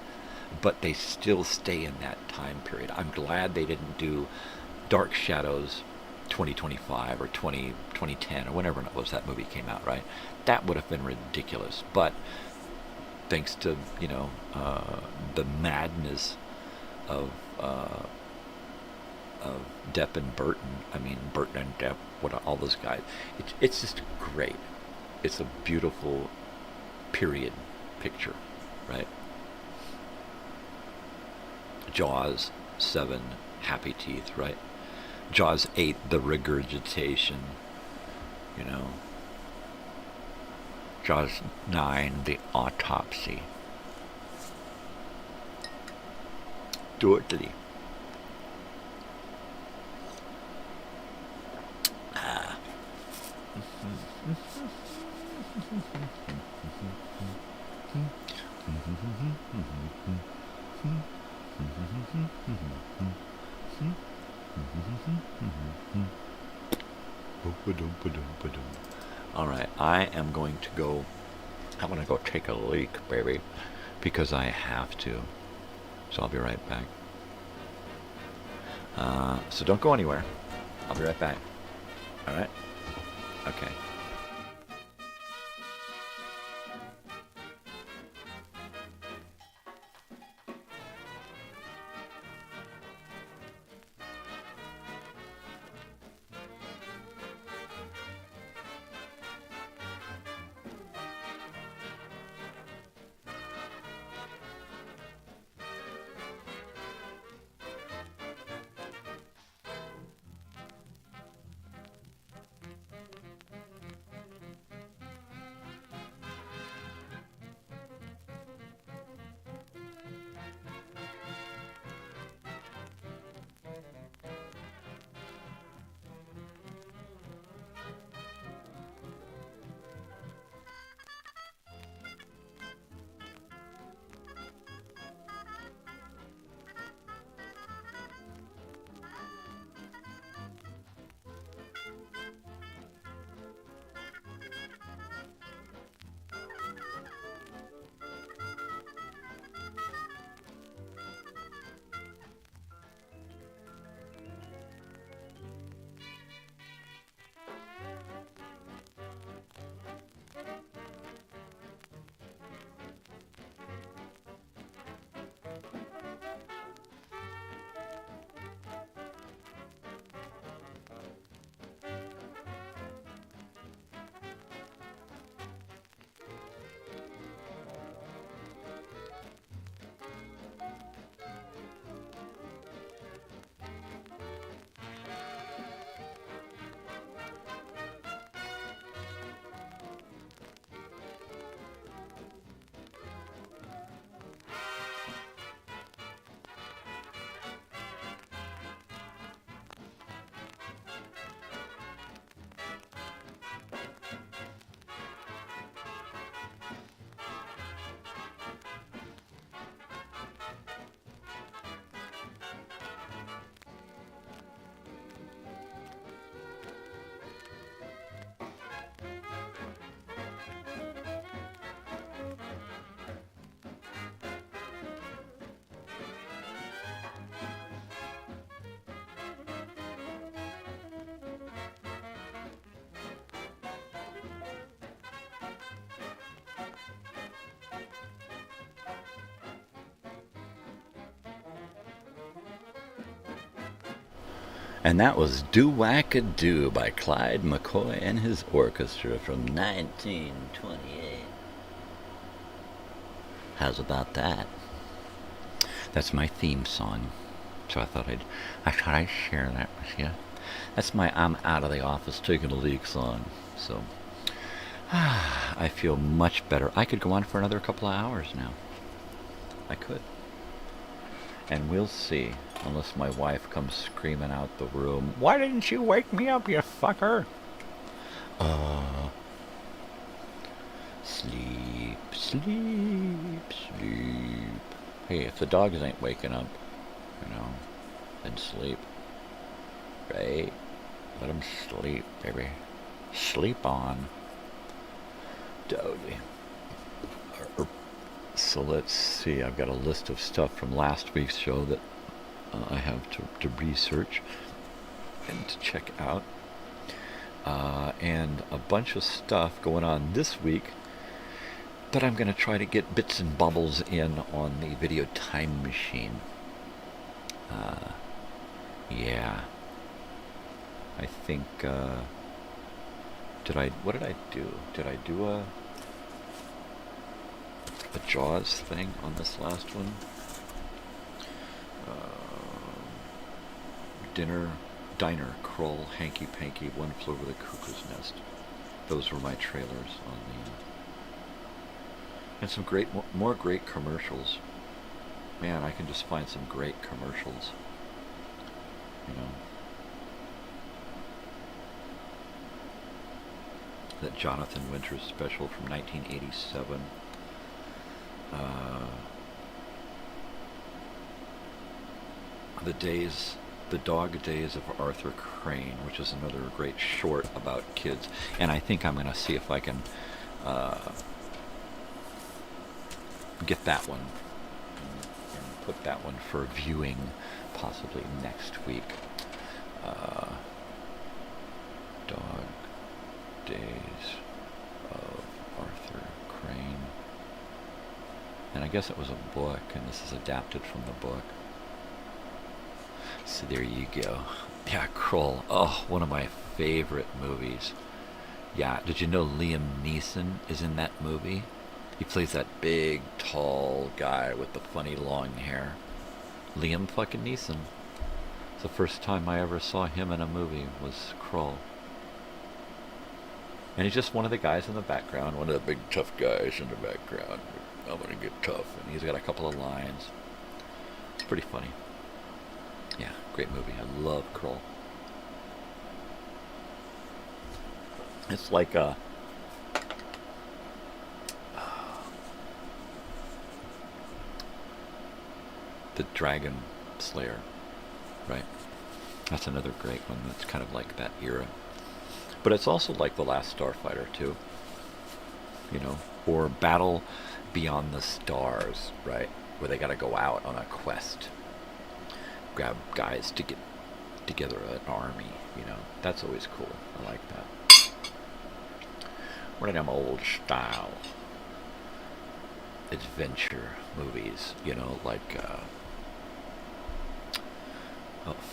but they still stay in that time period. I'm glad they didn't do Dark Shadows 2025 or 2010 or whenever it was that movie came out, right? That would have been ridiculous. But thanks to, the madness of Depp and Burton, Burton and Depp, all those guys, it's just great. It's a beautiful period picture, right? Jaws 7, Happy Teeth, right? Jaws 8, the regurgitation, Jaws 9, the autopsy. Totally. All right, I am going to go. I'm going to go take a leak, baby, because I have to. So I'll be right back. So don't go anywhere. I'll be right back. All right? Okay. And that was Do-Wacka-Do by Clyde McCoy and his orchestra from 1928. How's about that? That's my theme song. So I thought I'd share that with you. That's my I'm out of the office taking a leak song. So I feel much better. I could go on for another couple of hours now. I could. And we'll see, unless my wife comes screaming out the room. Why didn't you wake me up, you fucker? Sleep, sleep, sleep. Hey, if the dogs ain't waking up, then sleep. Right? Let them sleep, baby. Sleep on. Totally. So let's see, I've got a list of stuff from last week's show that I have to research and to check out. And a bunch of stuff going on this week that I'm going to try to get bits and bubbles in on the video time machine. Yeah. I think, what did I do? Did I do a Jaws thing on this last one? Diner, Kroll, Hanky Panky, One Flew Over the Cuckoo's Nest. Those were my trailers on the... And some more great commercials. Man, I can just find some great commercials. That Jonathan Winters special from 1987. The Dog Days of Arthur Crane, which is another great short about kids. And I think I'm going to see if I can get that one and put that one for viewing possibly next week. Dog Days of Arthur Crane. And I guess it was a book, and this is adapted from the book. So there you go. Yeah, Kroll. Oh, one of my favorite movies. Yeah, did you know Liam Neeson is in that movie? He plays that big, tall guy with the funny long hair. Liam fucking Neeson. It's the first time I ever saw him in a movie was Kroll. And he's just one of the guys in the background, one of the big tough guys in the background. I'm gonna get tough, and he's got a couple of lines. It's pretty funny. Yeah, great movie. I love Kroll. It's like the Dragon Slayer, right? That's another great one that's kind of like that era. But it's also like The Last Starfighter, too. Or Battle Beyond the Stars, right? Where they gotta go out on a quest. Grab guys to get together an army, That's always cool. I like that. One of them old style adventure movies, like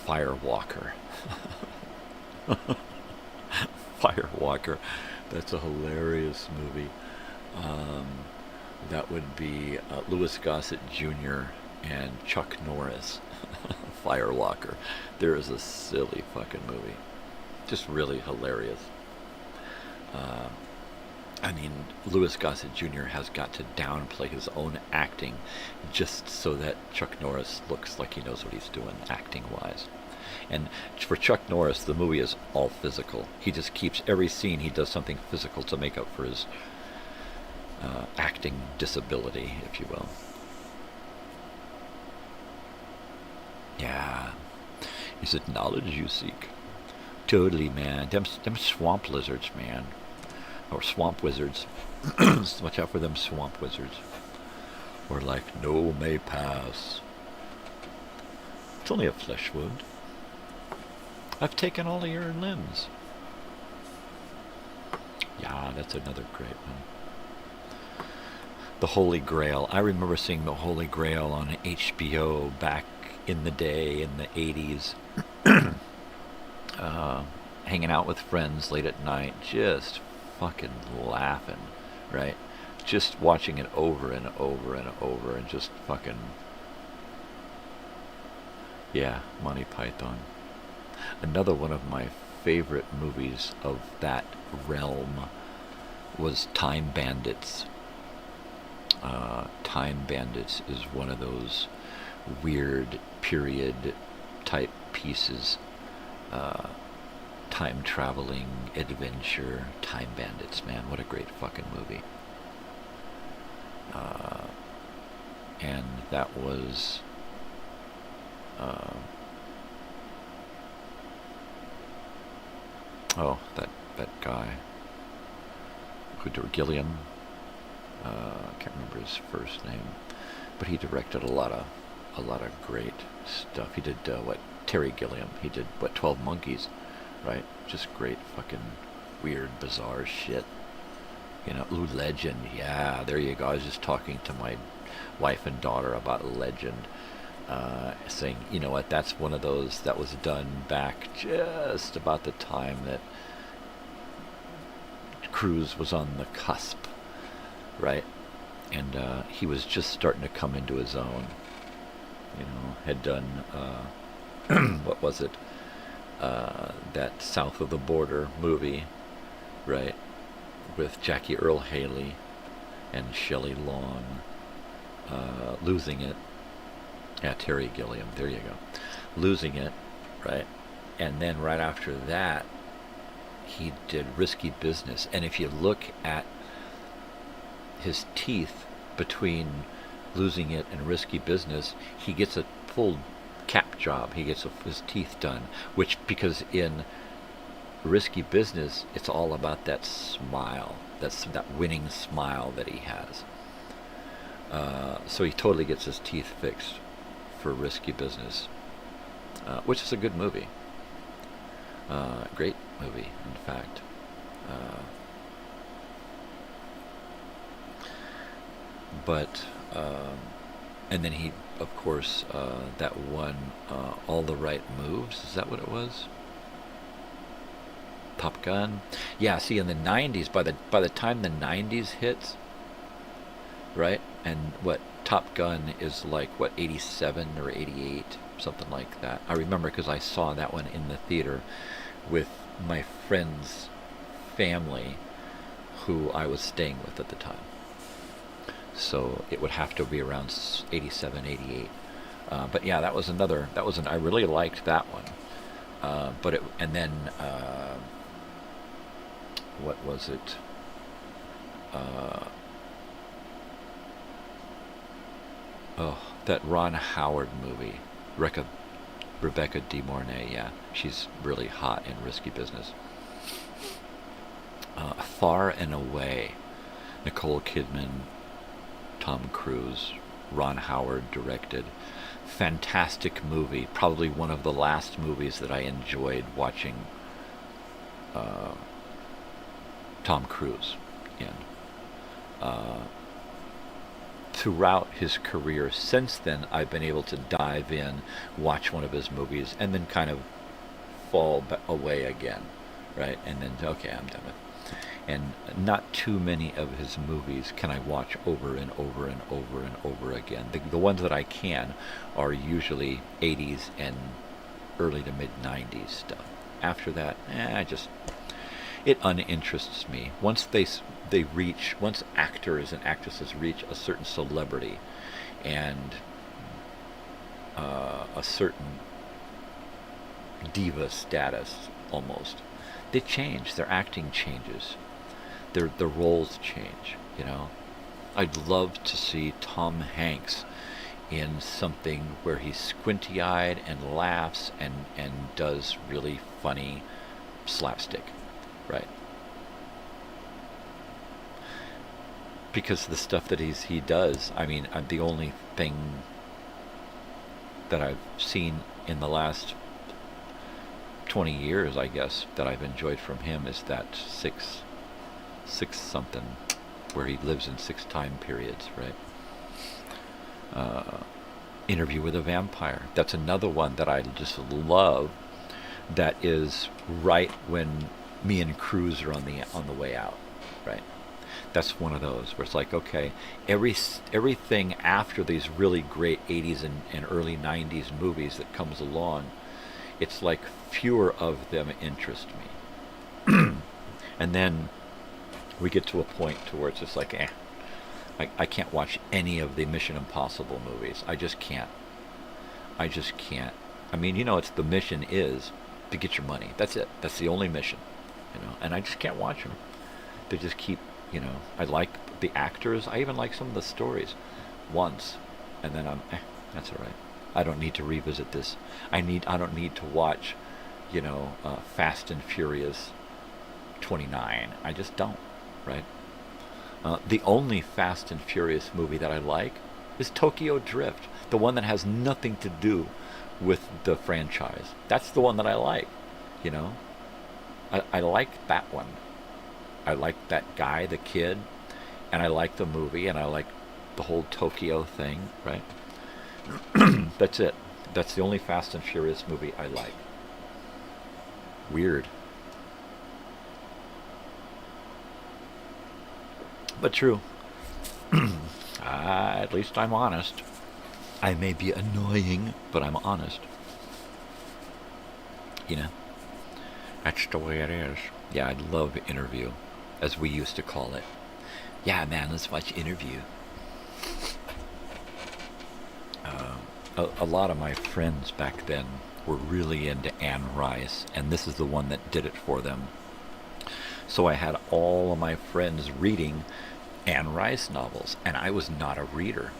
Firewalker. Firewalker. That's a hilarious movie. That would be Louis Gossett Jr. and Chuck Norris. Firewalker. There is a silly fucking movie. Just really hilarious. Louis Gossett Jr. has got to downplay his own acting just so that Chuck Norris looks like he knows what he's doing acting-wise. And for Chuck Norris, the movie is all physical. He just keeps every scene, he does something physical to make up for his acting disability, if you will. Yeah. Is it knowledge you seek? Totally, man. Them swamp lizards, man. Or swamp wizards. Watch out for them swamp wizards. Or like, no may pass. It's only a flesh wound. I've taken all of your limbs. Yeah, that's another great one. The Holy Grail. I remember seeing The Holy Grail on HBO back in the day, in the 80s. hanging out with friends late at night, just fucking laughing, right? Just watching it over and over and over and just fucking, yeah, Monty Python. Another one of my favorite movies of that realm was Time Bandits. Time Bandits is one of those weird period type pieces. Time traveling adventure. Time Bandits, man, what a great fucking movie. And that was that guy who directed Gilliam. I can't remember his first name, but he directed a lot of great stuff. He did Terry Gilliam. He did 12 Monkeys, right? Just great fucking weird, bizarre shit. You know, ooh, Legend. Yeah, there you go. I was just talking to my wife and daughter about Legend, saying, you know what, that's one of those that was done back just about the time that Cruise was on the cusp, right? And he was just starting to come into his own. You know, had done, what was it? That South of the Border movie, right? With Jackie Earle Haley and Shelley Long. Losing It. Yeah, Terry Gilliam. There you go. Losing It, right? And then right after that, he did Risky Business. And if you look at his teeth between Losing It and Risky Business, he gets a full cap job. He gets his teeth done, which, because in Risky Business, it's all about that smile, that winning smile that he has. So he totally gets his teeth fixed for Risky Business, which is a good movie. Great movie, in fact. And then he, of course, that one, All the Right Moves, is that what it was? Top Gun? Yeah, see, in the 90s, by the time the 90s hits, right, and what Top Gun is like, what, 87 or 88, something like that. I remember because I saw that one in the theater with my friend's family who I was staying with at the time. So it would have to be around 87, 88. But yeah, I really liked that one. What was it? That Ron Howard movie, Rebecca De Mornay. Yeah, she's really hot in Risky Business. Far and Away, Nicole Kidman, Tom Cruise, Ron Howard directed. Fantastic movie. Probably one of the last movies that I enjoyed watching Tom Cruise in. Throughout his career since then, I've been able to dive in, watch one of his movies, and then kind of fall away again, right? And then, okay, I'm done with it. And not too many of his movies can I watch over and over and over and over again. The ones that I can are usually 80s and early to mid 90s stuff. After that, it uninterests me. Once once actors and actresses reach a certain celebrity and a certain diva status, almost, they change. Their acting changes. Their roles change, you know. I'd love to see Tom Hanks in something where he's squinty-eyed and laughs and does really funny slapstick, right? Because the stuff that he does, I mean, the only thing that I've seen in the last 20 years, I guess, that I've enjoyed from him is that six something, where he lives in 6 time periods, right? Interview with a Vampire. That's another one that I just love that is right when me and Cruz are on the way out, right? That's one of those where it's like, okay, everything after these really great 80s and early 90s movies that comes along, it's like fewer of them interest me. And then we get to a point to where it's just like, I can't watch any of the Mission Impossible movies. I just can't. I mean, you know, it's the mission is to get your money. That's it. That's the only mission, you know. And I just can't watch them. They just keep, you know. I like the actors. I even like some of the stories once, and then that's all right. I don't need to revisit this. I don't need to watch, you know, Fast and Furious 29. I just don't, right? The only Fast and Furious movie that I like is Tokyo Drift, the one that has nothing to do with the franchise. That's the one that I like, you know. I like that one. I like that guy, the kid, and I like the movie, and I like the whole Tokyo thing, right? That's it. That's the only Fast and Furious movie I like. Weird. But true. At least I'm honest. I may be annoying, but I'm honest. You know? That's the way it is. Yeah, I love Interview, as we used to call it. Yeah, man, let's watch Interview. A lot of my friends back then were really into Anne Rice, and this is the one that did it for them. So I had all of my friends reading Anne Rice novels, and I was not a reader.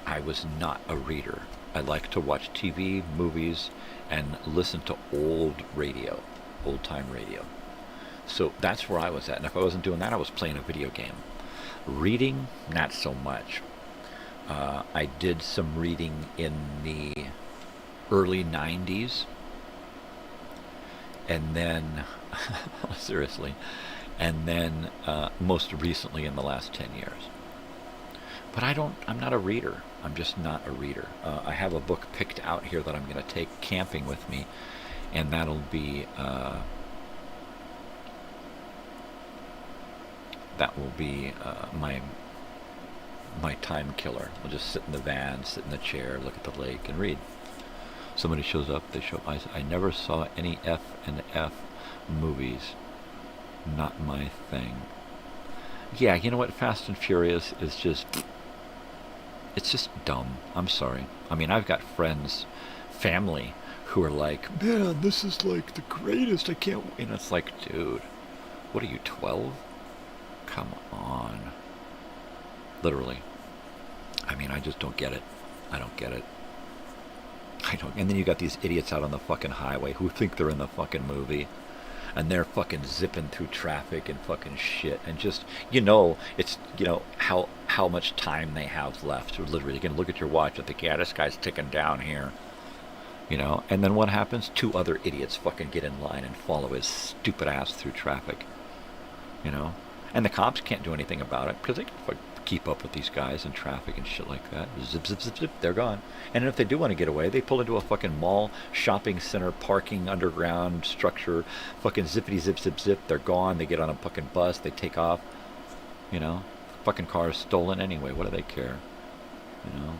I like to watch TV, movies, and listen to old time radio. So that's where I was at, and if I wasn't doing that, I was playing a video game. Reading, not so much. I did some reading in the early 90s, and then, seriously, and then most recently in the last 10 years. But I'm not a reader. I'm just not a reader. I have a book picked out here that I'm going to take camping with me, and that'll be, my time killer. I'll just sit in the van, sit in the chair, look at the lake, and read. Somebody shows up, I never saw any F&F movies. Not my thing. Yeah, you know what? Fast and Furious is just... It's just dumb. I'm sorry. I mean, I've got friends, family, who are like, man, this is like the greatest. I can't... And it's like, dude, what are you, 12? Come on. Literally. I mean, I just don't get it. I don't get it. And then you got these idiots out on the fucking highway who think they're in the fucking movie. And they're fucking zipping through traffic and fucking shit. And just, you know, it's, you know, how much time they have left. Literally, you can look at your watch and think, yeah, this guy's ticking down here. You know, and then what happens? 2 other idiots fucking get in line and follow his stupid ass through traffic. You know? And the cops can't do anything about it because they can keep up with these guys in traffic and shit like that. Zip, zip, zip, zip, they're gone. And if they do want to get away, they pull into a fucking mall, shopping center, parking, underground structure, fucking zippity zip, zip, zip, they're gone. They get on a fucking bus, they take off. You know? Fucking car is stolen anyway, what do they care? You know?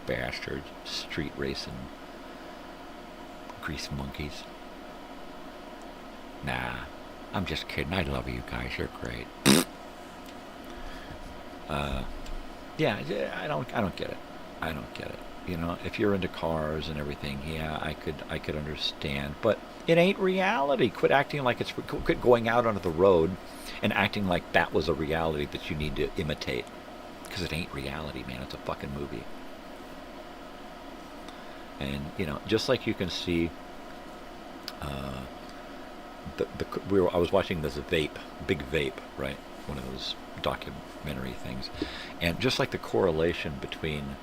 Bastards. Street racing. Grease monkeys. Nah. I'm just kidding. I love you guys. You're great. Yeah, I don't get it. I don't get it. You know, if you're into cars and everything, yeah, I could understand. But it ain't reality. Quit acting like it's... Quit going out onto the road and acting like that was a reality that you need to imitate. Because it ain't reality, man. It's a fucking movie. And, you know, just like you can see... I was watching this Big Vape, right? One of those documentary things. And just like the correlation between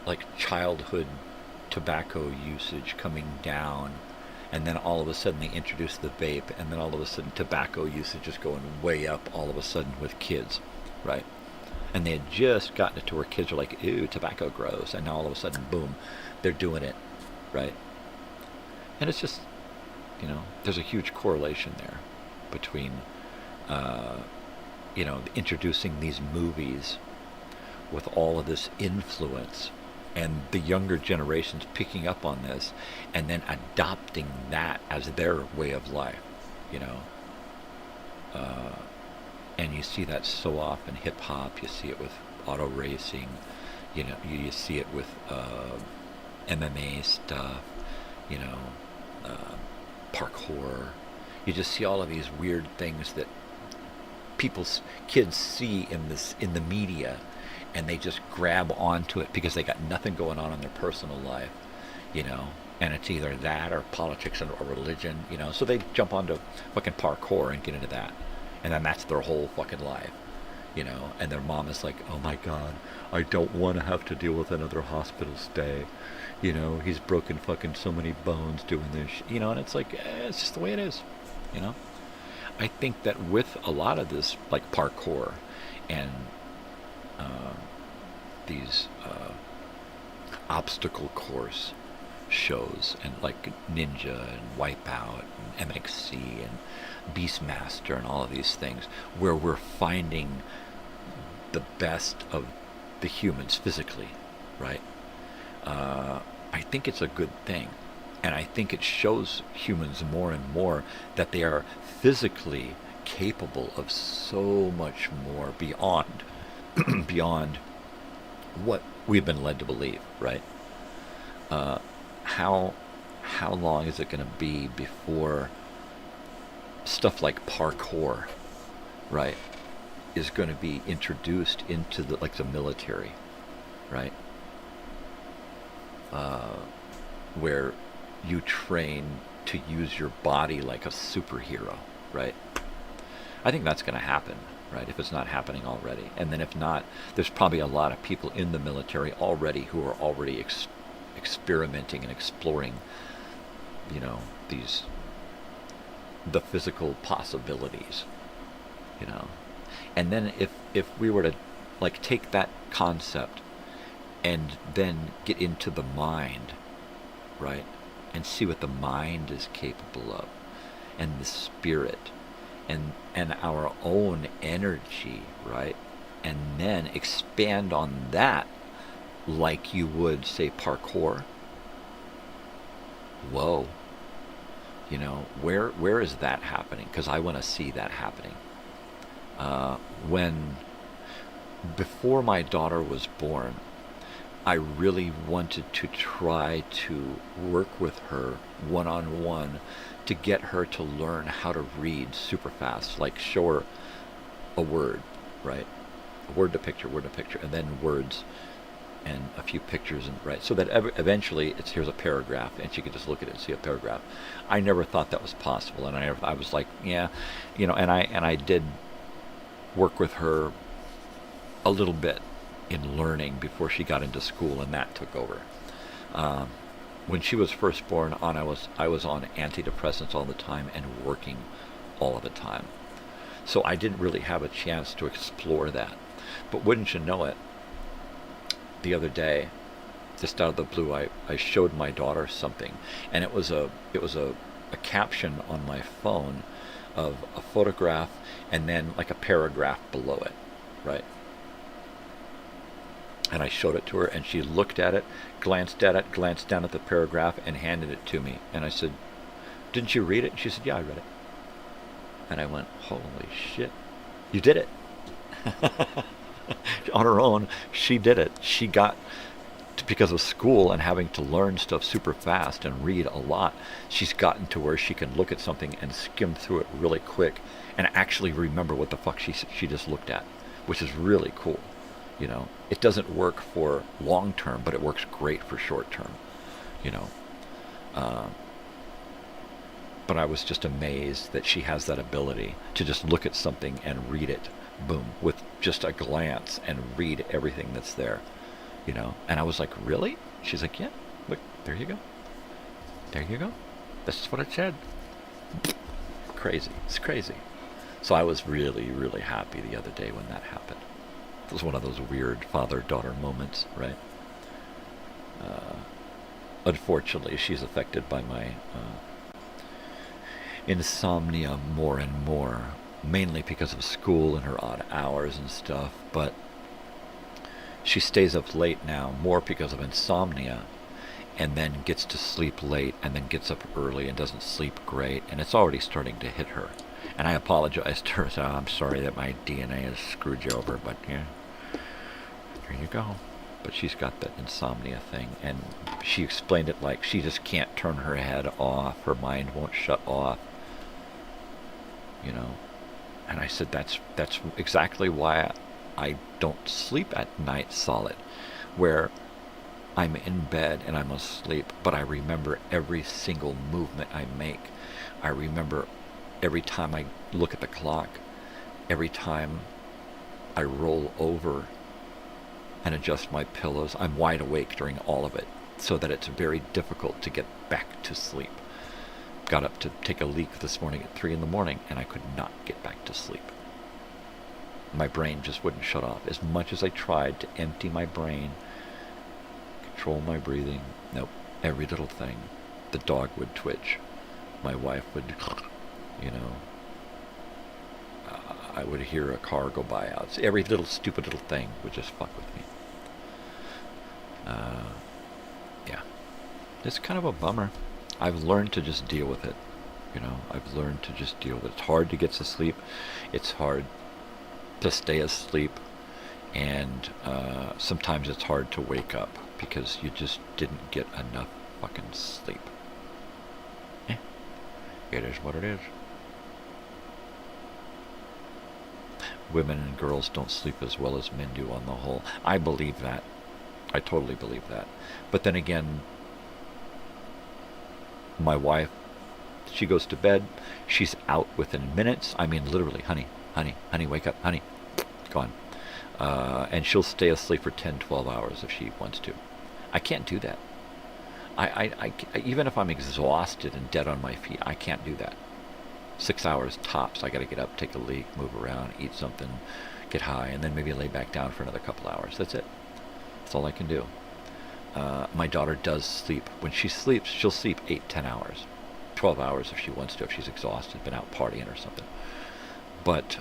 like childhood tobacco usage coming down, and then all of a sudden they introduce the vape, and then all of a sudden tobacco usage is going way up all of a sudden with kids, right? And they had just gotten it to where kids are like, ew, tobacco grows, and now all of a sudden, boom, they're doing it right? And it's just, you know, there's a huge correlation there between, you know, introducing these movies with all of this influence and the younger generations picking up on this and then adopting that as their way of life, you know. And you see that so often, hip-hop, you see it with auto racing, you know, you see it with MMA stuff, you know, parkour. You just see all of these weird things that kids see in the media, and they just grab onto it because they got nothing going on in their personal life, you know, and it's either that or politics or religion, you know, so they jump onto fucking parkour and get into that, and then that's their whole fucking life, you know, and their mom is like, oh my God, I don't want to have to deal with another hospital stay, you know, he's broken fucking so many bones doing this, you know, and it's like, it's just the way it is, you know. I think that with a lot of this, like parkour and these obstacle course shows, and like Ninja and Wipeout and MXC and Beastmaster and all of these things, where we're finding the best of the humans physically, right? I think it's a good thing. And I think it shows humans more and more that they are physically capable of so much more beyond beyond what we've been led to believe, right? How long is it going to be before stuff like parkour, right, is going to be introduced into the military, right? Where you train to use your body like a superhero, right? I think that's going to happen, right, if it's not happening already. And then if not, there's probably a lot of people in the military already who are already experimenting and exploring, you know, the physical possibilities, you know. And then if we were to like take that concept and then get into the mind, right, and see what the mind is capable of, and the spirit, and our own energy, right, and then expand on that like you would, say, parkour. Whoa. You know, where is that happening? Because I want to see that happening. Before my daughter was born, I really wanted to try to work with her one-on-one to get her to learn how to read super fast, like show her a word, right? Word to picture, and then words and a few pictures, and right, so that eventually here's a paragraph and she could just look at it and see a paragraph. I never thought that was possible, and I was like, yeah, you know, and I did work with her a little bit in learning before she got into school, and that took over. When she was first born, I was on antidepressants all the time and working all of the time, so I didn't really have a chance to explore that. But wouldn't you know it, the other day, just out of the blue, I showed my daughter something, and it was a caption on my phone of a photograph and then like a paragraph below it, right? And I showed it to her, and she looked at it, glanced down at the paragraph, and handed it to me. And I said, "Didn't you read it?" And she said, "Yeah, I read it." And I went, "Holy shit, you did it." On her own, she did it. She got, because of school and having to learn stuff super fast and read a lot, she's gotten to where she can look at something and skim through it really quick and actually remember what the fuck she just looked at, which is really cool. You know, it doesn't work for long term, but it works great for short term, you know. But I was just amazed that she has that ability to just look at something and read it, boom, with just a glance, and read everything that's there, you know. And I was like, really? She's like, yeah, look, there you go. There you go. That's what it said. Crazy. It's crazy. So I was really, really happy the other day when that happened. It was one of those weird father-daughter moments, right? unfortunately, she's affected by my insomnia more and more, mainly because of school and her odd hours and stuff, but she stays up late now, more because of insomnia, and then gets to sleep late, and then gets up early and doesn't sleep great, and it's already starting to hit her. And I apologized to her, so I'm sorry that my DNA has screwed you over, but yeah, there you go. But she's got that insomnia thing, and she explained it like she just can't turn her head off, her mind won't shut off, you know. And I said that's exactly why I don't sleep at night solid, where I'm in bed and I'm asleep, but I remember every single movement I make. I remember every time I look at the clock, every time I roll over and adjust my pillows. I'm wide awake during all of it, so that it's very difficult to get back to sleep. Got up to take a leak this morning at 3 in the morning, and I could not get back to sleep. My brain just wouldn't shut off. As much as I tried to empty my brain, control my breathing, nope, every little thing. The dog would twitch. My wife would, you know, I would hear a car go by out. Every little stupid little thing would just fuck with me. Yeah. It's kind of a bummer. I've learned to just deal with it. You know, I've learned to just deal with it. It's hard to get to sleep. It's hard to stay asleep. And sometimes it's hard to wake up because you just didn't get enough fucking sleep. Eh. It is what it is. Women and girls don't sleep as well as men do on the whole. I believe that. I totally believe that. But then again, my wife, she goes to bed, she's out within minutes. I mean, literally, honey, wake up, honey, gone. And she'll stay asleep for 10, 12 hours if she wants to. I can't do that. I even if I'm exhausted and dead on my feet, I can't do that. 6 hours tops. I got to get up, take a leak, move around, eat something, get high, and then maybe lay back down for another couple hours. That's it. That's all I can do. My daughter does sleep. When she sleeps, she'll sleep 8, 10 hours. 12 hours if she wants to, if she's exhausted, been out partying or something. But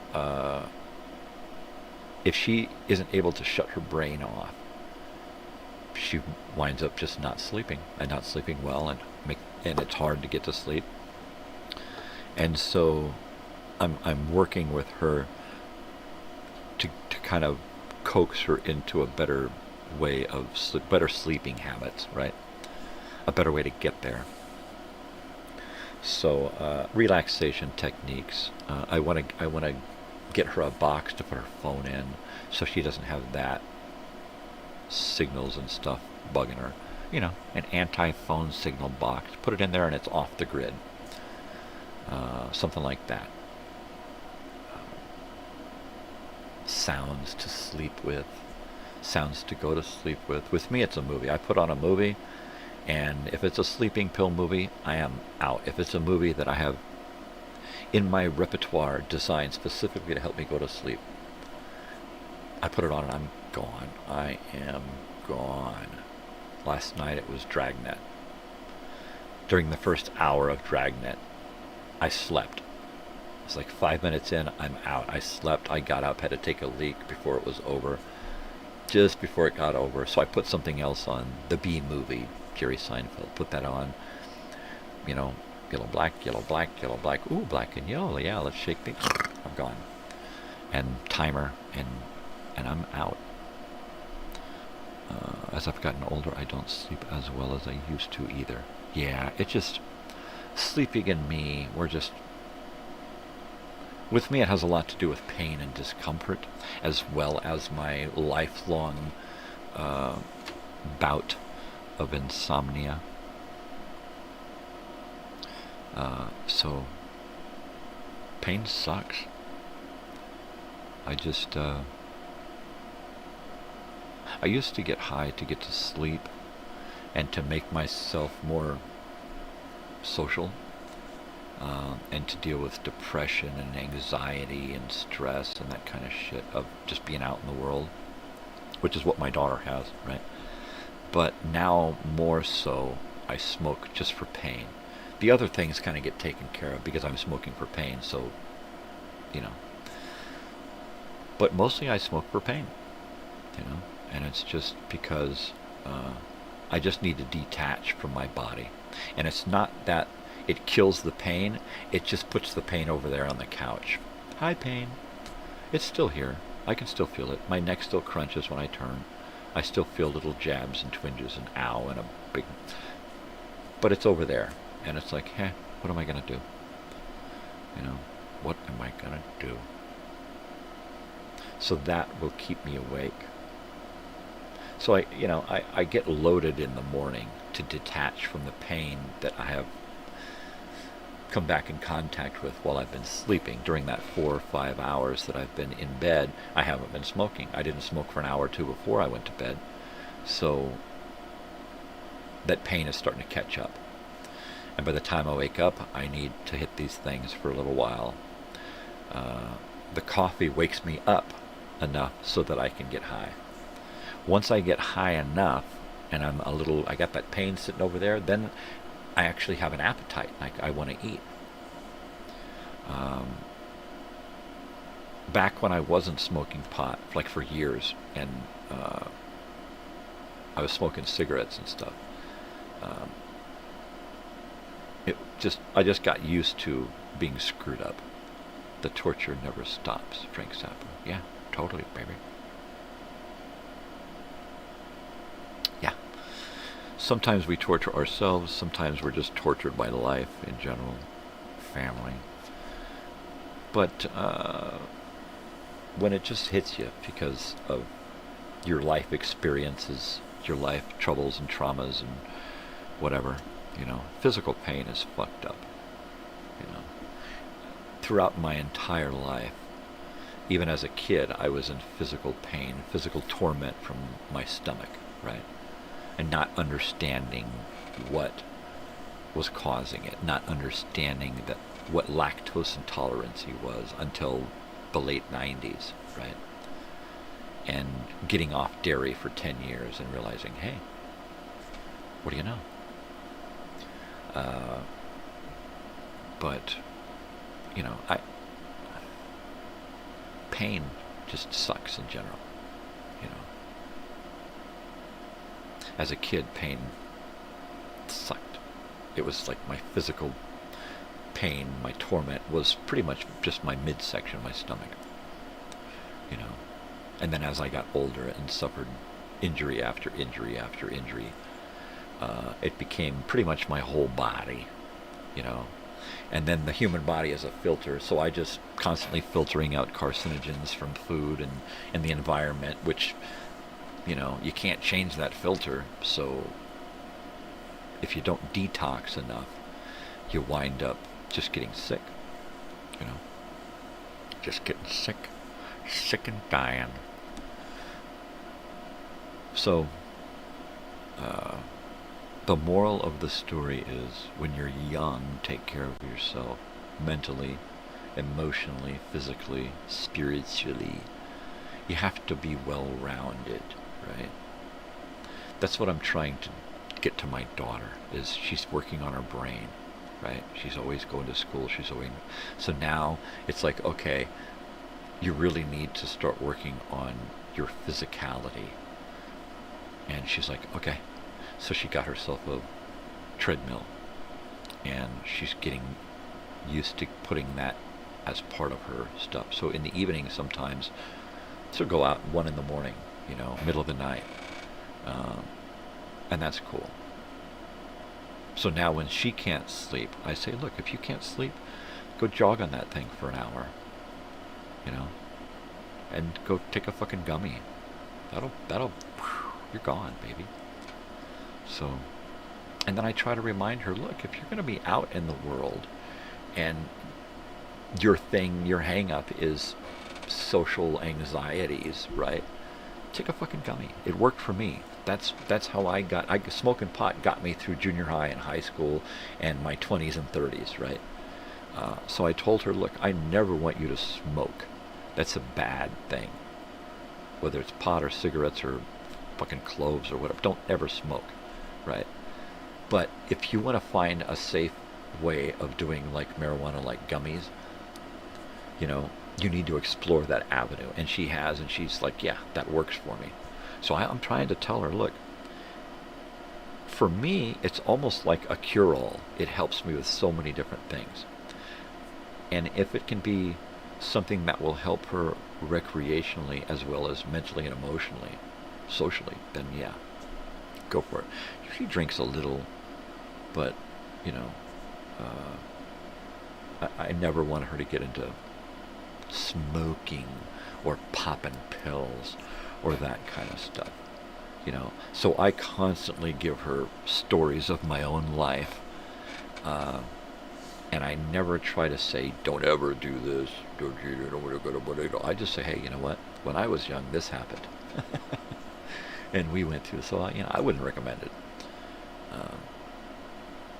if she isn't able to shut her brain off, she winds up just not sleeping, and not sleeping well, and it's hard to get to sleep. And so I'm working with her to kind of coax her into a better way of better sleeping habits, right? A better way to get there. So relaxation techniques. I want to get her a box to put her phone in, so she doesn't have that signals and stuff bugging her. You know, an anti-phone signal box. Put it in there and it's off the grid. Something like that. Sounds to sleep with. Sounds to go to sleep with. With me, it's a movie. I put on a movie, and if it's a sleeping pill movie, I am out. If it's a movie that I have in my repertoire designed specifically to help me go to sleep, I put it on and I'm gone. I am gone. Last night it was Dragnet. During the first hour of Dragnet, I slept. It's like 5 minutes in, I'm out. I slept, I got up, had to take a leak before it was over. Just before it got over. So I put something else on. The Bee Movie, Jerry Seinfeld. Put that on. You know, yellow, black, yellow, black, yellow, black. Ooh, black and yellow. Yeah, let's shake things. I'm gone. And timer, and I'm out. As I've gotten older, I don't sleep as well as I used to either. Yeah, it just... Sleeping and me, we're just... With me, it has a lot to do with pain and discomfort, as well as my lifelong bout of insomnia. So, pain sucks. I just, I used to get high to get to sleep and to make myself more social. And to deal with depression and anxiety and stress and that kind of shit of just being out in the world, which is what my daughter has, right? But now more so, I smoke just for pain. The other things kind of get taken care of because I'm smoking for pain, so, you know. But mostly I smoke for pain, you know, and it's just because I just need to detach from my body. And it's not that it kills the pain, it just puts the pain over there on the couch. Hi, pain. It's still here. I can still feel it. My neck still crunches when I turn. I still feel little jabs and twinges and ow and a big... But it's over there. And it's like, hey, what am I going to do? You know, what am I going to do? So that will keep me awake. So I get loaded in the morning to detach from the pain that I have come back in contact with while I've been sleeping. During that 4 or 5 hours that I've been in bed, I haven't been smoking. I didn't smoke for an hour or two before I went to bed. So that pain is starting to catch up. And by the time I wake up, I need to hit these things for a little while. The coffee wakes me up enough so that I can get high. Once I get high enough, and I got that pain sitting over there, then I actually have an appetite. Like I want to eat. Back when I wasn't smoking pot, like for years, and I was smoking cigarettes and stuff. I just got used to being screwed up. The torture never stops, Frank Zappa. Yeah, totally, baby. Yeah. Sometimes we torture ourselves, sometimes we're just tortured by life in general, family. But when it just hits you because of your life experiences, your life troubles and traumas and whatever, you know, physical pain is fucked up, you know. Throughout my entire life, even as a kid, I was in physical pain, physical torment from my stomach, right? And not understanding what was causing it, not understanding that what lactose intolerance was until the late 90s, right? And getting off dairy for 10 years and realizing, hey, what do you know? But, you know, pain just sucks in general, you know. As a kid, pain sucked. It was like my physical pain, my torment was pretty much just my midsection of my stomach, you know. And then as I got older and suffered injury after injury after injury, it became pretty much my whole body, you know. And then the human body is a filter, so I just constantly filtering out carcinogens from food and the environment, which, you know, you can't change that filter. So if you don't detox enough, you wind up just getting sick, you know. Just getting sick and dying. So the moral of the story is, when you're young, take care of yourself mentally, emotionally, physically, spiritually. You have to be well-rounded, right? That's what I'm trying to get to my daughter, is she's working on her brain, right? She's always going to school, so now it's like, okay, you really need to start working on your physicality. And she's like, okay. So she got herself a treadmill, and she's getting used to putting that as part of her stuff. So in the evening sometimes she'll go out 1 in the morning, you know, middle of the night, and that's cool. So now when she can't sleep, I say, look, if you can't sleep, go jog on that thing for an hour, you know, and go take a fucking gummy. That'll you're gone, baby. So, and then I try to remind her, look, if you're going to be out in the world and your hang-up is social anxieties, right? Take a fucking gummy. It worked for me. That's how smoking pot got me through junior high and high school and my 20s and 30s, right? So I told her, look, I never want you to smoke. That's a bad thing. Whether it's pot or cigarettes or fucking cloves or whatever, don't ever smoke, right? But if you want to find a safe way of doing like marijuana, like gummies, you know, you need to explore that avenue. And she has, and she's like, yeah, that works for me. So I'm trying to tell her, look, for me, it's almost like a cure-all. It helps me with so many different things. And if it can be something that will help her recreationally as well as mentally and emotionally, socially, then yeah, go for it. She drinks a little, but, you know, I never want her to get into smoking or popping pills or that kind of stuff, you know. So I constantly give her stories of my own life, and I never try to say, don't ever do this, I just say, hey, you know what, when I was young, this happened. And we went through, so, you know, I wouldn't recommend it.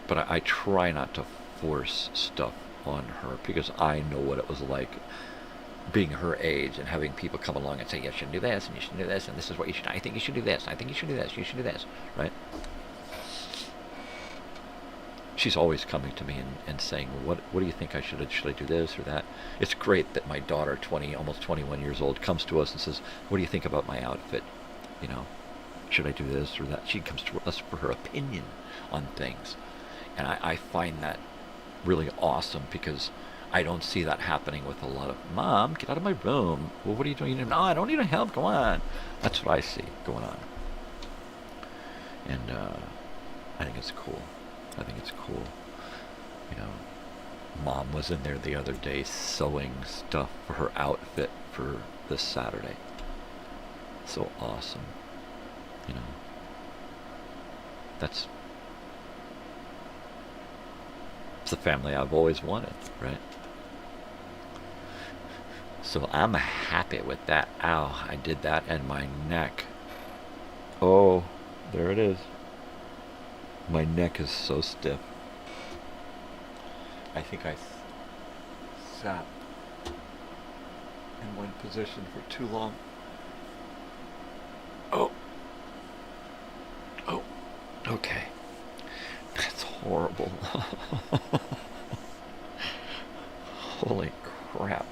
But I try not to force stuff on her, because I know what it was like being her age and having people come along and say, you shouldn't do this, and you shouldn't do this, and this is what you should, I think you should do this, I think you should do this, you should do this, right? She's always coming to me and saying, what do you think I should I do this or that? It's great that my daughter, 20, almost 21 years old, comes to us and says, what do you think about my outfit? You know, should I do this or that? She comes to us for her opinion on things. And I find that really awesome, because I don't see that happening with a lot of, Mom, get out of my room. Well, what are you doing? No, I don't need help. Go on. That's what I see going on. And I think it's cool. I think it's cool. You know, Mom was in there the other day sewing stuff for her outfit for this Saturday. So awesome. You know, it's the family I've always wanted, right? So I'm happy with that. Ow, I did that and my neck. Oh, there it is. My neck is so stiff. I think I sat in one position for too long. Oh. Oh. Okay. That's horrible. Holy crap.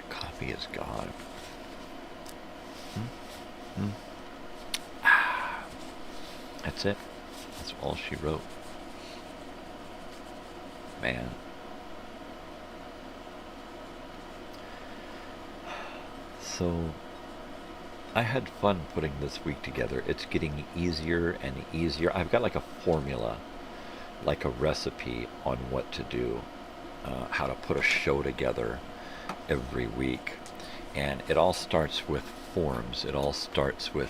Coffee is gone. That's it. That's all she wrote. Man. So, I had fun putting this week together. It's getting easier and easier. I've got like a formula, like a recipe on what to do, how to put a show together every week. And it all starts with forms. It all starts with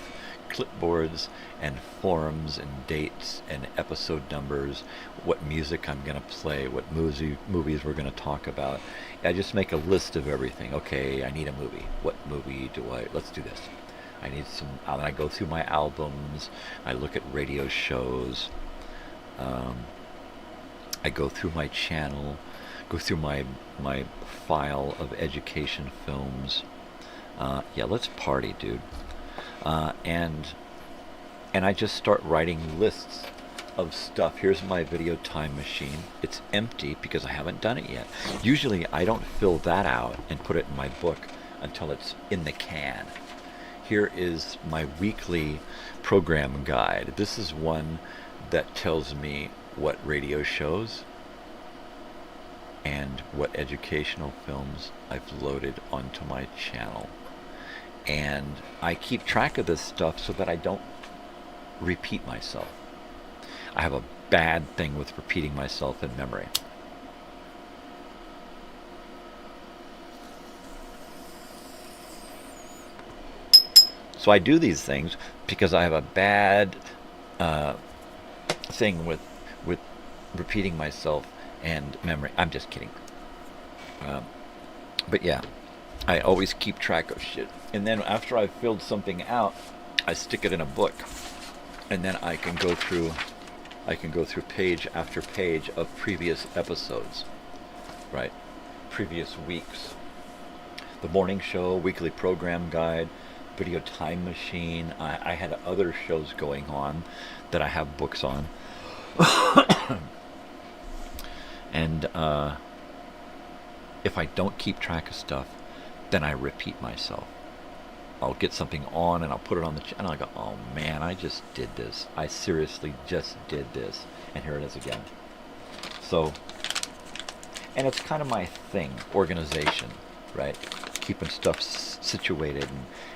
clipboards and forms and dates and episode numbers, what music I'm going to play, what movies we're going to talk about. I just make a list of everything. Okay, I need a movie. What movie let's do this. I need some, I go through my albums, I look at radio shows, I go through my channel, go through my file of education films. Yeah, let's party, dude. And I just start writing lists of stuff. Here's my video time machine. It's empty because I haven't done it yet. Usually I don't fill that out and put it in my book until it's in the can. Here is my weekly program guide. This is one that tells me what radio shows and what educational films I've loaded onto my channel. And I keep track of this stuff so that I don't repeat myself. I have a bad thing with repeating myself in memory. So I do these things because I have a bad thing with repeating myself and memory. I'm just kidding. But yeah, I always keep track of shit. And then after I've filled something out, I stick it in a book. And then I can go through page after page of previous episodes, right? Previous weeks. The morning show, weekly program guide, video time machine. I had other shows going on that I have books on. And if I don't keep track of stuff, then I repeat myself. I'll get something on and I'll put it on the channel. I go, oh man, I just did this. I seriously just did this. And here it is again. So, and it's kind of my thing, organization, right? Keeping stuff situated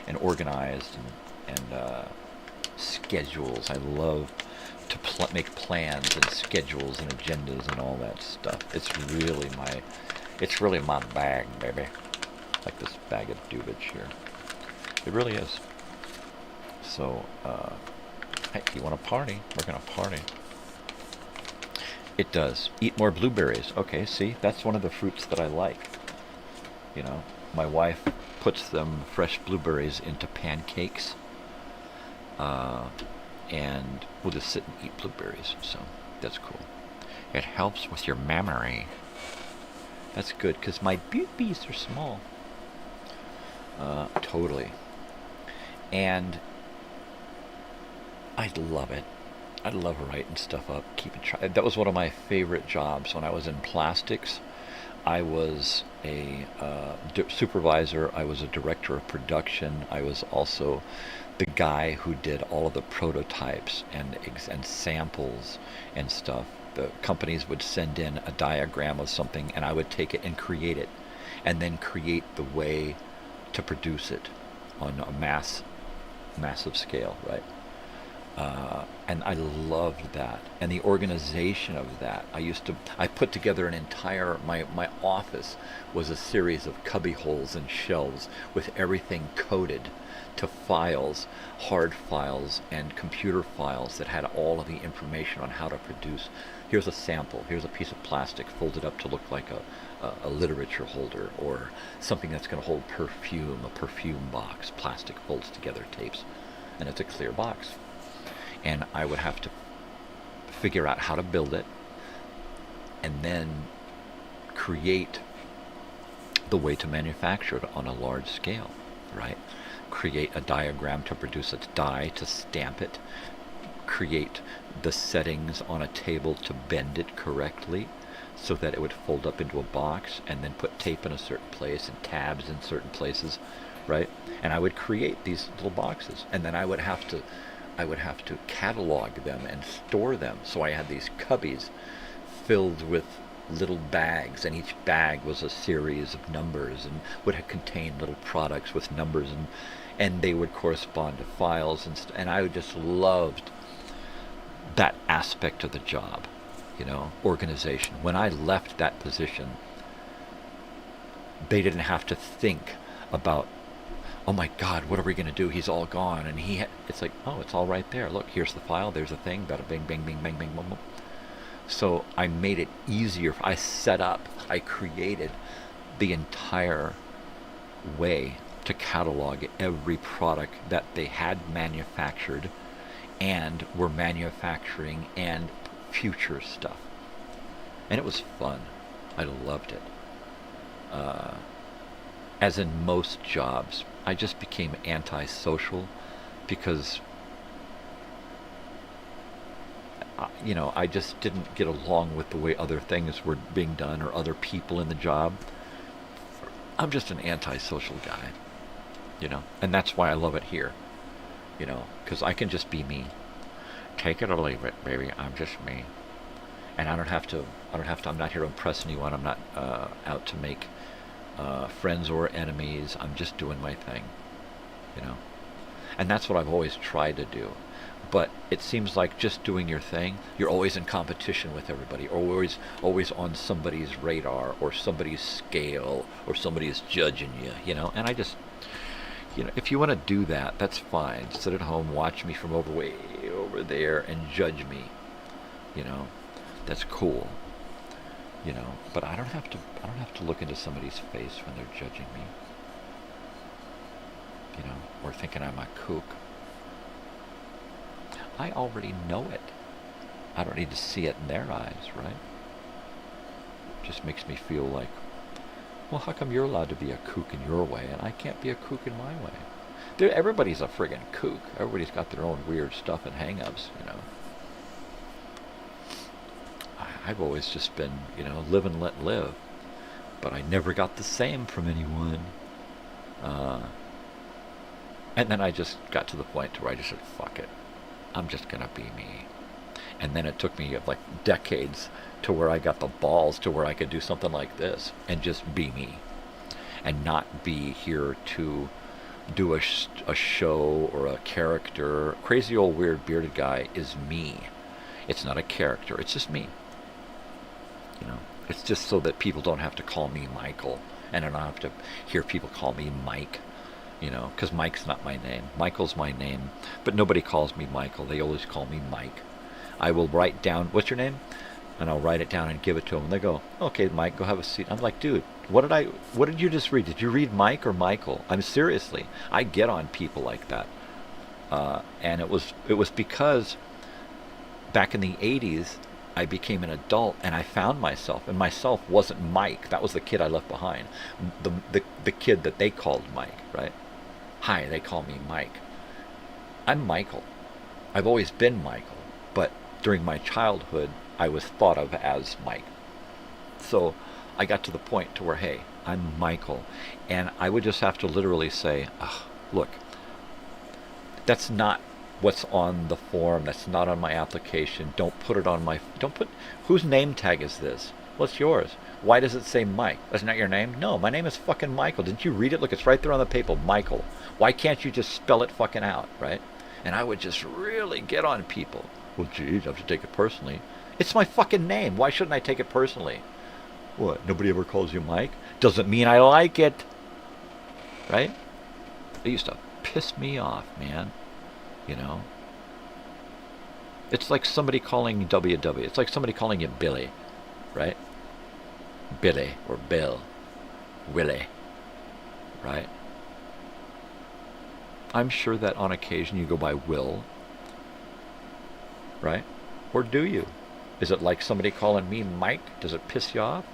and organized and schedules. I love to make plans and schedules and agendas and all that stuff. It's really my bag, baby. Like this bag of doobage here. It really is. So, hey, you want to party? We're going to party. It does. Eat more blueberries. Okay, see, that's one of the fruits that I like. You know, my wife puts them fresh blueberries into pancakes. And we'll just sit and eat blueberries. So, that's cool. It helps with your memory. That's good, because my boobies are small. Totally. And I love it. I love writing stuff up, keeping track. That was one of my favorite jobs when I was in plastics. I was a supervisor. I was a director of production. I was also the guy who did all of the prototypes and samples and stuff. The companies would send in a diagram of something, and I would take it and create it, and then create the way to produce it on a massive scale, right? And I loved that, and the organization of that. I put together an entire, my office was a series of cubby holes and shelves with everything coded to files, hard files and computer files that had all of the information on how to produce. Here's a sample, here's a piece of plastic folded up to look like a literature holder, or something that's going to hold perfume, a perfume box. Plastic folds together, tapes, and it's a clear box. And I would have to figure out how to build it, and then create the way to manufacture it on a large scale, right? Create a diagram to produce a die, to stamp it, create the settings on a table to bend it correctly so that it would fold up into a box, and then put tape in a certain place and tabs in certain places, right? And I would create these little boxes, and then I would have to catalog them and store them. So I had these cubbies filled with little bags, and each bag was a series of numbers and would have contained little products with numbers, and they would correspond to files, and I just loved that aspect of the job, you know, organization. When I left that position, they didn't have to think about, oh my God, what are we going to do? He's all gone. And it's like, oh, it's all right there. Look, here's the file. There's a thing. Bada bing, bing, bing, bing, bing, boom, boom. So I made it easier. I created the entire way to catalog every product that they had manufactured and were manufacturing, and future stuff. And it was fun. I loved it. As in most jobs, I just became antisocial because, you know, I just didn't get along with the way other things were being done or other people in the job. I'm just an antisocial guy, you know, and that's why I love it here, you know, because I can just be me. Take it or leave it, baby. I'm just me. And I'm not here to impress anyone. I'm not out to make friends or enemies. I'm just doing my thing, you know. And that's what I've always tried to do. But it seems like just doing your thing, you're always in competition with everybody, or always on somebody's radar, or somebody's scale, or somebody's judging you, you know. And I just, you know, if you want to do that, that's fine. Sit at home, watch me from way over there, and judge me, you know. That's cool, you know. But I don't have to look into somebody's face when they're judging me, you know, or thinking I'm a kook. I already know it. I don't need to see it in their eyes, right? It just makes me feel like Well, how come you're allowed to be a kook in your way and I can't be a kook in my way? Everybody's a friggin' kook. Everybody's got their own weird stuff and hang-ups, you know. I've always just been, you know, live and let live. But I never got the same from anyone. And then I just got to the point where I just said, fuck it. I'm just going to be me. And then it took me like decades to where I got the balls to where I could do something like this and just be me. And not be here to do a show or a character. Crazy Old Weird Bearded Guy is me. It's not a character. It's just me. You know, it's just so that people don't have to call me Michael, and I don't have to hear people call me Mike, you know, because Mike's not my name. Michael's my name, but nobody calls me Michael. They always call me Mike. I will write down, what's your name? And I'll write it down and give it to them. And they go, okay, Mike, go have a seat. I'm like, dude, what did you just read? Did you read Mike or Michael? I'm seriously, I get on people like that. And it was because back in the 80s, I became an adult and I found myself, and myself wasn't Mike. That was the kid I left behind. The kid that they called Mike, right? Hi, they call me Mike. I'm Michael. I've always been Michael, but during my childhood, I was thought of as Mike. So I got to the point to where, hey, I'm Michael. And I would just have to literally say, look, that's not what's on the form, that's not on my application. Don't put it on my, whose name tag is this? What's yours? Why does it say Mike? That's not your name? No, my name is fucking Michael. Didn't you read it? Look, it's right there on the paper, Michael. Why can't you just spell it fucking out, right? And I would just really get on people. Well, geez, I have to take it personally. It's my fucking name. Why shouldn't I take it personally? What, nobody ever calls you Mike? Doesn't mean I like it. Right? It used to piss me off, man. You know? It's like somebody calling WW. It's like somebody calling you Billy. Right? Billy or Bill. Willie. Right? I'm sure that on occasion you go by Will. Right? Or do you? Is it like somebody calling me Mike? Does it piss you off?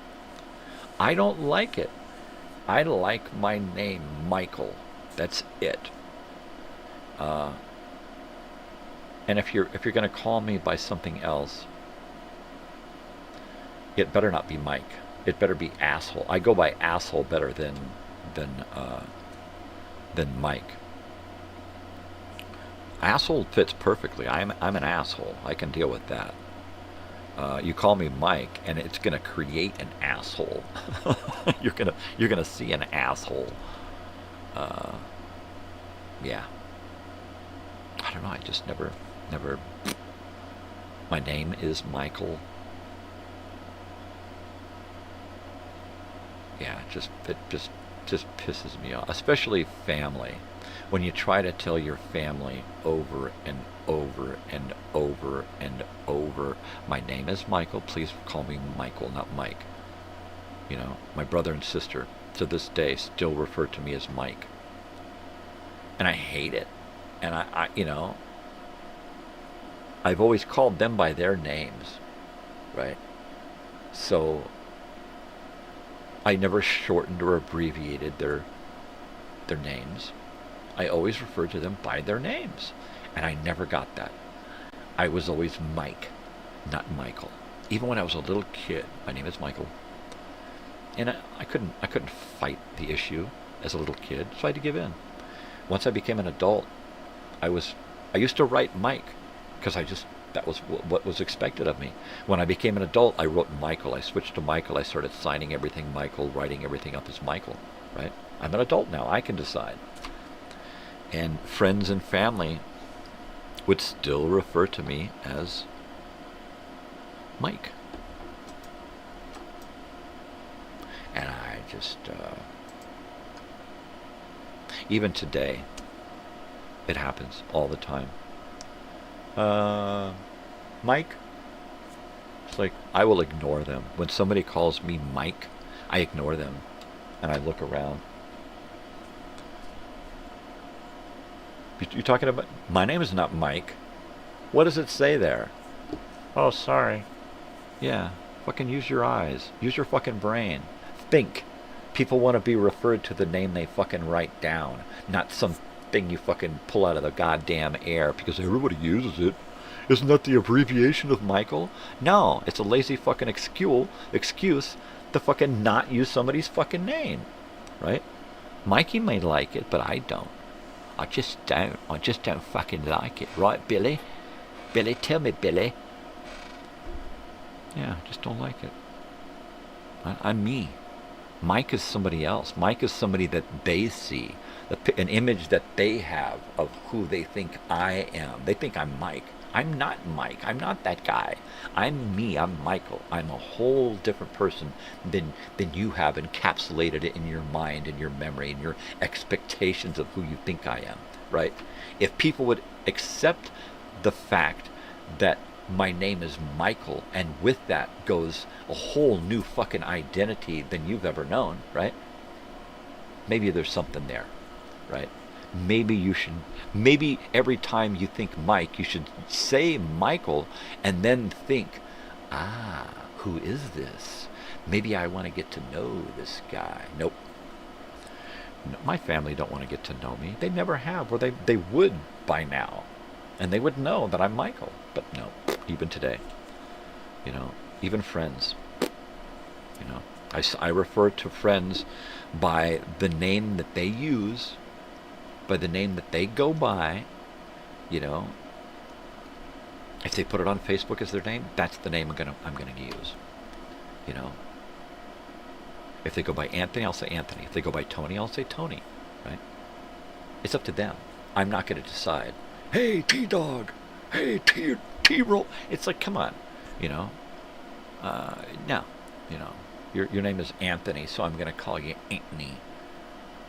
I don't like it. I like my name, Michael. That's it. And if you're going to call me by something else, it better not be Mike. It better be asshole. I go by asshole better than Mike. Asshole fits perfectly. I'm an asshole. I can deal with that. You call me Mike, and it's gonna create an asshole. you're gonna see an asshole. Yeah. I don't know. I just never. My name is Michael. Yeah, it just pisses me off, especially family. When you try to tell your family over and over and over and over, my name is Michael, please call me Michael, not Mike. You know, my brother and sister to this day still refer to me as Mike. And I hate it. And I you know, I've always called them by their names, right? So I never shortened or abbreviated their names. I always referred to them by their names, and I never got that. I was always Mike, not Michael. Even when I was a little kid, my name is Michael, and I couldn't fight the issue as a little kid, so I had to give in. Once I became an adult, I used to write Mike because that was what was expected of me. When I became an adult, I wrote Michael. I switched to Michael. I started signing everything Michael, writing everything up as Michael. Right? I'm an adult now. I can decide. And friends and family would still refer to me as Mike. And I just, even today, it happens all the time. Mike? It's like, I will ignore them. When somebody calls me Mike, I ignore them. And I look around. You're talking about... My name is not Mike. What does it say there? Oh, sorry. Yeah. Fucking use your eyes. Use your fucking brain. Think. People want to be referred to the name they fucking write down, not something you fucking pull out of the goddamn air because everybody uses it. Isn't that the abbreviation of Michael? No, it's a lazy fucking excuse to fucking not use somebody's fucking name, right? Mikey may like it, but I don't. I just don't fucking like it, right, Billy? Billy, tell me, Billy. Yeah, just don't like it. I'm me. Mike is somebody else. Mike is somebody that they see, an image that they have of who they think I am. They think I'm Mike. I'm not Mike. I'm not that guy. I'm me. I'm Michael. I'm a whole different person than you have encapsulated it in your mind, in your memory, in your expectations of who you think I am, right? If people would accept the fact that my name is Michael, and with that goes a whole new fucking identity than you've ever known, right? Maybe there's something there, right? Maybe every time you think Mike, you should say Michael and then think, who is this? Maybe I want to get to know this guy. Nope. No, my family don't want to get to know me. They never have, or they would by now. And they would know that I'm Michael. But no, even today. You know, even friends. You know, I refer to friends by the name that they use, by the name that they go by, you know. If they put it on Facebook as their name, that's the name I'm gonna use. You know. If they go by Anthony, I'll say Anthony. If they go by Tony, I'll say Tony. Right? It's up to them. I'm not gonna decide. Hey, T-Dog. Hey, T-Roll. It's like, come on. You know. No. You know. Your name is Anthony, so I'm gonna call you Anthony.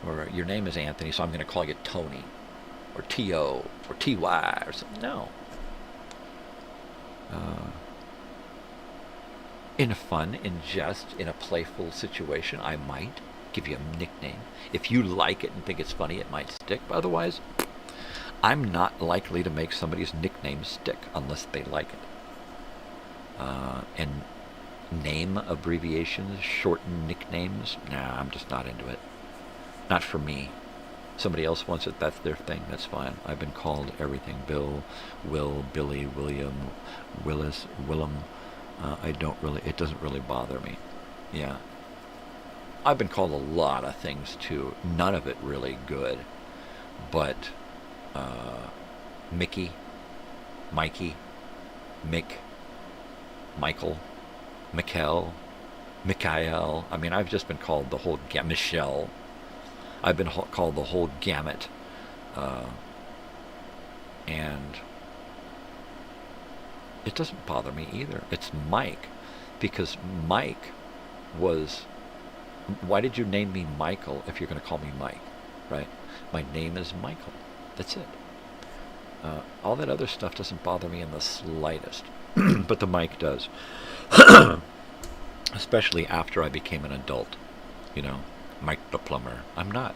Or your name is Anthony, so I'm going to call you Tony, or T.O., or T.Y., or something. No. In fun, in jest, in a playful situation, I might give you a nickname. If you like it and think it's funny, it might stick. But otherwise, I'm not likely to make somebody's nickname stick unless they like it. And name abbreviations, shortened nicknames, nah, I'm just not into it. Not for me. Somebody else wants it, that's their thing, that's fine. I've been called everything. Bill, Will, Billy, William, Willis, Willem. It doesn't really bother me. Yeah. I've been called a lot of things too. None of it really good. But Mickey, Mikey, Mick, Michael, Mikkel, Mikhail. I mean, I've just been called the whole Michelle. I've been called the whole gamut, and it doesn't bother me either. It's Mike, because Mike was... Why did you name me Michael if you're going to call me Mike, right? My name is Michael. That's it. All that other stuff doesn't bother me in the slightest, but the Mike does. Especially after I became an adult, you know. Mike the plumber. I'm not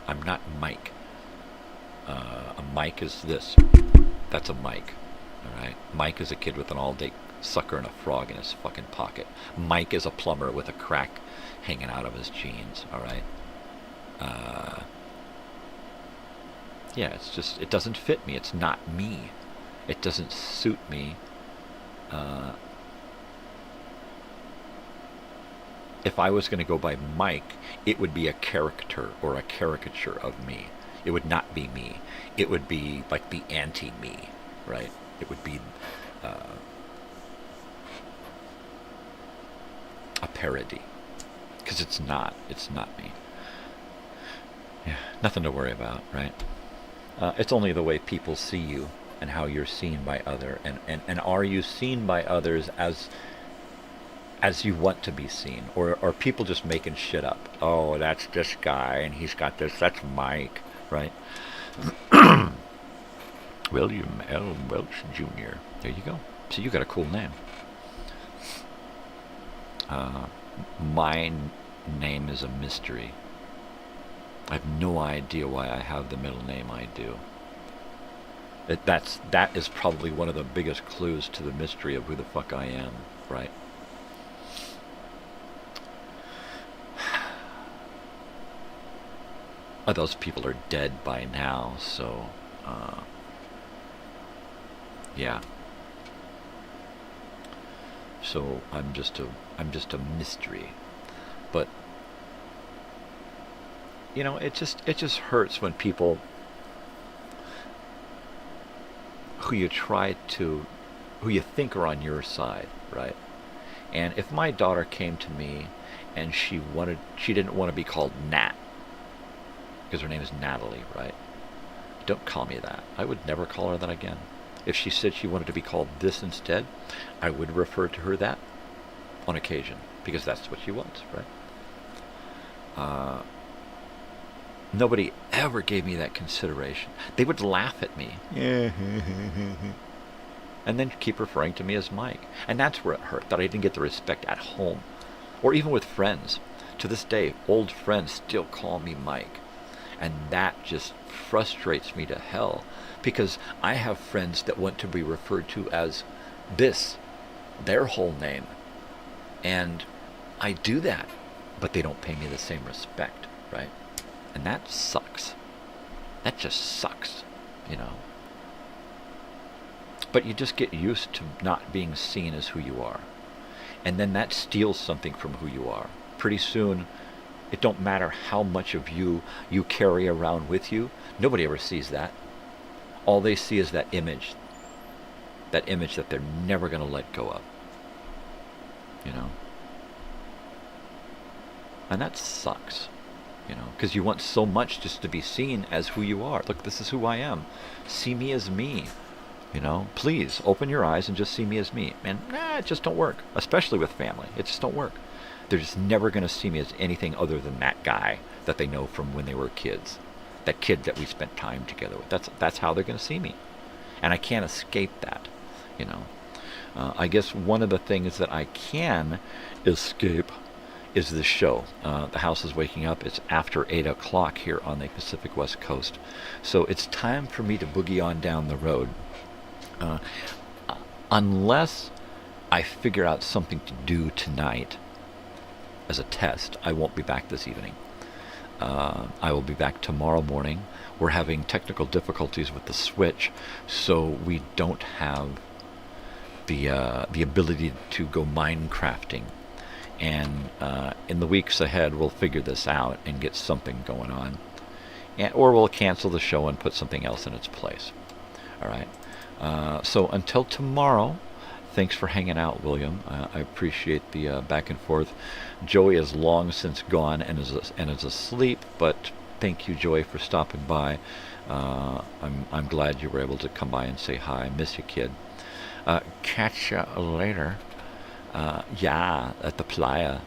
Mike. A Mike is this. That's a Mike. Alright? Mike is a kid with an all-day sucker and a frog in his fucking pocket. Mike is a plumber with a crack hanging out of his jeans. Alright? Yeah, it's just, it doesn't fit me. It's not me. It doesn't suit me. If I was going to go by Mike, it would be a character or a caricature of me. It would not be me. It would be like the anti-me, right? It would be a parody. Because it's not me. Yeah, nothing to worry about, right? It's only the way people see you and how you're seen by others. And are you seen by others as you want to be seen, or are people just making shit up? Oh, that's this guy, and he's got this. That's Mike, right? William L. Welch Jr. There you go. So you got a cool name. My name is a mystery. I have no idea why I have the middle name I do. That is probably one of the biggest clues to the mystery of who the fuck I am, right? those people are dead by now, so, yeah. So I'm just a mystery. But, you know, it just hurts when people who you think are on your side, right? And if my daughter came to me and she didn't want to be called Nat, because her name is Natalie, right? Don't call me that. I would never call her that again. If she said she wanted to be called this instead, I would refer to her that on occasion, because that's what she wants, right? Nobody ever gave me that consideration. They would laugh at me. And then keep referring to me as Mike. And that's where it hurt, that I didn't get the respect at home. Or even with friends. To this day, old friends still call me Mike. And that just frustrates me to hell. Because I have friends that want to be referred to as this, their whole name. And I do that. But they don't pay me the same respect, right? And that sucks. That just sucks, you know. But you just get used to not being seen as who you are. And then that steals something from who you are. Pretty soon, it don't matter how much of you carry around with you. Nobody ever sees that. All they see is that image. That image that they're never going to let go of. You know? And that sucks. You know, because you want so much just to be seen as who you are. Look, this is who I am. See me as me. You know, please open your eyes and just see me as me. And it just don't work, especially with family. It just don't work. They're just never going to see me as anything other than that guy that they know from when they were kids. That kid that we spent time together with. That's how they're going to see me. And I can't escape that, you know. I guess one of the things that I can escape is this show. The house is waking up. It's after 8 o'clock here on the Pacific West Coast. So it's time for me to boogie on down the road. Unless I figure out something to do tonight as a test, I won't be back this evening. I will be back tomorrow morning. We're having technical difficulties with the switch, so we don't have the ability to go Minecrafting. And in the weeks ahead, we'll figure this out and get something going on. Or we'll cancel the show and put something else in its place. All right. So until tomorrow, thanks for hanging out, William. I appreciate the back and forth. Joey is long since gone and is asleep, but thank you, Joey, for stopping by. I'm glad you were able to come by and say hi. Miss you, kid. Catch you later. Yeah, at the playa.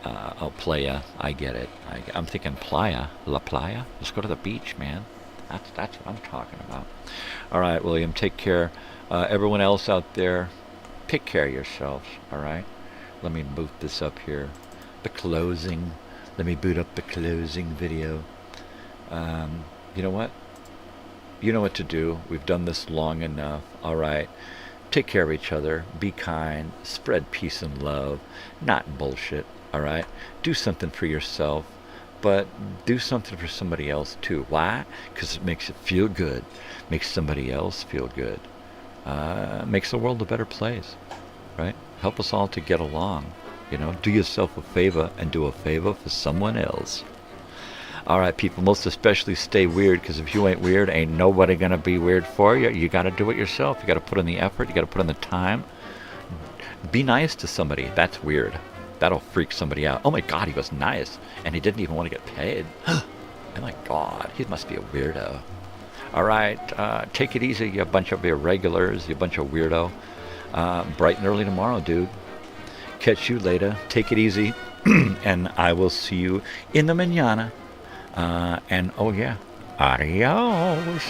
Oh, playa. I get it. I'm thinking playa. La playa. Let's go to the beach, man. That's what I'm talking about. All right, William, take care. Everyone else out there, take care of yourselves, all right? Let me boot this up here. The closing. Let me boot up the closing video. You know what? You know what to do. We've done this long enough. All right. Take care of each other. Be kind. Spread peace and love. Not bullshit, all right? Do something for yourself. But do something for somebody else too. Why? Because it makes it feel good. Makes somebody else feel good. Makes the world a better place. Right? Help us all to get along. You know, do yourself a favor and do a favor for someone else. All right, people, most especially stay weird, because if you ain't weird, ain't nobody going to be weird for you. You got to do it yourself. You got to put in the effort. You got to put in the time. Be nice to somebody. That's weird. That'll freak somebody out. Oh my God, he was nice, and he didn't even want to get paid. Oh my God, he must be a weirdo. All right, take it easy, you bunch of irregulars, you bunch of weirdo. Bright and early tomorrow, dude. Catch you later. Take it easy, and I will see you in the mañana. And oh yeah, adios.